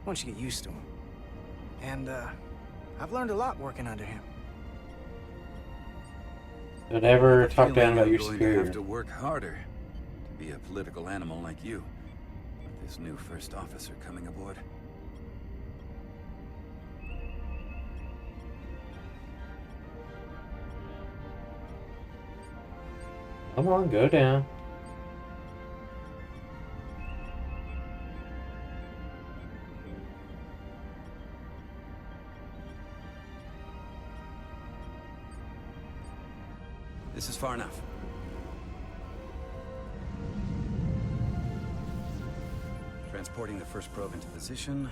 Speaker 8: once you get used to him. And, I've learned a lot working under him.
Speaker 1: Don't ever talk down about
Speaker 15: I'm
Speaker 1: your
Speaker 15: going to
Speaker 1: superior.
Speaker 15: have to work harder to be a political animal like you. With this new first officer coming aboard.
Speaker 1: Come on, go down.
Speaker 15: This is far enough. Transporting the first probe into position.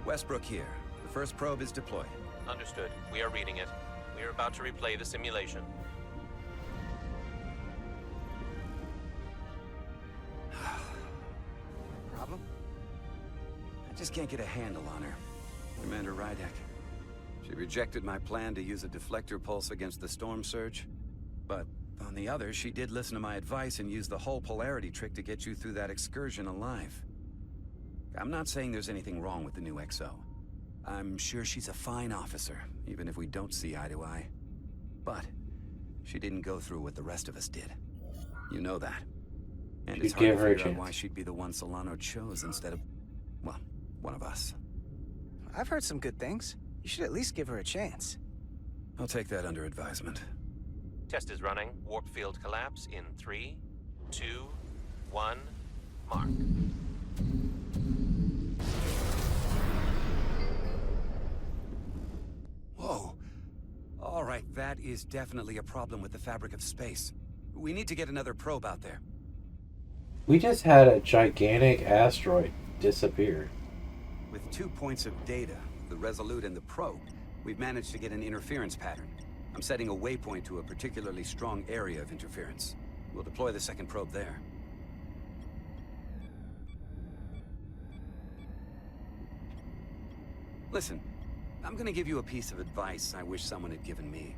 Speaker 15: Westbrook here. The first probe is deployed.
Speaker 5: Understood. We are reading it. We are about to replay the simulation.
Speaker 8: Problem?
Speaker 15: I just can't get a handle on her. Commander Rydek. She rejected my plan to use a deflector pulse against the storm surge. But on the other, she did listen to my advice and use the whole polarity trick to get you through that excursion alive. I'm not saying there's anything wrong with the new XO. I'm sure she's a fine officer, even if we don't see eye to eye. But she didn't go through what the rest of us did. You know that. And it's hard to figure out why she'd be the one Solano chose instead of, well, one of us.
Speaker 8: I've heard some good things. You should at least give her a chance.
Speaker 15: I'll take that under advisement.
Speaker 5: Test is running. Warp field collapse in 3, 2, 1, mark.
Speaker 15: Whoa. All right, that is definitely a problem with the fabric of space. We need to get another probe out there.
Speaker 1: We just had a gigantic asteroid disappear.
Speaker 15: With 2 points of data, the Resolute and the probe, we've managed to get an interference pattern. I'm setting a waypoint to a particularly strong area of interference. We'll deploy the second probe there. Listen, I'm gonna give you a piece of advice I wish someone had given me.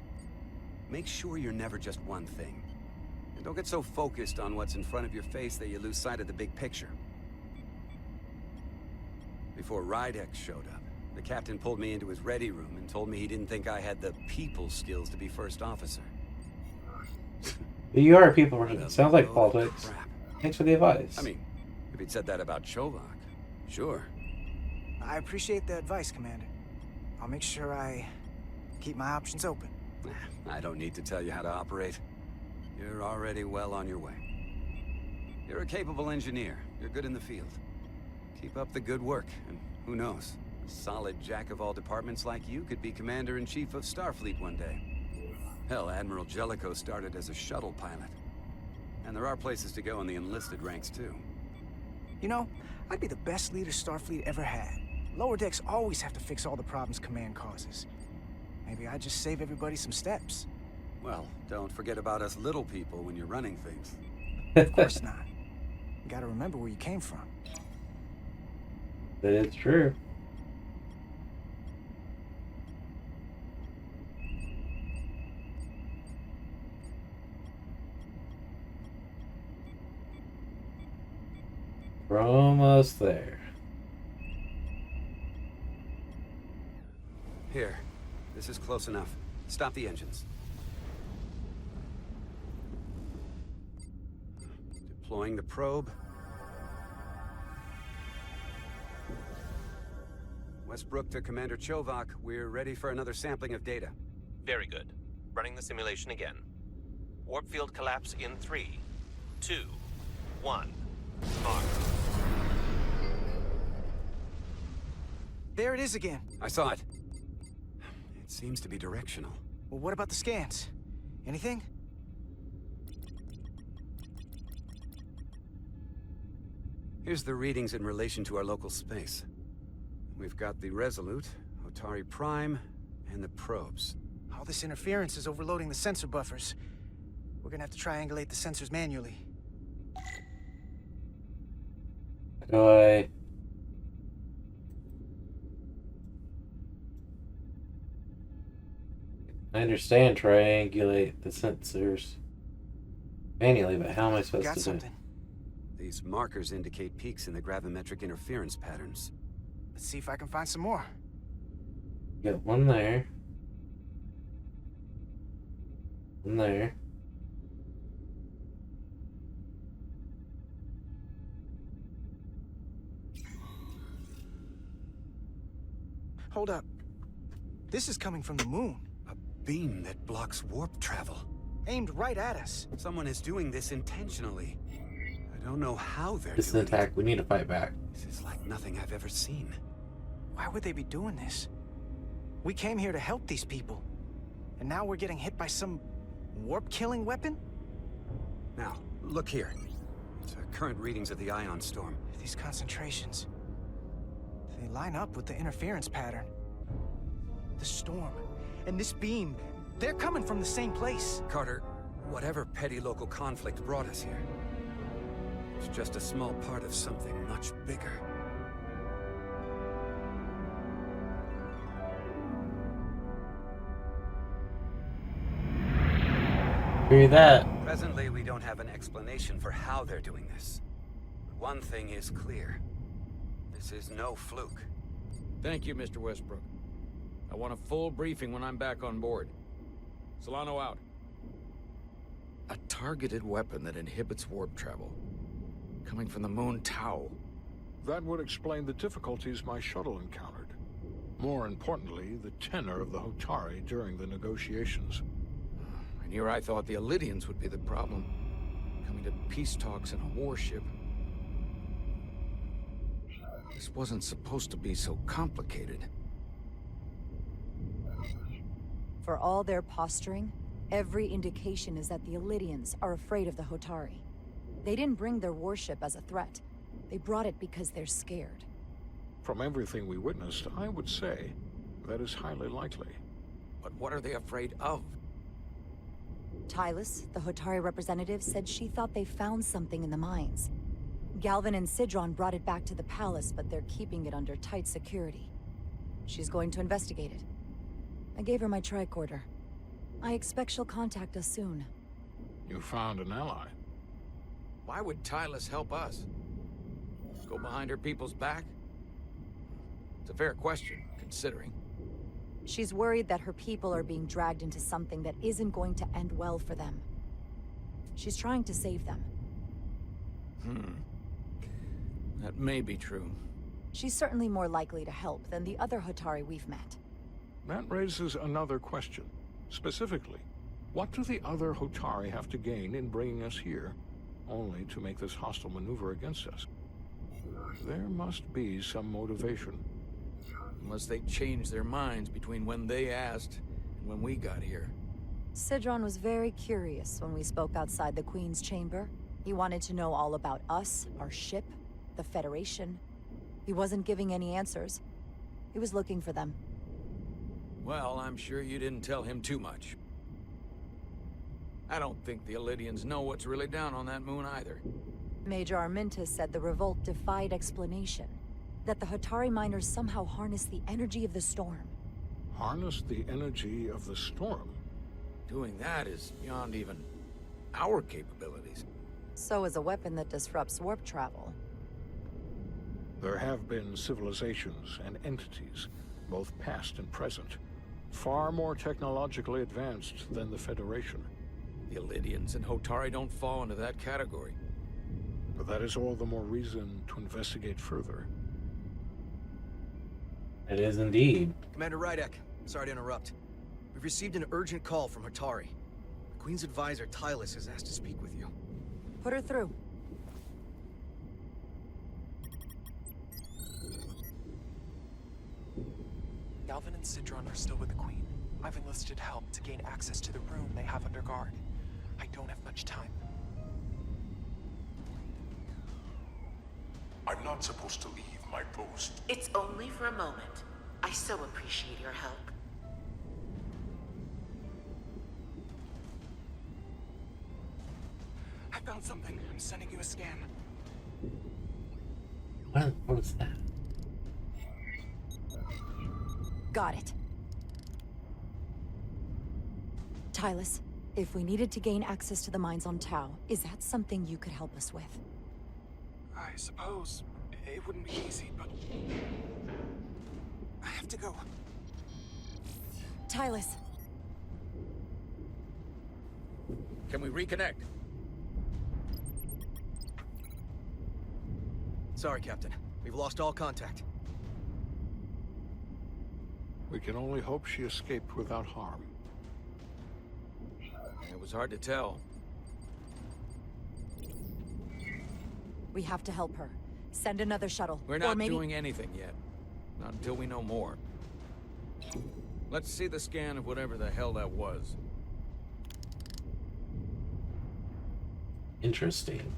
Speaker 15: Make sure you're never just one thing. And don't get so focused on what's in front of your face that you lose sight of the big picture. Before Rydek showed up, the captain pulled me into his ready room and told me he didn't think I had the people skills to be first officer.
Speaker 1: You are a people person. It sounds like politics. Thanks for the advice.
Speaker 15: I mean, if he'd said that about Chovak, sure.
Speaker 8: I appreciate the advice, Commander. I'll make sure I keep my options open.
Speaker 15: I don't need to tell you how to operate. You're already well on your way. You're a capable engineer. You're good in the field. Keep up the good work, and who knows? A solid jack of all departments like you could be Commander-in-Chief of Starfleet one day. Hell, Admiral Jellicoe started as a shuttle pilot. And there are places to go in the enlisted ranks, too.
Speaker 8: You know, I'd be the best leader Starfleet ever had. Lower decks always have to fix all the problems Command causes. Maybe I'd just save everybody some steps.
Speaker 15: Well, don't forget about us little people when you're running things.
Speaker 8: Of course not. You gotta remember where you came from.
Speaker 1: That is true. We're almost there.
Speaker 15: Here. This is close enough. Stop the engines. Deploying the probe. Westbrook to Commander Chovak. We're ready for another sampling of data.
Speaker 5: Very good. Running the simulation again. Warp field collapse in 3, 2, 1. Mark.
Speaker 8: There it is again.
Speaker 15: I saw it. It seems to be directional.
Speaker 8: Well, what about the scans? Anything?
Speaker 15: Here's the readings in relation to our local space. We've got the Resolute, Otari Prime, and the probes.
Speaker 8: All this interference is overloading the sensor buffers. We're gonna have to triangulate the sensors manually.
Speaker 1: I understand triangulate the sensors manually, but how am I supposed to do it?
Speaker 15: These markers indicate peaks in the gravimetric interference patterns.
Speaker 8: Let's see if I can find some more.
Speaker 1: Got one there. One there.
Speaker 8: Hold up. This is coming from the moon.
Speaker 15: A beam that blocks warp travel.
Speaker 8: Aimed right at us.
Speaker 15: Someone is doing this intentionally. I don't know how they're
Speaker 1: This is
Speaker 15: doing
Speaker 1: an attack. We need to fight back.
Speaker 15: This is like nothing I've ever seen.
Speaker 8: Why would they be doing this? We came here to help these people. And now we're getting hit by some warp-killing weapon?
Speaker 15: Now, look here. It's current readings of the ion storm.
Speaker 8: These concentrations. They line up with the interference pattern. The storm and this beam, they're coming from the same place.
Speaker 15: Carter, whatever petty local conflict brought us here, it's just a small part of something much bigger.
Speaker 1: Hear that?
Speaker 15: Presently, we don't have an explanation for how they're doing this. But one thing is clear. This is no fluke.
Speaker 2: Thank you, Mr. Westbrook. I want a full briefing when I'm back on board. Solano out. A targeted weapon that inhibits warp travel. Coming from the moon Tau.
Speaker 20: That would explain the difficulties my shuttle encountered. More importantly, the tenor of the Hotari during the negotiations.
Speaker 2: And here I thought the Illydians would be the problem. Coming to peace talks in a warship. This wasn't supposed to be so complicated.
Speaker 17: For all their posturing, every indication is that the Illydians are afraid of the Hotari. They didn't bring their warship as a threat. They brought it because they're scared.
Speaker 20: From everything we witnessed, I would say that is highly likely.
Speaker 2: But what are they afraid of?
Speaker 17: Tylus, the Hotari representative, said she thought they found something in the mines. Galvin and Sidron brought it back to the palace, but they're keeping it under tight security. She's going to investigate it. I gave her my tricorder. I expect she'll contact us soon.
Speaker 20: You found an ally.
Speaker 2: Why would Tylus help us? Go behind her people's back? It's a fair question, considering.
Speaker 17: She's worried that her people are being dragged into something that isn't going to end well for them. She's trying to save them.
Speaker 2: That may be true.
Speaker 17: She's certainly more likely to help than the other Hotari we've met.
Speaker 20: That raises another question. Specifically, what do the other Hotari have to gain in bringing us here, only to make this hostile maneuver against us? There must be some motivation.
Speaker 2: Unless they changed their minds between when they asked and when we got here.
Speaker 17: Sidron was very curious when we spoke outside the Queen's chamber. He wanted to know all about us, our ship, the Federation. He wasn't giving any answers. He was looking for them.
Speaker 2: Well, I'm sure you didn't tell him too much. I don't think the Illydians know what's really down on that moon either.
Speaker 17: Major Armintas said the revolt defied explanation. That the Hotari miners somehow harnessed the energy of the storm.
Speaker 20: Harness the energy of the storm?
Speaker 2: Doing that is beyond even our capabilities.
Speaker 17: So is a weapon that disrupts warp travel.
Speaker 20: There have been civilizations and entities, both past and present, far more technologically advanced than the Federation.
Speaker 2: The Illydians and Hotari don't fall into that category.
Speaker 20: But that is all the more reason to investigate further.
Speaker 1: It is indeed.
Speaker 16: Commander Rydek, sorry to interrupt. We've received an urgent call from Hotari. The Queen's advisor, Tylus, has asked to speak with you.
Speaker 17: Put her through.
Speaker 10: Galvin and Sidron are still with the Queen. I've enlisted help to gain access to the room they have under guard. I don't have much time.
Speaker 22: I'm not supposed to leave my post.
Speaker 12: It's only for a moment. I so appreciate your help.
Speaker 10: I found something. I'm sending you a scan.
Speaker 1: What was that?
Speaker 17: Got it. Tylus, if we needed to gain access to the mines on Tau, is that something you could help us with?
Speaker 10: I suppose it wouldn't be easy, but I have to go.
Speaker 17: Tylus.
Speaker 2: Can we reconnect?
Speaker 16: Sorry, Captain. We've lost all contact.
Speaker 20: We can only hope she escaped without harm.
Speaker 2: It was hard to tell.
Speaker 17: We have to help her. Send another shuttle.
Speaker 2: We're not doing anything yet. Not until we know more. Let's see the scan of whatever the hell that was.
Speaker 1: Interesting.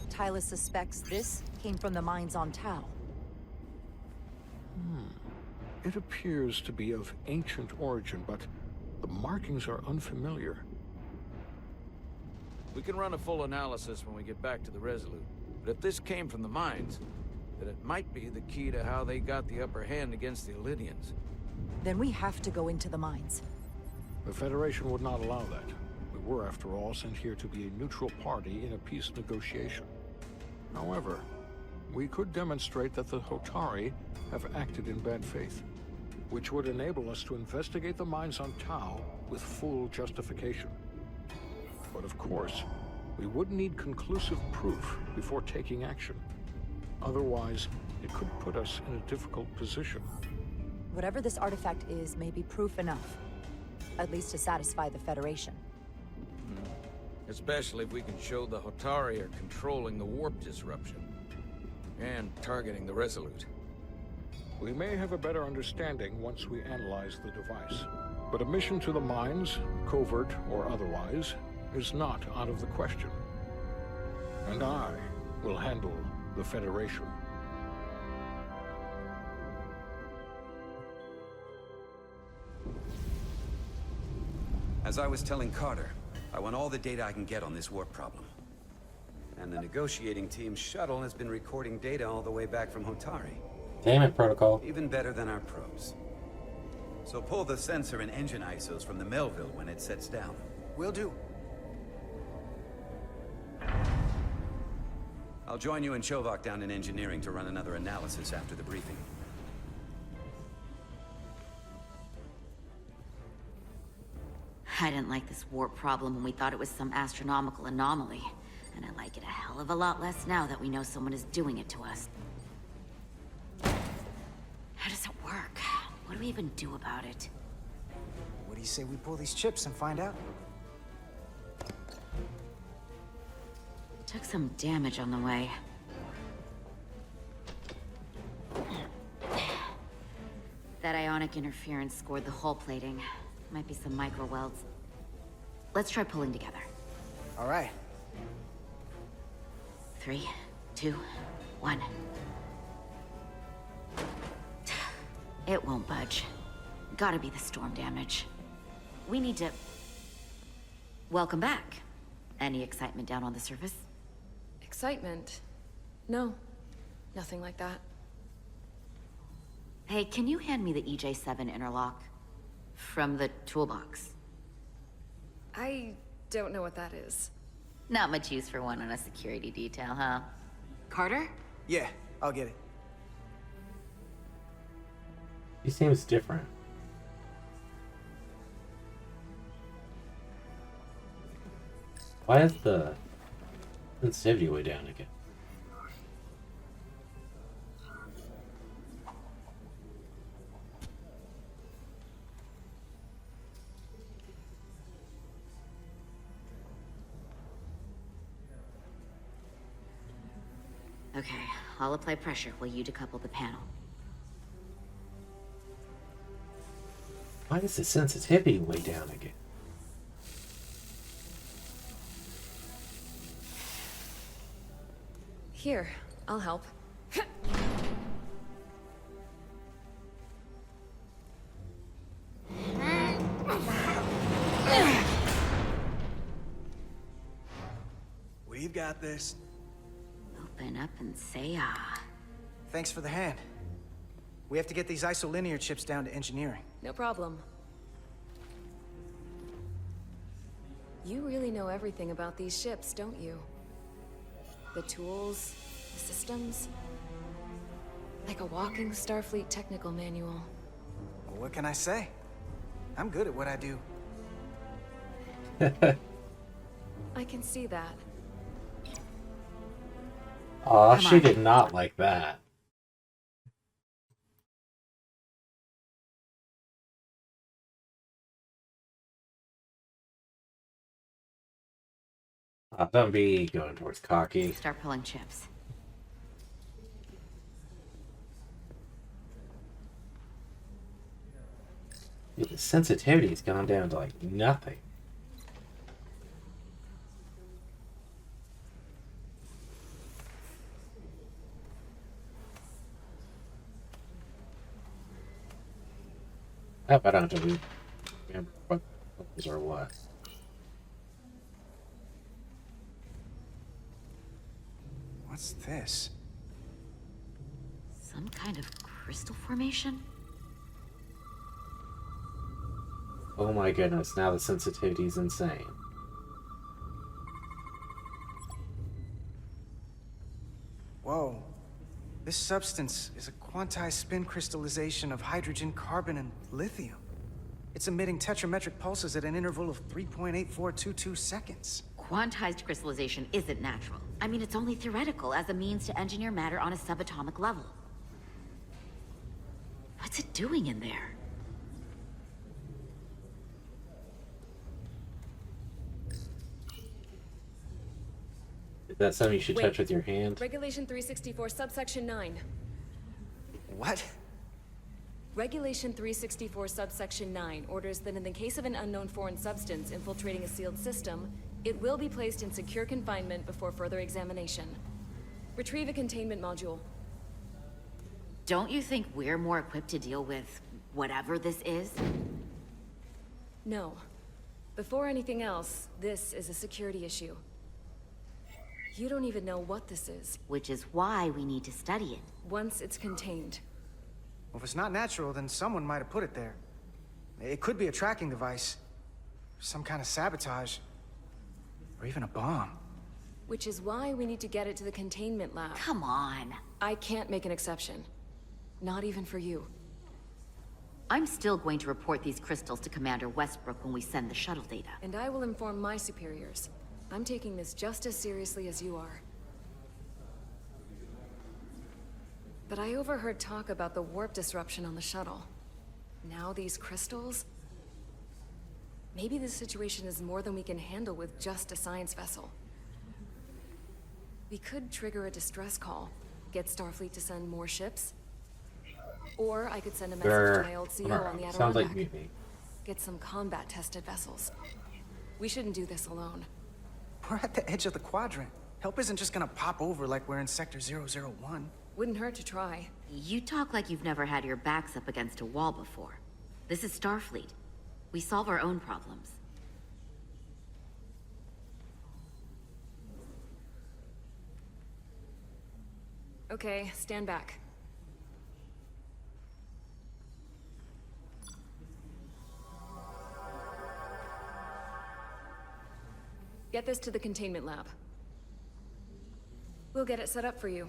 Speaker 17: Tylus suspects this came from the mines on Tau.
Speaker 20: It appears to be of ancient origin, but the markings are unfamiliar.
Speaker 2: We can run a full analysis when we get back to the Resolute. But if this came from the mines, then it might be the key to how they got the upper hand against the Illydians.
Speaker 17: Then we have to go into the mines.
Speaker 20: The Federation would not allow that. We were, after all, sent here to be a neutral party in a peace negotiation. However, we could demonstrate that the Hotari have acted in bad faith, which would enable us to investigate the mines on Tau with full justification. But of course, we would need conclusive proof before taking action. Otherwise, it could put us in a difficult position.
Speaker 17: Whatever this artifact is may be proof enough. At least to satisfy the Federation.
Speaker 2: Especially if we can show the Hotari are controlling the warp disruption. And targeting the Resolute.
Speaker 20: We may have a better understanding once we analyze the device. But a mission to the mines, covert or otherwise, is not out of the question. And I will handle the Federation.
Speaker 15: As I was telling Carter, I want all the data I can get on this warp problem. And the negotiating team's shuttle has been recording data all the way back from Hotari.
Speaker 1: Containment protocol.
Speaker 15: Even better than our probes. So pull the sensor and engine ISOs from the Melville when it sets down.
Speaker 8: Will do.
Speaker 15: I'll join you and Chovok down in engineering to run another analysis after the briefing.
Speaker 9: I didn't like this warp problem when we thought it was some astronomical anomaly. And I like it a hell of a lot less now that we know someone is doing it to us. How does it work? What do we even do about it?
Speaker 8: What do you say we pull these chips and find out?
Speaker 9: Took some damage on the way. That ionic interference scored the hull plating. Might be some micro welds. Let's try pulling together.
Speaker 8: All right.
Speaker 9: 3, 2, 1. It won't budge. Gotta be the storm damage. We need to... Welcome back. Any excitement down on the surface?
Speaker 11: Excitement? No. Nothing like that.
Speaker 9: Hey, can you hand me the EJ7 interlock? From the toolbox.
Speaker 11: I don't know what that is.
Speaker 9: Not much use for one on a security detail, huh? Carter?
Speaker 8: Yeah, I'll get it.
Speaker 1: He seems different. Why is the sensitivity way down again?
Speaker 9: Okay, I'll apply pressure while you decouple the panel.
Speaker 1: Why is the sensitivity way down again?
Speaker 11: Here, I'll help.
Speaker 8: We've got this.
Speaker 9: Open up and say ah.
Speaker 8: Thanks for the hand. We have to get these isolinear chips down to engineering.
Speaker 11: No problem. You really know everything about these ships, don't you? The tools, the systems. Like a walking Starfleet technical manual.
Speaker 8: Well, what can I say? I'm good at what I do.
Speaker 11: I can see that.
Speaker 1: Aw, she did not like that. Don't be going towards cocky.
Speaker 9: Start pulling chips.
Speaker 1: Dude, the sensitivity's gone down to like nothing. I don't have to remember what was or what.
Speaker 8: What's this?
Speaker 9: Some kind of crystal formation?
Speaker 1: Oh my goodness, now the sensitivity is insane.
Speaker 8: Whoa. This substance is a quantized spin crystallization of hydrogen, carbon, and lithium. It's emitting tetrametric pulses at an interval of 3.8422 seconds.
Speaker 9: Quantized crystallization isn't natural. I mean, it's only theoretical as a means to engineer matter on a subatomic level. What's it doing in there?
Speaker 1: Is that something you should touch with your hand?
Speaker 11: Regulation 364, subsection 9.
Speaker 8: What?
Speaker 11: Regulation 364, subsection 9 orders that in the case of an unknown foreign substance infiltrating a sealed system, it will be placed in secure confinement before further examination. Retrieve a containment module.
Speaker 9: Don't you think we're more equipped to deal with whatever this is?
Speaker 11: No. Before anything else, this is a security issue. You don't even know what this is.
Speaker 9: Which is why we need to study it.
Speaker 11: Once it's contained,
Speaker 8: Well, if it's not natural, then someone might have put it there. It could be a tracking device, some kind of sabotage, or even a bomb.
Speaker 11: Which is why we need to get it to the containment lab.
Speaker 9: Come on.
Speaker 11: I can't make an exception. Not even for you.
Speaker 9: I'm still going to report these crystals to Commander Westbrook when we send the shuttle data.
Speaker 11: And I will inform my superiors. I'm taking this just as seriously as you are. But I overheard talk about the warp disruption on the shuttle. Now these crystals? Maybe this situation is more than we can handle with just a science vessel. We could trigger a distress call, get Starfleet to send more ships. Or I could send a message to my old CO on the Adirondack.
Speaker 1: Sounds like mutiny.
Speaker 11: Get some combat-tested vessels. We shouldn't do this alone.
Speaker 8: We're at the edge of the quadrant. Help isn't just gonna pop over like we're in Sector 001.
Speaker 11: Wouldn't hurt to try.
Speaker 9: You talk like you've never had your backs up against a wall before. This is Starfleet. We solve our own problems.
Speaker 11: Okay, stand back. Get this to the containment lab. We'll get it set up for you.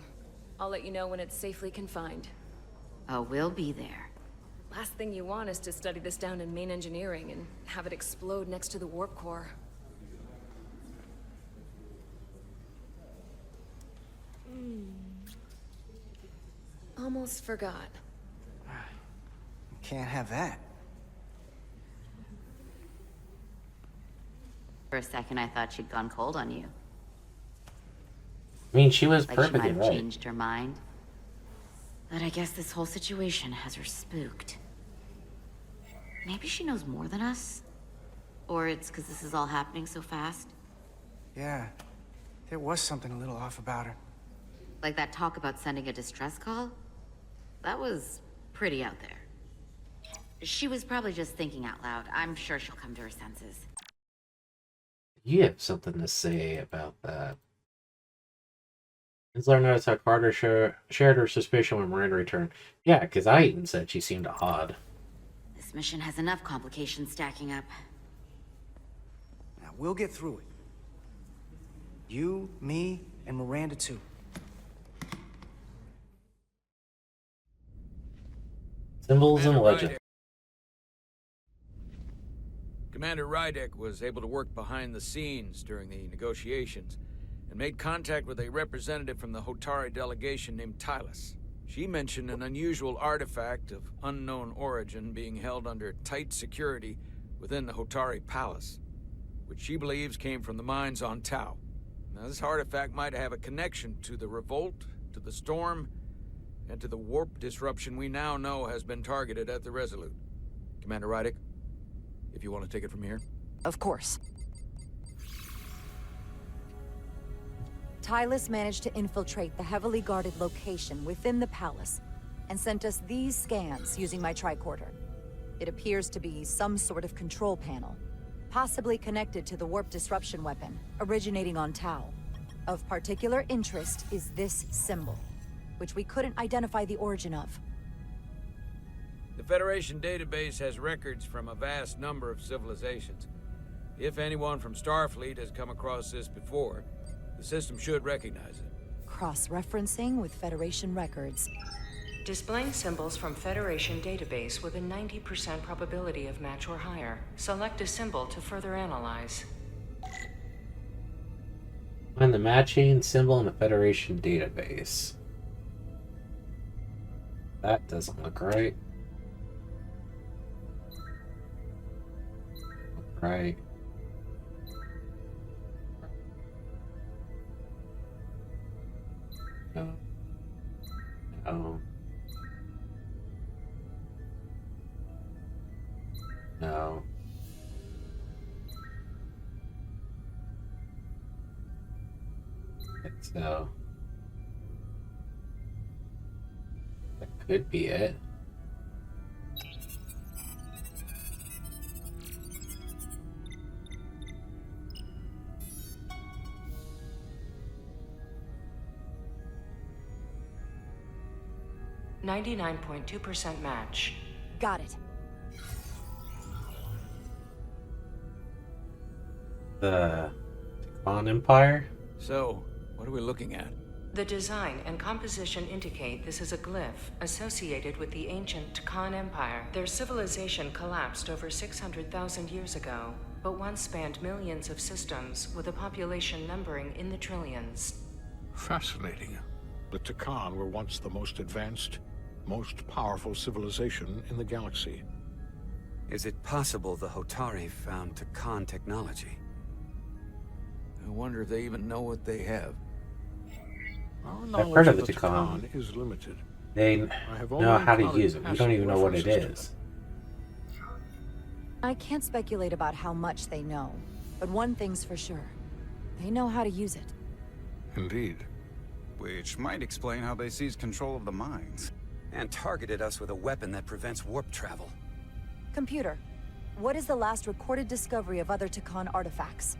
Speaker 11: I'll let you know when it's safely confined.
Speaker 9: Oh, we'll be there.
Speaker 11: Last thing you want is to study this down in main engineering and have it explode next to the warp core. Almost forgot.
Speaker 8: Can't have that.
Speaker 9: For a second, I thought she'd gone cold on you.
Speaker 1: I mean, she was
Speaker 9: Like she might
Speaker 1: perfectly
Speaker 9: have
Speaker 1: right.
Speaker 9: changed her mind. But I guess this whole situation has her spooked. Maybe she knows more than us? Or it's because this is all happening so fast?
Speaker 8: Yeah, there was something a little off about her.
Speaker 9: Like that talk about sending a distress call? That was pretty out there. She was probably just thinking out loud. I'm sure she'll come to her senses.
Speaker 1: You have something to say about that. Insler noticed how Carter shared her suspicion when Miranda returned. Yeah, because I even said she seemed odd.
Speaker 9: This mission has enough complications stacking up.
Speaker 8: Now, we'll get through it. You, me, and Miranda too.
Speaker 1: Symbols and legends.
Speaker 2: Commander Rydek was able to work behind the scenes during the negotiations and made contact with a representative from the Hotari delegation named Tylus. She mentioned an unusual artifact of unknown origin being held under tight security within the Hotari Palace, which she believes came from the mines on Tau. Now, this artifact might have a connection to the revolt, to the storm, and to the warp disruption we now know has been targeted at the Resolute. Commander Rydek, if you want to take it from here.
Speaker 17: Of course. Tylus managed to infiltrate the heavily guarded location within the palace and sent us these scans using my tricorder. It appears to be some sort of control panel, possibly connected to the warp disruption weapon originating on Tau. Of particular interest is this symbol, which we couldn't identify the origin of.
Speaker 2: The Federation database has records from a vast number of civilizations. If anyone from Starfleet has come across this before, the system should recognize it.
Speaker 17: Cross-referencing with Federation records.
Speaker 13: Displaying symbols from Federation database with a 90% probability of match or higher. Select a symbol to further analyze.
Speaker 1: Find the matching symbol in the Federation database. That doesn't look right. Right. No. No. No. I think so. That could be it.
Speaker 13: 99.2% match.
Speaker 17: Got it.
Speaker 1: The TKON Empire?
Speaker 2: So, what are we looking at?
Speaker 13: The design and composition indicate this is a glyph associated with the ancient TKON Empire. Their civilization collapsed over 600,000 years ago, but once spanned millions of systems with a population numbering in the trillions.
Speaker 20: Fascinating. The TKON were once the most advanced, most powerful civilization in the galaxy.
Speaker 15: Is it possible the Hotari found TKON technology?
Speaker 2: I wonder if they even know what they have.
Speaker 20: Our
Speaker 1: I've heard of
Speaker 20: knowledge
Speaker 1: the TKON.
Speaker 20: is limited.
Speaker 1: They
Speaker 20: I have
Speaker 1: know
Speaker 20: only
Speaker 1: how to
Speaker 20: encountered
Speaker 1: use it. We don't
Speaker 20: passive
Speaker 1: even know what it
Speaker 20: references to
Speaker 1: is.
Speaker 17: I can't speculate about how much they know, but one thing's for sure. They know how to use it.
Speaker 20: Indeed.
Speaker 7: Which might explain how they seized control of the mines.
Speaker 15: And targeted us with a weapon that prevents warp travel.
Speaker 17: Computer, what is the last recorded discovery of other TKON artifacts?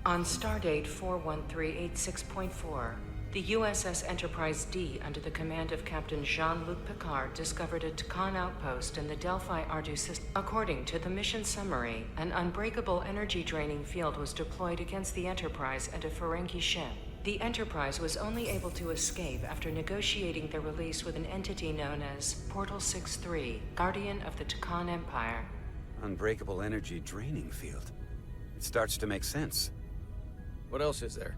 Speaker 13: On stardate 41386.4, the USS Enterprise D, under the command of Captain Jean-Luc Picard, discovered a TKON outpost in the Delphi Ardu system. According to the mission summary, an unbreakable energy-draining field was deployed against the Enterprise and a Ferengi ship. The Enterprise was only able to escape after negotiating their release with an entity known as Portal 6-3, Guardian of the TKON Empire.
Speaker 15: Unbreakable energy draining field. It starts to make sense.
Speaker 2: What else is there?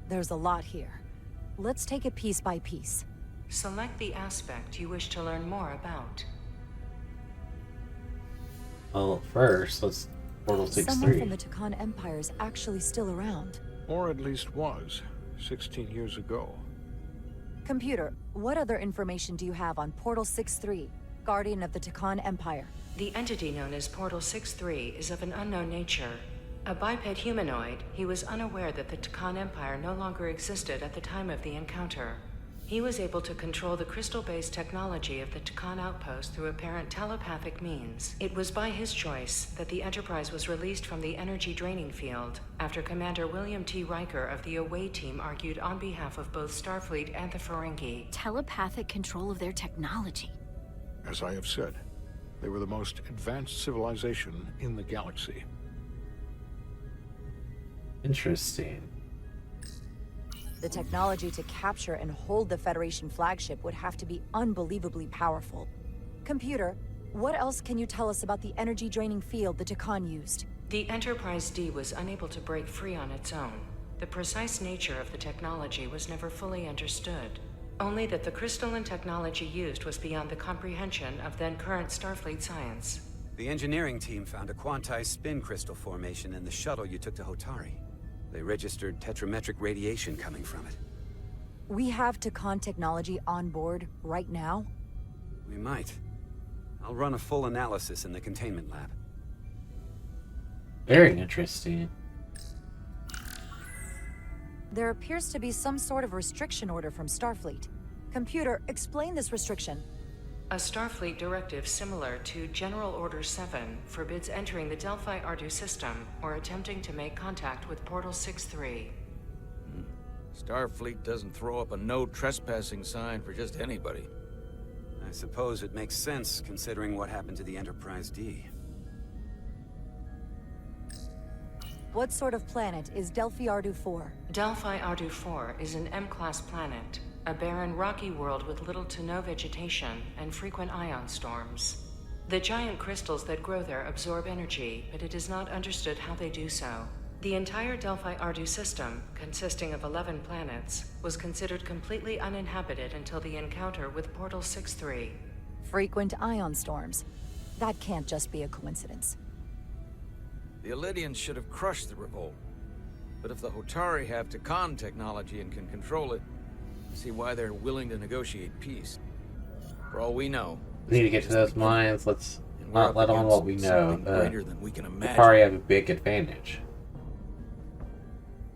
Speaker 17: There's a lot here. Let's take it piece by piece.
Speaker 13: Select the aspect you wish to learn more about.
Speaker 1: Well, first, let's Portal
Speaker 17: Someone from
Speaker 1: 6-3.
Speaker 17: the TKON Empire is actually still around.
Speaker 20: Or at least was, 16 years ago.
Speaker 17: Computer, what other information do you have on Portal 6-3, Guardian of the TKON Empire?
Speaker 13: The entity known as Portal 6-3 is of an unknown nature. A biped humanoid, he was unaware that the TKON Empire no longer existed at the time of the encounter. He was able to control the crystal-based technology of the TKON outpost through apparent telepathic means. It was by his choice that the Enterprise was released from the energy draining field after Commander WilliamTRiker of the Away Team argued on behalf of both Starfleet and the Ferengi.
Speaker 9: Telepathic control of their technology.
Speaker 20: As I have said, they were the most advanced civilization in the galaxy.
Speaker 1: Interesting.
Speaker 17: The technology to capture and hold the Federation flagship would have to be unbelievably powerful. Computer, what else can you tell us about the energy-draining field the TKON used?
Speaker 13: The Enterprise D was unable to break free on its own. The precise nature of the technology was never fully understood. Only that the crystalline technology used was beyond the comprehension of then-current Starfleet science.
Speaker 15: The engineering team found a quantized spin crystal formation in the shuttle you took to Hotari. They registered tetrametric radiation coming from it.
Speaker 17: We have TKON technology on board right now?
Speaker 15: We might. I'll run a full analysis in the containment lab.
Speaker 1: Very interesting.
Speaker 17: There appears to be some sort of restriction order from Starfleet. Computer, explain this restriction.
Speaker 13: A Starfleet directive similar to General Order 7 forbids entering the Delphi Ardu system or attempting to make contact with Portal 6-3.
Speaker 2: Starfleet doesn't throw up a no trespassing sign for just anybody.
Speaker 15: I suppose it makes sense considering what happened to the Enterprise D.
Speaker 17: What sort of planet is Delphi Ardu 4?
Speaker 13: Delphi Ardu 4 is an M-class planet, a barren rocky world with little to no vegetation and frequent ion storms. The giant crystals that grow there absorb energy, but it is not understood how they do so. The entire Delphi Ardu system, consisting of 11 planets, was considered completely uninhabited until the encounter with Portal 6-3.
Speaker 17: Frequent ion storms. That can't just be a coincidence.
Speaker 2: The Elydians should have crushed the revolt. But if the Hotari have TKON technology and can control it, I see why they're willing to negotiate peace. For all we know,
Speaker 1: We need to get to those mines. Let's not let on what we know.
Speaker 2: something greater than we can imagine.
Speaker 1: We probably have a big advantage.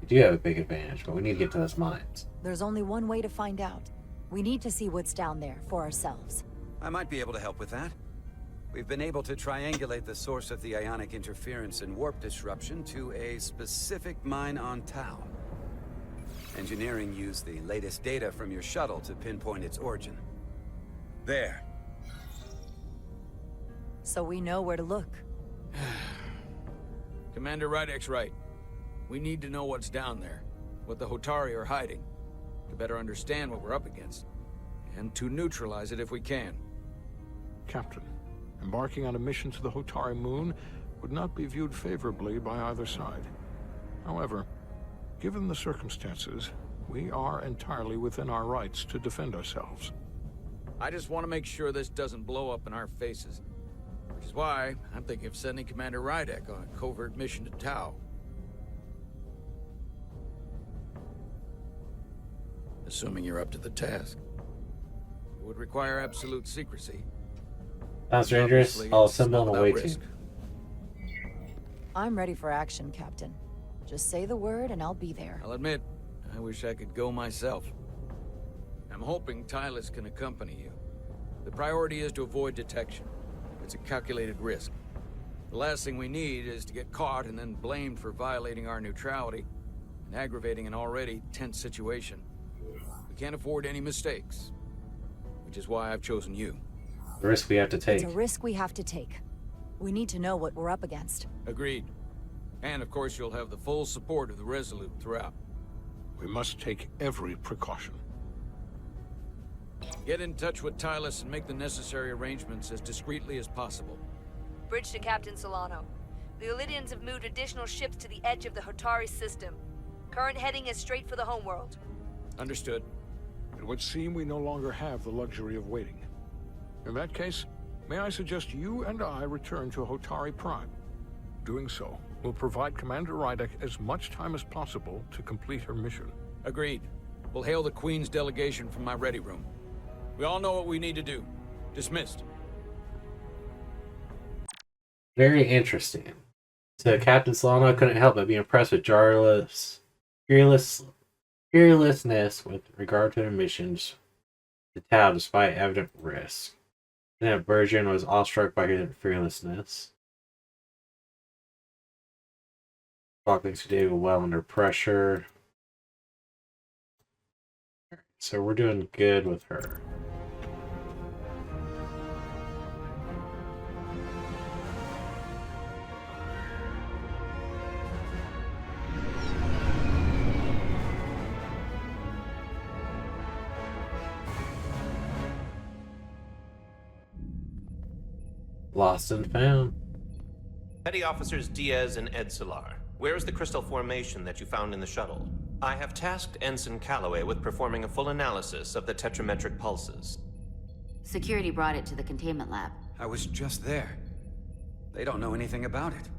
Speaker 1: We do have a big advantage, but we need to get to those mines.
Speaker 17: There's only one way to find out. We need to see what's down there for ourselves.
Speaker 15: I might be able to help with that. We've been able to triangulate the source of the ionic interference and warp disruption to a specific mine on Tau. Engineering used the latest data from your shuttle to pinpoint its origin.
Speaker 6: There.
Speaker 17: So we know where to look.
Speaker 2: Commander Rydek's right. We need to know what's down there, what the Hotari are hiding, to better understand what we're up against, and to neutralize it if we can.
Speaker 20: Captain, embarking on a mission to the Hotari moon would not be viewed favorably by either side. However, given the circumstances, we are entirely within our rights to defend ourselves.
Speaker 2: I just want to make sure this doesn't blow up in our faces. Which is why I'm thinking of sending Commander Rydek on a covert mission to Tau. Assuming you're up to the task. It would require absolute secrecy.
Speaker 1: Sounds dangerous. I'll assemble and await you.
Speaker 17: I'm ready for action, Captain. Just say the word and I'll be there.
Speaker 2: I'll admit, I wish I could go myself. I'm hoping Tylus can accompany you. The priority is to avoid detection. It's a calculated risk. The last thing we need is to get caught and then blamed for violating our neutrality and aggravating an already tense situation. We can't afford any mistakes, which is why I've chosen you.
Speaker 1: The risk we have to take.
Speaker 17: It's a risk we have to take. We need to know what we're up against.
Speaker 2: Agreed. And of course you'll have the full support of the Resolute throughout.
Speaker 20: We must take every precaution.
Speaker 2: Get in touch with Tylus and make the necessary arrangements as discreetly as possible.
Speaker 14: Bridge to Captain Solano. The Illidians have moved additional ships to the edge of the Hotari system. Current heading is straight for the homeworld.
Speaker 2: Understood.
Speaker 20: It would seem we no longer have the luxury of waiting. In that case, may I suggest you and I return to Hotari Prime? Doing so will provide Commander Rydek as much time as possible to complete her mission.
Speaker 2: Agreed. We'll hail the Queen's delegation from my ready room. We all know what we need to do. Dismissed.
Speaker 1: Very interesting. So Captain Solano couldn't help but be impressed with fearlessness with regard to their missions to Tau despite evident risk. Lieutenant Bergen was awestruck by her fearlessness. Spock thinks he did well under pressure. So we're doing good with her. Lost and found.
Speaker 5: Petty Officers Diaz and Edsolar, where is the crystal formation that you found in the shuttle? I have tasked Ensign Calloway with performing a full analysis of the tetrametric pulses.
Speaker 9: Security brought it to the containment lab.
Speaker 15: I was just there. They don't know anything about it.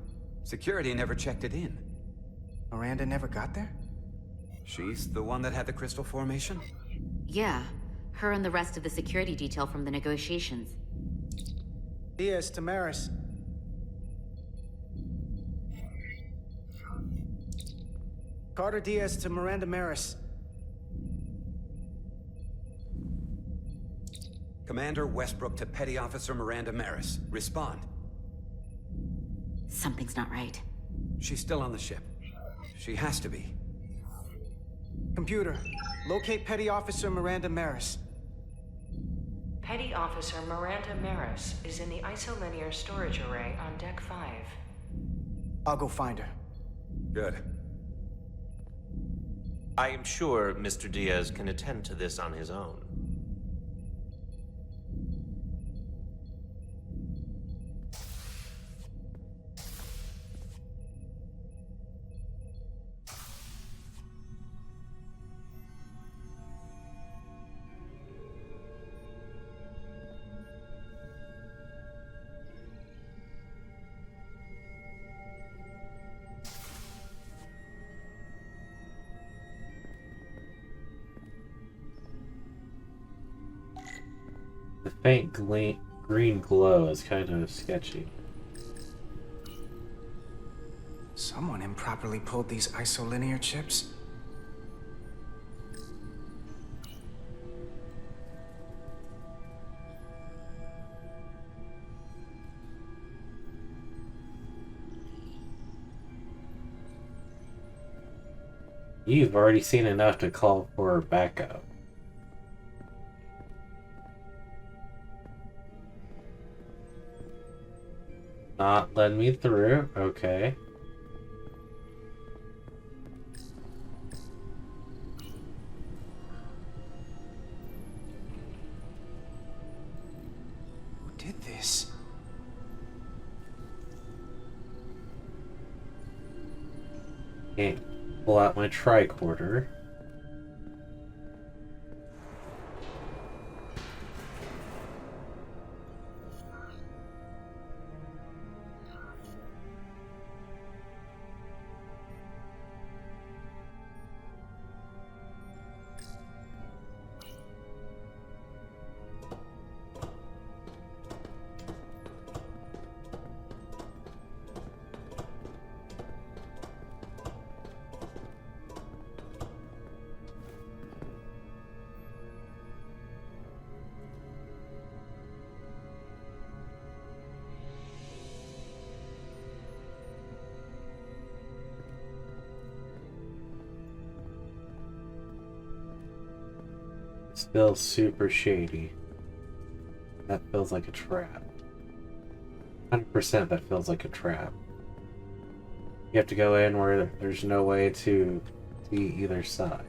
Speaker 15: Security never checked it in.
Speaker 8: Miranda never got there?
Speaker 15: She's the one that had the crystal formation?
Speaker 9: Yeah, her and the rest of the security detail from the negotiations.
Speaker 8: Diaz, Tamaris. Carter Diaz to Miranda Maris.
Speaker 15: Commander Westbrook to Petty Officer Miranda Maris. Respond.
Speaker 9: Something's not right.
Speaker 15: She's still on the ship. She has to be.
Speaker 8: Computer, locate Petty Officer Miranda Maris.
Speaker 13: Petty Officer Miranda Maris is in the isolinear storage array on Deck 5.
Speaker 8: I'll go find her.
Speaker 15: Good.
Speaker 5: I am sure Mr. Diaz can attend to this on his own.
Speaker 1: The faint green glow is kind of sketchy.
Speaker 8: Someone improperly pulled these isolinear chips.
Speaker 1: You've already seen enough to call for backup. Not letting me through. Okay.
Speaker 8: Who did this?
Speaker 1: Okay. Pull out my tricorder. This feels super shady. That feels like a trap. 100% that feels like a trap. You have to go in where there's no way to see either side.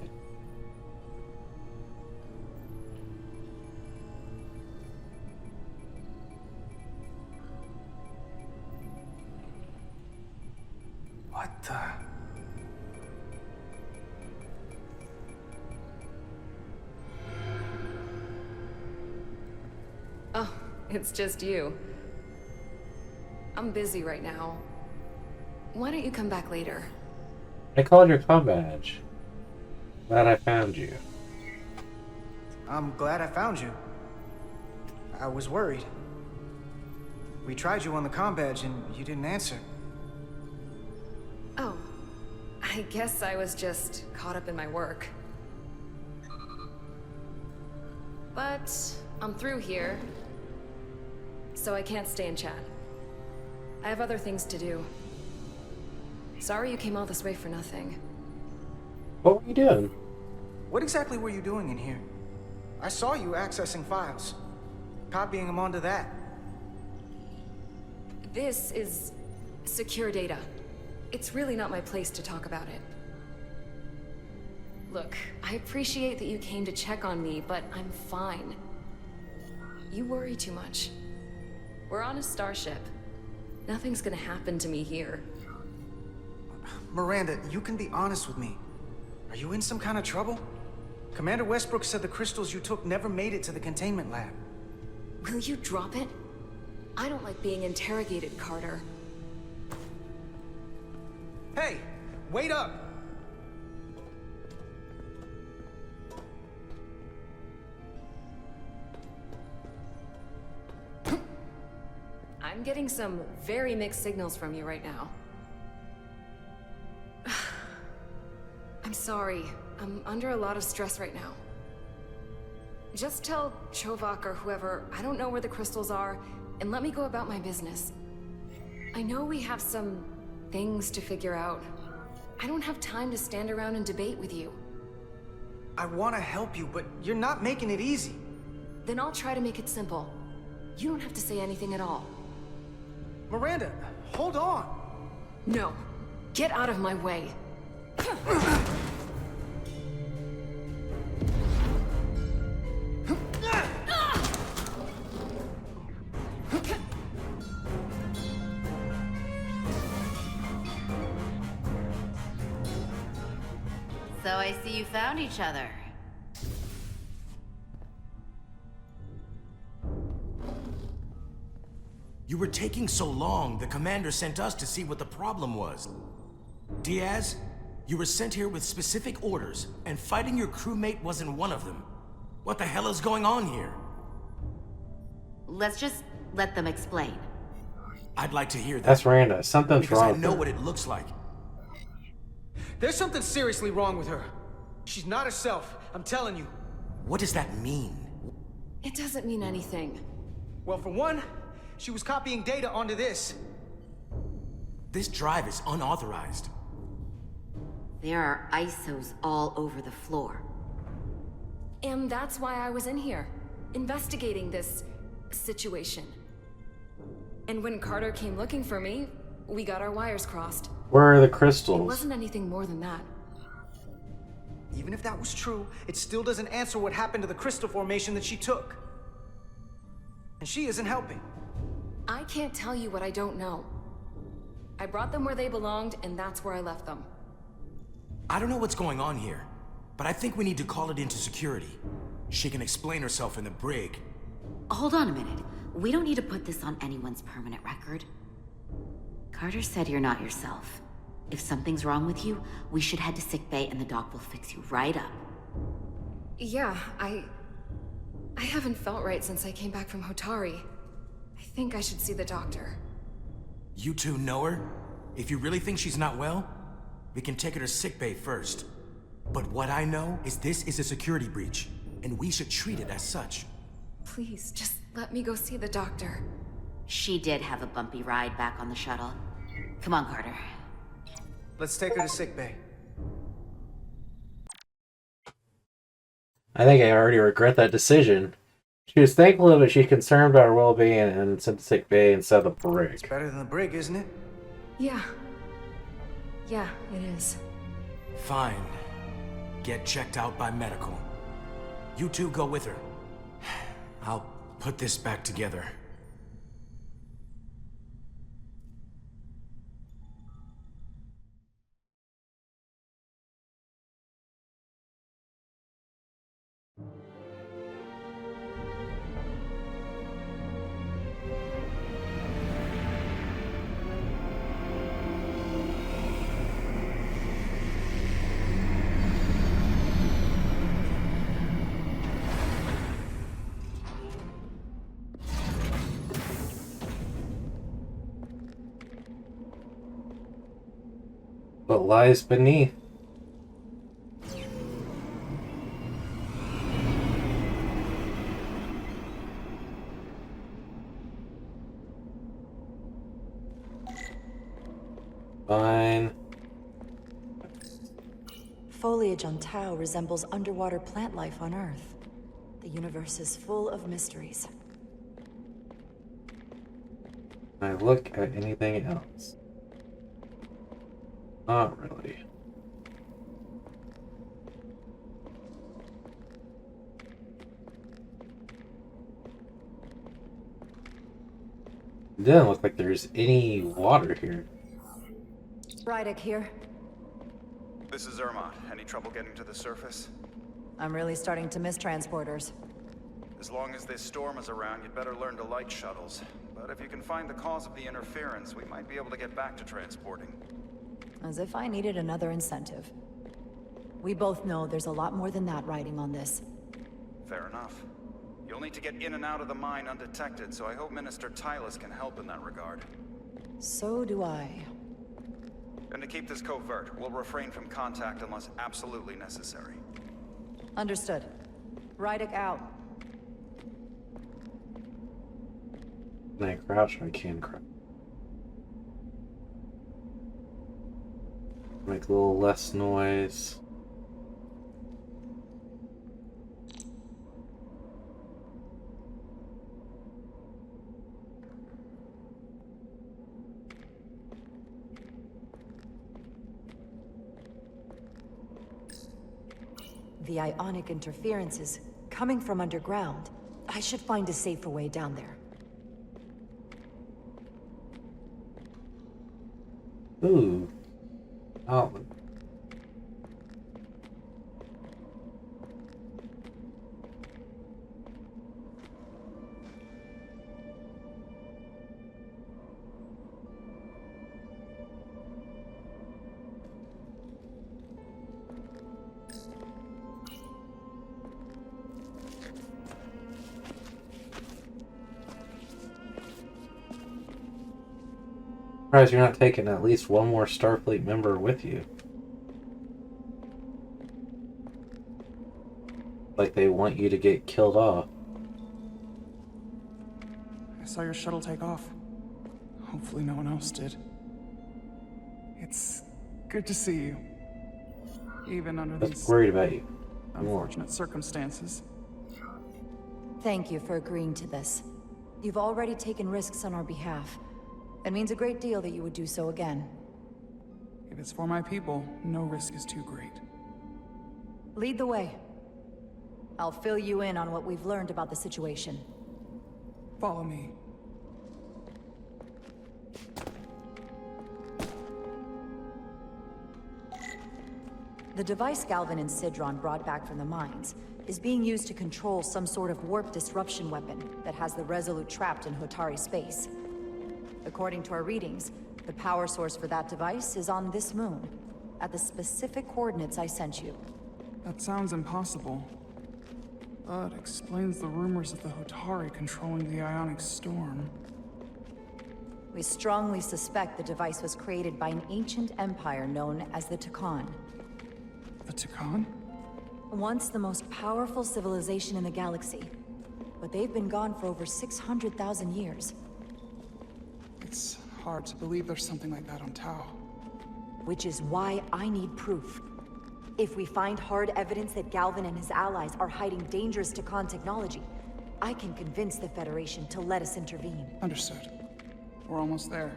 Speaker 8: What the?
Speaker 11: Oh, it's just you. I'm busy right now. Why don't you come back later?
Speaker 1: I called your comm badge. Glad I found you.
Speaker 8: I'm glad I found you. I was worried. We tried you on the comm badge and you didn't answer.
Speaker 11: Oh, I guess I was just caught up in my work. But I'm through here, so I can't stay and chat. I have other things to do. Sorry you came all this way for nothing.
Speaker 1: What were you doing?
Speaker 8: What exactly were you doing in here? I saw you accessing files, copying them onto that.
Speaker 11: This is secure data. It's really not my place to talk about it. Look, I appreciate that you came to check on me, but I'm fine. You worry too much. We're on a starship. Nothing's gonna happen to me here.
Speaker 8: Miranda, you can be honest with me. Are you in some kind of trouble? Commander Westbrook said the crystals you took never made it to the containment lab.
Speaker 11: Will you drop it? I don't like being interrogated, Carter.
Speaker 8: Hey, wait up!
Speaker 11: I'm getting some very mixed signals from you right now. I'm sorry. I'm under a lot of stress right now. Just tell Chovak or whoever I don't know where the crystals are, and let me go about my business. I know we have some things to figure out. I don't have time to stand around and debate with you.
Speaker 8: I want to help you, but you're not making it easy.
Speaker 11: Then I'll try to make it simple. You don't have to say anything at all.
Speaker 8: Miranda, hold on.
Speaker 11: No. Get out of my way.
Speaker 9: So I see you found each other.
Speaker 4: You were taking so long, the commander sent us to see what the problem was. Diaz, you were sent here with specific orders, and fighting your crewmate wasn't one of them. What the hell is going on here?
Speaker 9: Let's just let them explain.
Speaker 4: I'd like to hear that.
Speaker 1: That's Miranda. Something's
Speaker 4: because
Speaker 1: wrong
Speaker 4: I
Speaker 1: with
Speaker 4: know
Speaker 1: her.
Speaker 4: what it looks like.
Speaker 8: There's something seriously wrong with her. She's not herself, I'm telling you.
Speaker 4: What does that mean?
Speaker 11: It doesn't mean anything.
Speaker 8: Well, for one, she was copying data onto this.
Speaker 4: This drive is unauthorized.
Speaker 9: There are ISOs all over the floor.
Speaker 11: And that's why I was in here, investigating this situation. And when Carter came looking for me, we got our wires crossed.
Speaker 1: Where are the
Speaker 11: It
Speaker 1: crystals?
Speaker 11: wasn't anything more than that.
Speaker 8: Even if that was true, it still doesn't answer what happened to the crystal formation that she took. And she isn't helping.
Speaker 11: I can't tell you what I don't know. I brought them where they belonged, and that's where I left them.
Speaker 4: I don't know what's going on here, but I think we need to call it into security. She can explain herself in the brig.
Speaker 9: Hold on a minute. We don't need to put this on anyone's permanent record. Carter said you're not yourself. If something's wrong with you, we should head to sickbay and the doc will fix you right up.
Speaker 11: Yeah, I haven't felt right since I came back from Hotari. I think I should see the doctor.
Speaker 4: You two know her? If you really think she's not well, we can take her to sickbay first. But what I know is this is a security breach, and we should treat it as such.
Speaker 11: Please, just let me go see the doctor.
Speaker 9: She did have a bumpy ride back on the shuttle. Come on, Carter.
Speaker 8: Let's take her to sickbay.
Speaker 1: I think I already regret that decision. She was thankful that she's concerned about her well-being and sent to sick bay instead of the brig.
Speaker 8: It's better than the brig, isn't it?
Speaker 11: Yeah. Yeah, it is.
Speaker 4: Fine. Get checked out by medical. You two go with her. I'll put this back together.
Speaker 1: What lies beneath? Fine.
Speaker 17: Foliage on Tau resembles underwater plant life on Earth. The universe is full of mysteries.
Speaker 1: Can I look at anything else? Not really. It doesn't look like there's any water here.
Speaker 17: Rydick here.
Speaker 7: This is Zermatt. Any trouble getting to the surface?
Speaker 17: I'm really starting to miss transporters.
Speaker 7: As long as this storm is around, you'd better learn to light shuttles. But if you can find the cause of the interference, we might be able to get back to transporting.
Speaker 17: As if I needed another incentive. We both know there's a lot more than that riding on this.
Speaker 7: Fair enough. You'll need to get in and out of the mine undetected, so I hope Minister Tylus can help in that regard.
Speaker 17: So do I.
Speaker 7: And to keep this covert, we'll refrain from contact unless absolutely necessary.
Speaker 17: Understood. Rydick out.
Speaker 1: Can I crouch? I can crouch. Make a little less noise.
Speaker 17: The ionic interference is coming from underground. I should find a safer way down there.
Speaker 1: Ooh. Oh. Surprised you're not taking at least one more Starfleet member with you. Like they want you to get killed off.
Speaker 21: I saw your shuttle take off. Hopefully no one else did. It's good to see you. Even under
Speaker 1: I was
Speaker 21: these
Speaker 1: worried about you.
Speaker 21: unfortunate circumstances.
Speaker 17: Thank you for agreeing to this. You've already taken risks on our behalf. It means a great deal that you would do so again.
Speaker 21: If it's for my people, no risk is too great.
Speaker 17: Lead the way. I'll fill you in on what we've learned about the situation.
Speaker 21: Follow me.
Speaker 17: The device Galvin and Sidron brought back from the mines is being used to control some sort of warp disruption weapon that has the Resolute trapped in Hotari space. According to our readings, the power source for that device is on this moon, at the specific coordinates I sent you.
Speaker 21: That sounds impossible. But explains the rumors of the Hotari controlling the ionic storm.
Speaker 17: We strongly suspect the device was created by an ancient empire known as the TKON.
Speaker 21: The TKON?
Speaker 17: Once the most powerful civilization in the galaxy, but they've been gone for over 600,000 years.
Speaker 21: It's hard to believe there's something like that on Tau.
Speaker 17: Which is why I need proof. If we find hard evidence that Galvin and his allies are hiding dangerous TKON technology, I can convince the Federation to let us intervene.
Speaker 21: Understood. We're almost there.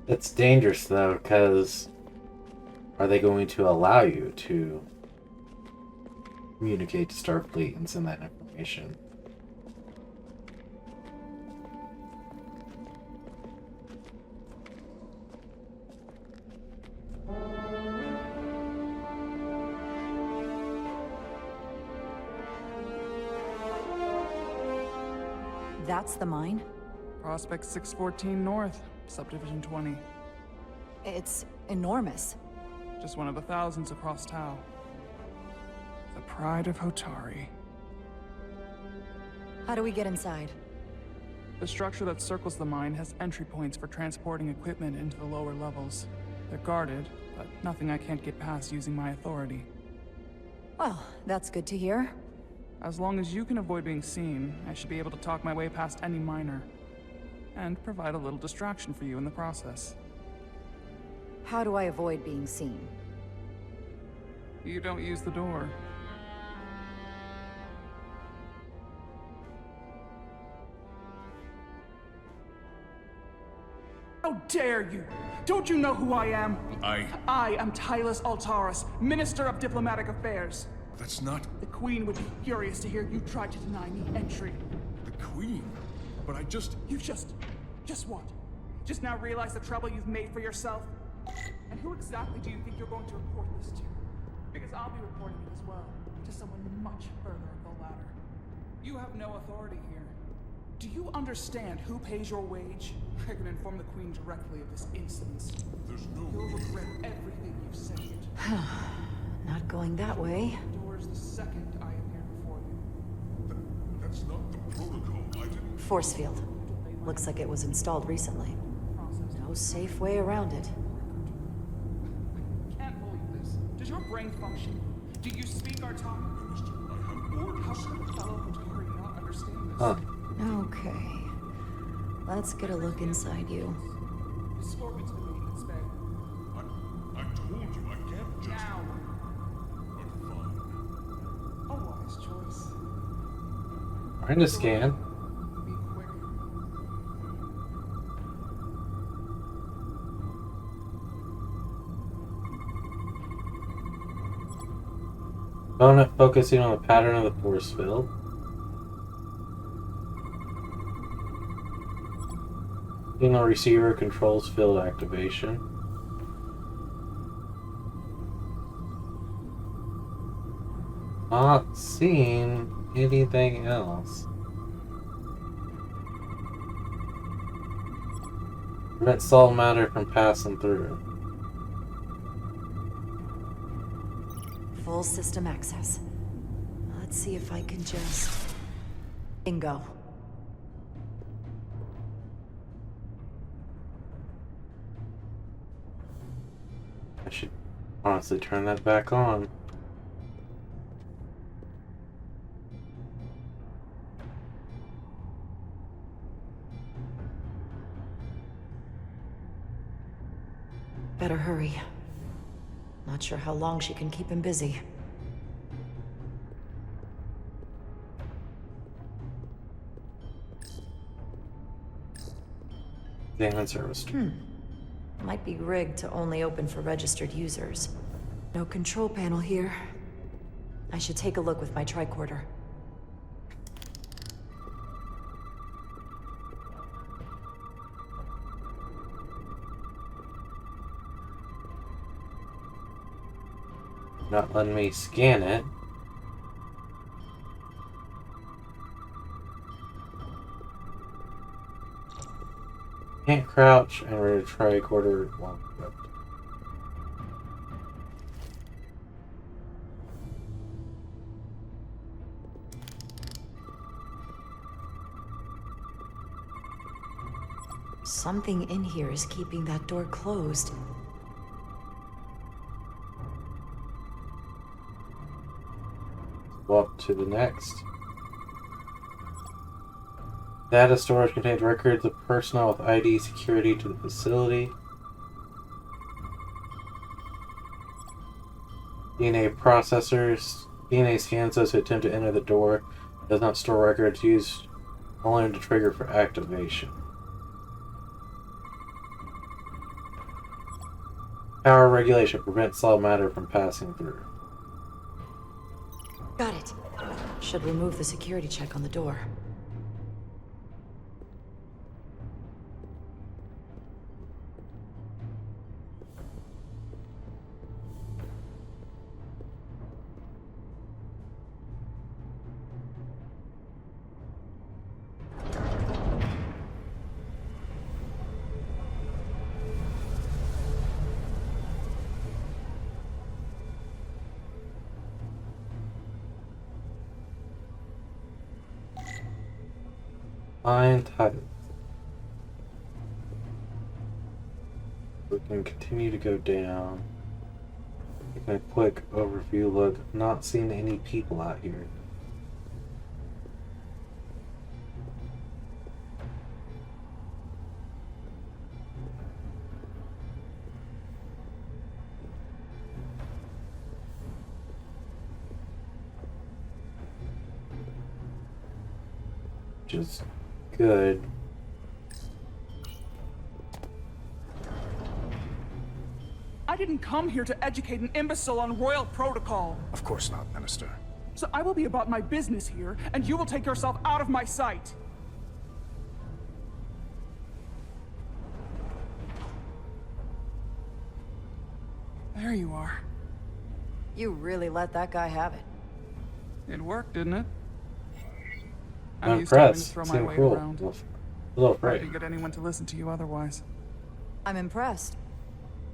Speaker 1: It's dangerous though, because are they going to allow you to communicate to Starfleet and send that information?
Speaker 17: That's the mine?
Speaker 21: Prospect 614 North, Subdivision 20.
Speaker 17: It's enormous.
Speaker 21: Just one of the thousands across Tau. The pride of Hotari.
Speaker 17: How do we get inside?
Speaker 21: The structure that circles the mine has entry points for transporting equipment into the lower levels. They're guarded, but nothing I can't get past using my authority.
Speaker 17: Well, that's good to hear.
Speaker 21: As long as you can avoid being seen, I should be able to talk my way past any miner. And provide a little distraction for you in the process.
Speaker 17: How do I avoid being seen?
Speaker 21: You don't use the door. How dare you! Don't you know who I am? I am Tylus Altaris, Minister of Diplomatic Affairs.
Speaker 18: That's not...
Speaker 21: The Queen would be furious to hear you try to deny me entry.
Speaker 18: The Queen? But I just...
Speaker 21: You just what? Just now realize the trouble you've made for yourself? And who exactly do you think you're going to report this to? Because I'll be reporting it as well, to someone much further up the ladder. You have no authority here. Do you understand who pays your wage? I can inform the Queen directly of this incident.
Speaker 18: There's no...
Speaker 21: You'll regret everything you've said.
Speaker 17: Not going that way.
Speaker 21: The door is the second I appear before you.
Speaker 18: That's not the protocol. I didn't...
Speaker 17: Force field. Looks like it was installed recently. No safe way around it.
Speaker 21: I can't believe this. Does your brain function? Do you speak our tongue?
Speaker 18: I have orders.
Speaker 21: How could a fellow Hotari not understand this?
Speaker 1: Huh.
Speaker 17: Okay. Let's get a look inside you.
Speaker 21: Escort me to the maintenance bay.
Speaker 18: I told you I can't just...
Speaker 21: Now!
Speaker 18: But fine.
Speaker 21: A wise choice.
Speaker 1: Trying to scan.
Speaker 21: Be quick.
Speaker 1: Bonus focusing on the pattern of the force field. Signal receiver controls field activation. Not seeing anything else. Prevent solid matter from passing through.
Speaker 17: Full system access. Let's see if I can just... Bingo.
Speaker 1: I should honestly turn that back on.
Speaker 17: Better hurry. Not sure how long she can keep him busy.
Speaker 1: Examine service.
Speaker 17: Might be rigged to only open for registered users. No control panel here. I should take a look with my tricorder.
Speaker 1: Not letting me scan it. Can't crouch and read a tricorder while equipped.
Speaker 17: Something in here is keeping that door closed.
Speaker 1: Go up to the next. Data storage contains records of personnel with ID security to the facility. DNA processors. DNA scans those who attempt to enter the door. Does not store records used only to trigger for activation. Power regulation prevents solid matter from passing through.
Speaker 17: Got it. Should remove the security check on the door.
Speaker 1: Untitled. We can continue to go down. Taking a quick overview look. Not seeing any people out here. Which is good.
Speaker 21: I didn't come here to educate an imbecile on royal protocol.
Speaker 22: Of course not, Minister.
Speaker 21: So I will be about my business here, and you will take yourself out of my sight. There you are.
Speaker 17: You really let that guy have it.
Speaker 21: It worked, didn't it?
Speaker 1: I'm
Speaker 21: used to having to
Speaker 1: impressed.
Speaker 21: throw my
Speaker 1: Seem
Speaker 21: weight
Speaker 1: cool.
Speaker 21: around.
Speaker 1: A little
Speaker 21: Hard to
Speaker 1: afraid.
Speaker 21: get anyone to listen to you otherwise.
Speaker 17: I'm impressed.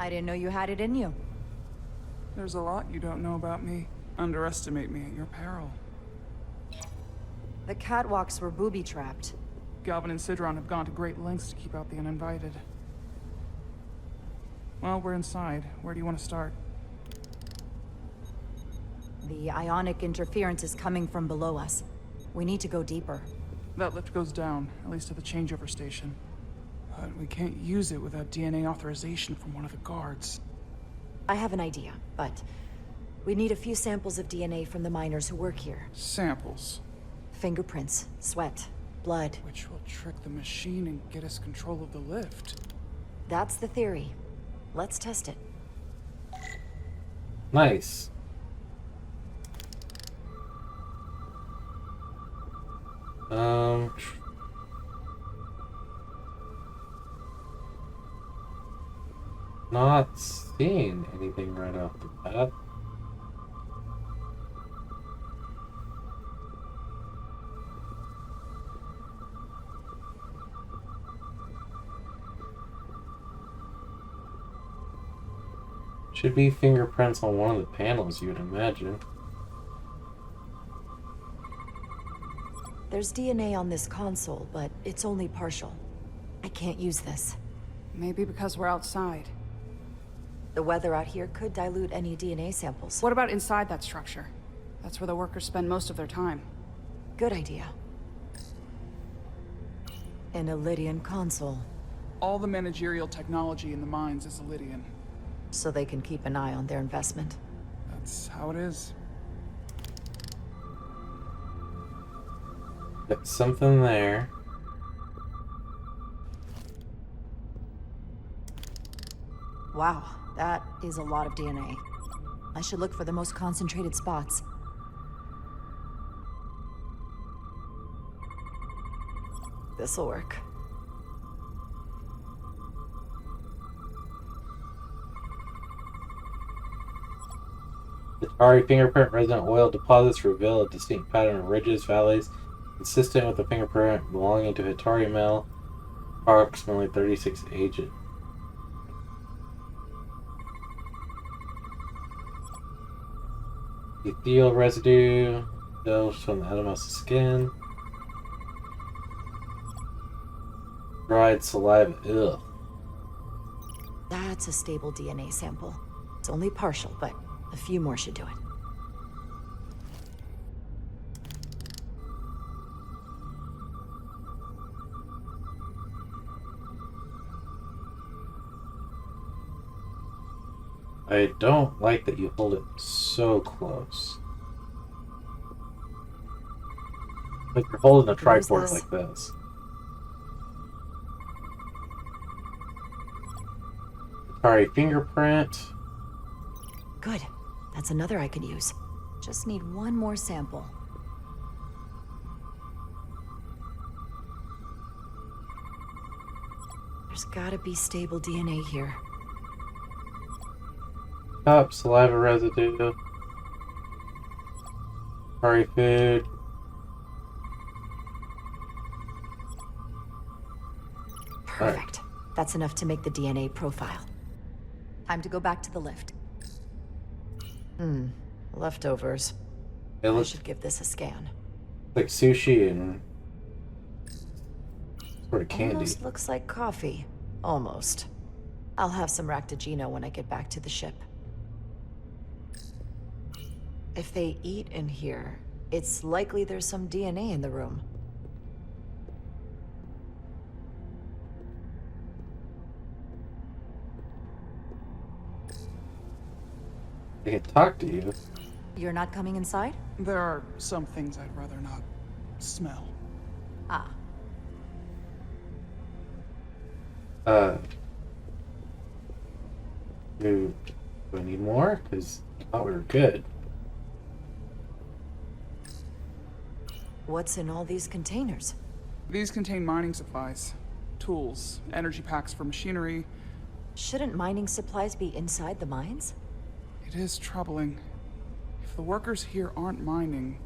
Speaker 17: I didn't know you had it in you.
Speaker 21: There's a lot you don't know about me. Underestimate me at your peril.
Speaker 17: The catwalks were booby-trapped.
Speaker 21: Galvin and Sidron have gone to great lengths to keep out the uninvited. Well, we're inside. Where do you want to start?
Speaker 17: The ionic interference is coming from below us. We need to go deeper.
Speaker 21: That lift goes down, at least to the changeover station. But we can't use it without DNA authorization from one of the guards.
Speaker 17: I have an idea, but we need a few samples of DNA from the miners who work here.
Speaker 21: Samples?
Speaker 17: Fingerprints, sweat, blood.
Speaker 21: Which will trick the machine and get us control of the lift.
Speaker 17: That's the theory. Let's test it.
Speaker 1: Nice. Not seeing anything right off the bat. Should be fingerprints on one of the panels, you would imagine.
Speaker 17: There's DNA on this console, but it's only partial. I can't use this.
Speaker 3: Maybe because we're outside.
Speaker 17: The weather out here could dilute any DNA samples.
Speaker 3: What about inside that structure? That's where the workers spend most of their time.
Speaker 17: Good idea. An Illydian console.
Speaker 21: All the managerial technology in the mines is Illydian.
Speaker 17: So they can keep an eye on their investment.
Speaker 21: That's how it is.
Speaker 1: Got something there.
Speaker 17: Wow, that is a lot of DNA. I should look for the most concentrated spots. This'll work.
Speaker 1: Howdy fingerprint resident oil deposits reveal a distinct pattern of ridges, valleys, consistent with the fingerprint belonging to Howdy male, approximately 36 age. Ethereal residue develops from the Atomos skin. Dried saliva. Ugh.
Speaker 17: That's a stable DNA sample. It's only partial, but a few more should do it.
Speaker 1: I don't like that you hold it so close. Like you're holding a tricorder like this. Sorry, fingerprint.
Speaker 17: Good. That's another I could use. Just need one more sample. There's gotta be stable DNA here.
Speaker 1: Cup, saliva residue. Sorry, food.
Speaker 17: Perfect. That's enough to make the DNA profile. Time to go back to the lift. Leftovers. I should give this a scan.
Speaker 1: Like sushi and sort of candy.
Speaker 17: Almost looks like coffee. Almost. I'll have some Ractigino when I get back to the ship. If they eat in here, it's likely there's some DNA in the room.
Speaker 1: They can talk to you.
Speaker 17: You're not coming inside?
Speaker 21: There are some things I'd rather not smell.
Speaker 17: Ah.
Speaker 1: Do I need more? Because I thought we were good.
Speaker 17: What's in all these containers?
Speaker 21: These contain mining supplies, tools, energy packs for machinery.
Speaker 17: Shouldn't mining supplies be inside the mines?
Speaker 21: It is troubling. If the workers here aren't mining...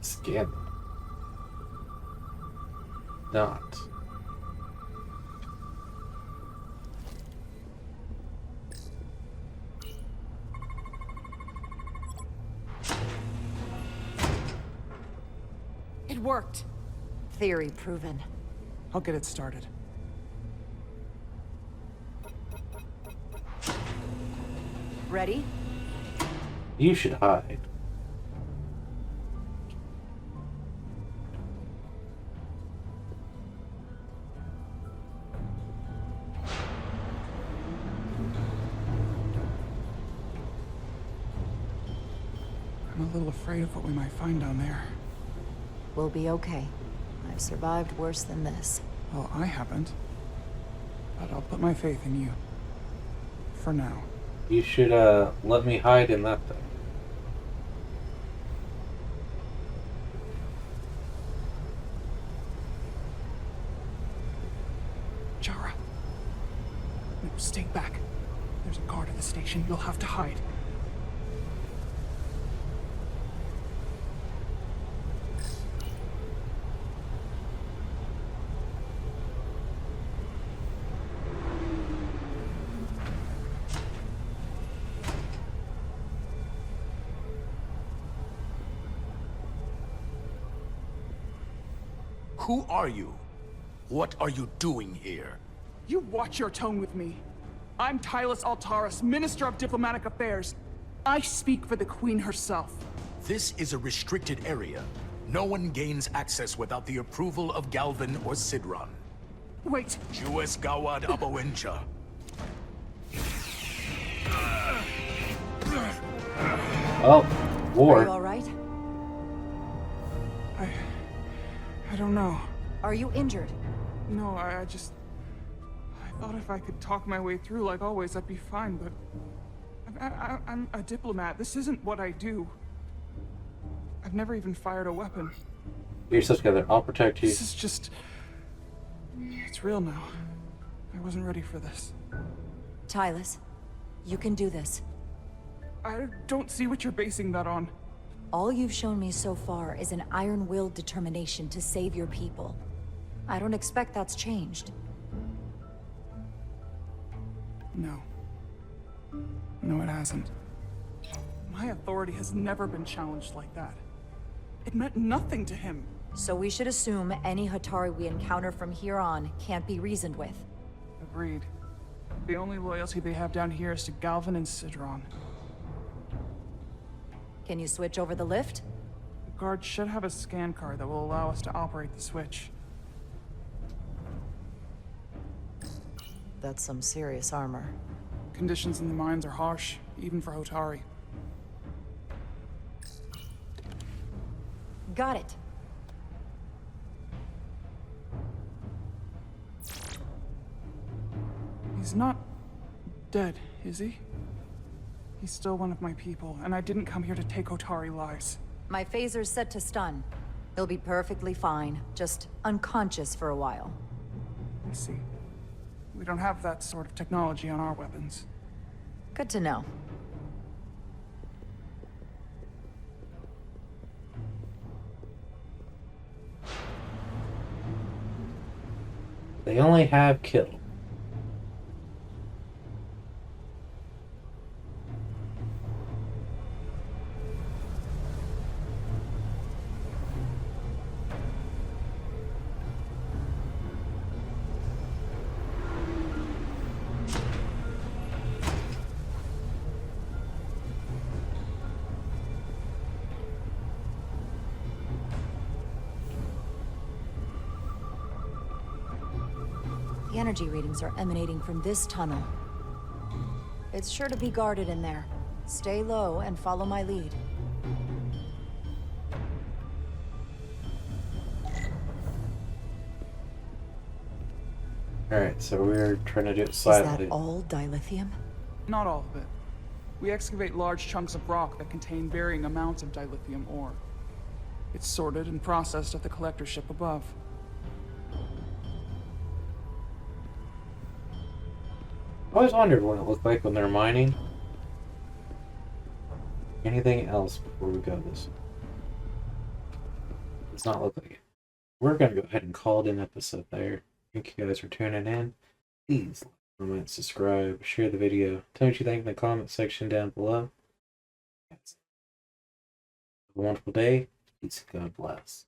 Speaker 1: Scan them. Not.
Speaker 21: It worked.
Speaker 17: Theory proven.
Speaker 21: I'll get it started.
Speaker 17: Ready?
Speaker 1: You should hide.
Speaker 21: I'm a little afraid of what we might find down there.
Speaker 17: We'll be okay. I've survived worse than this.
Speaker 21: Well, I haven't. But I'll put my faith in you. For now.
Speaker 1: You should let me hide in that thing.
Speaker 21: Jara. No, stay back. There's a guard at the station. You'll have to hide.
Speaker 12: Who are you? What are you doing here?
Speaker 21: You watch your tone with me. I'm Tylus Altaris, Minister of Diplomatic Affairs. I speak for the Queen herself.
Speaker 12: This is a restricted area. No one gains access without the approval of Galvin or Sidron.
Speaker 21: Wait.
Speaker 12: Jues Gawad Abawincha.
Speaker 1: Oh, war.
Speaker 17: Are you all right?
Speaker 21: I don't know.
Speaker 17: Are you injured?
Speaker 21: No, I thought if I could talk my way through like always, I'd be fine, but... I'm a diplomat. This isn't what I do. I've never even fired a weapon.
Speaker 1: Get yourself together. I'll protect you.
Speaker 21: This is just... It's real now. I wasn't ready for this.
Speaker 17: Tylus, you can do this.
Speaker 21: I don't see what you're basing that on.
Speaker 17: All you've shown me so far is an iron-willed determination to save your people. I don't expect that's changed.
Speaker 21: No. No, it hasn't. My authority has never been challenged like that. It meant nothing to him.
Speaker 17: So we should assume any Hatari we encounter from here on can't be reasoned with.
Speaker 21: Agreed. The only loyalty they have down here is to Galvin and Sidron.
Speaker 17: Can you switch over the lift?
Speaker 21: The guard should have a scan card that will allow us to operate the switch.
Speaker 17: That's some serious armor.
Speaker 21: Conditions in the mines are harsh, even for Hotari.
Speaker 17: Got it.
Speaker 21: He's not dead, is he? He's still one of my people, and I didn't come here to take Hotari lives.
Speaker 17: My phaser's set to stun. He'll be perfectly fine, just unconscious for a while.
Speaker 21: I see. We don't have that sort of technology on our weapons.
Speaker 17: Good to know.
Speaker 1: They only have kill.
Speaker 17: The energy readings are emanating from this tunnel. It's sure to be guarded in there. Stay low and follow my lead.
Speaker 1: Alright, so we're trying to do it
Speaker 17: Is
Speaker 1: silently.
Speaker 17: that all dilithium?
Speaker 21: Not all of it. We excavate large chunks of rock that contain varying amounts of dilithium ore. It's sorted and processed at the collector ship above.
Speaker 1: I always wondered what it looked like when they're mining. Anything else before we go this way? Does not look like it. We're going to go ahead and call it an episode there. Thank you guys for tuning in. Please like, comment, subscribe, share the video. Tell me what you think in the comment section down below. Have a wonderful day. Peace and God bless.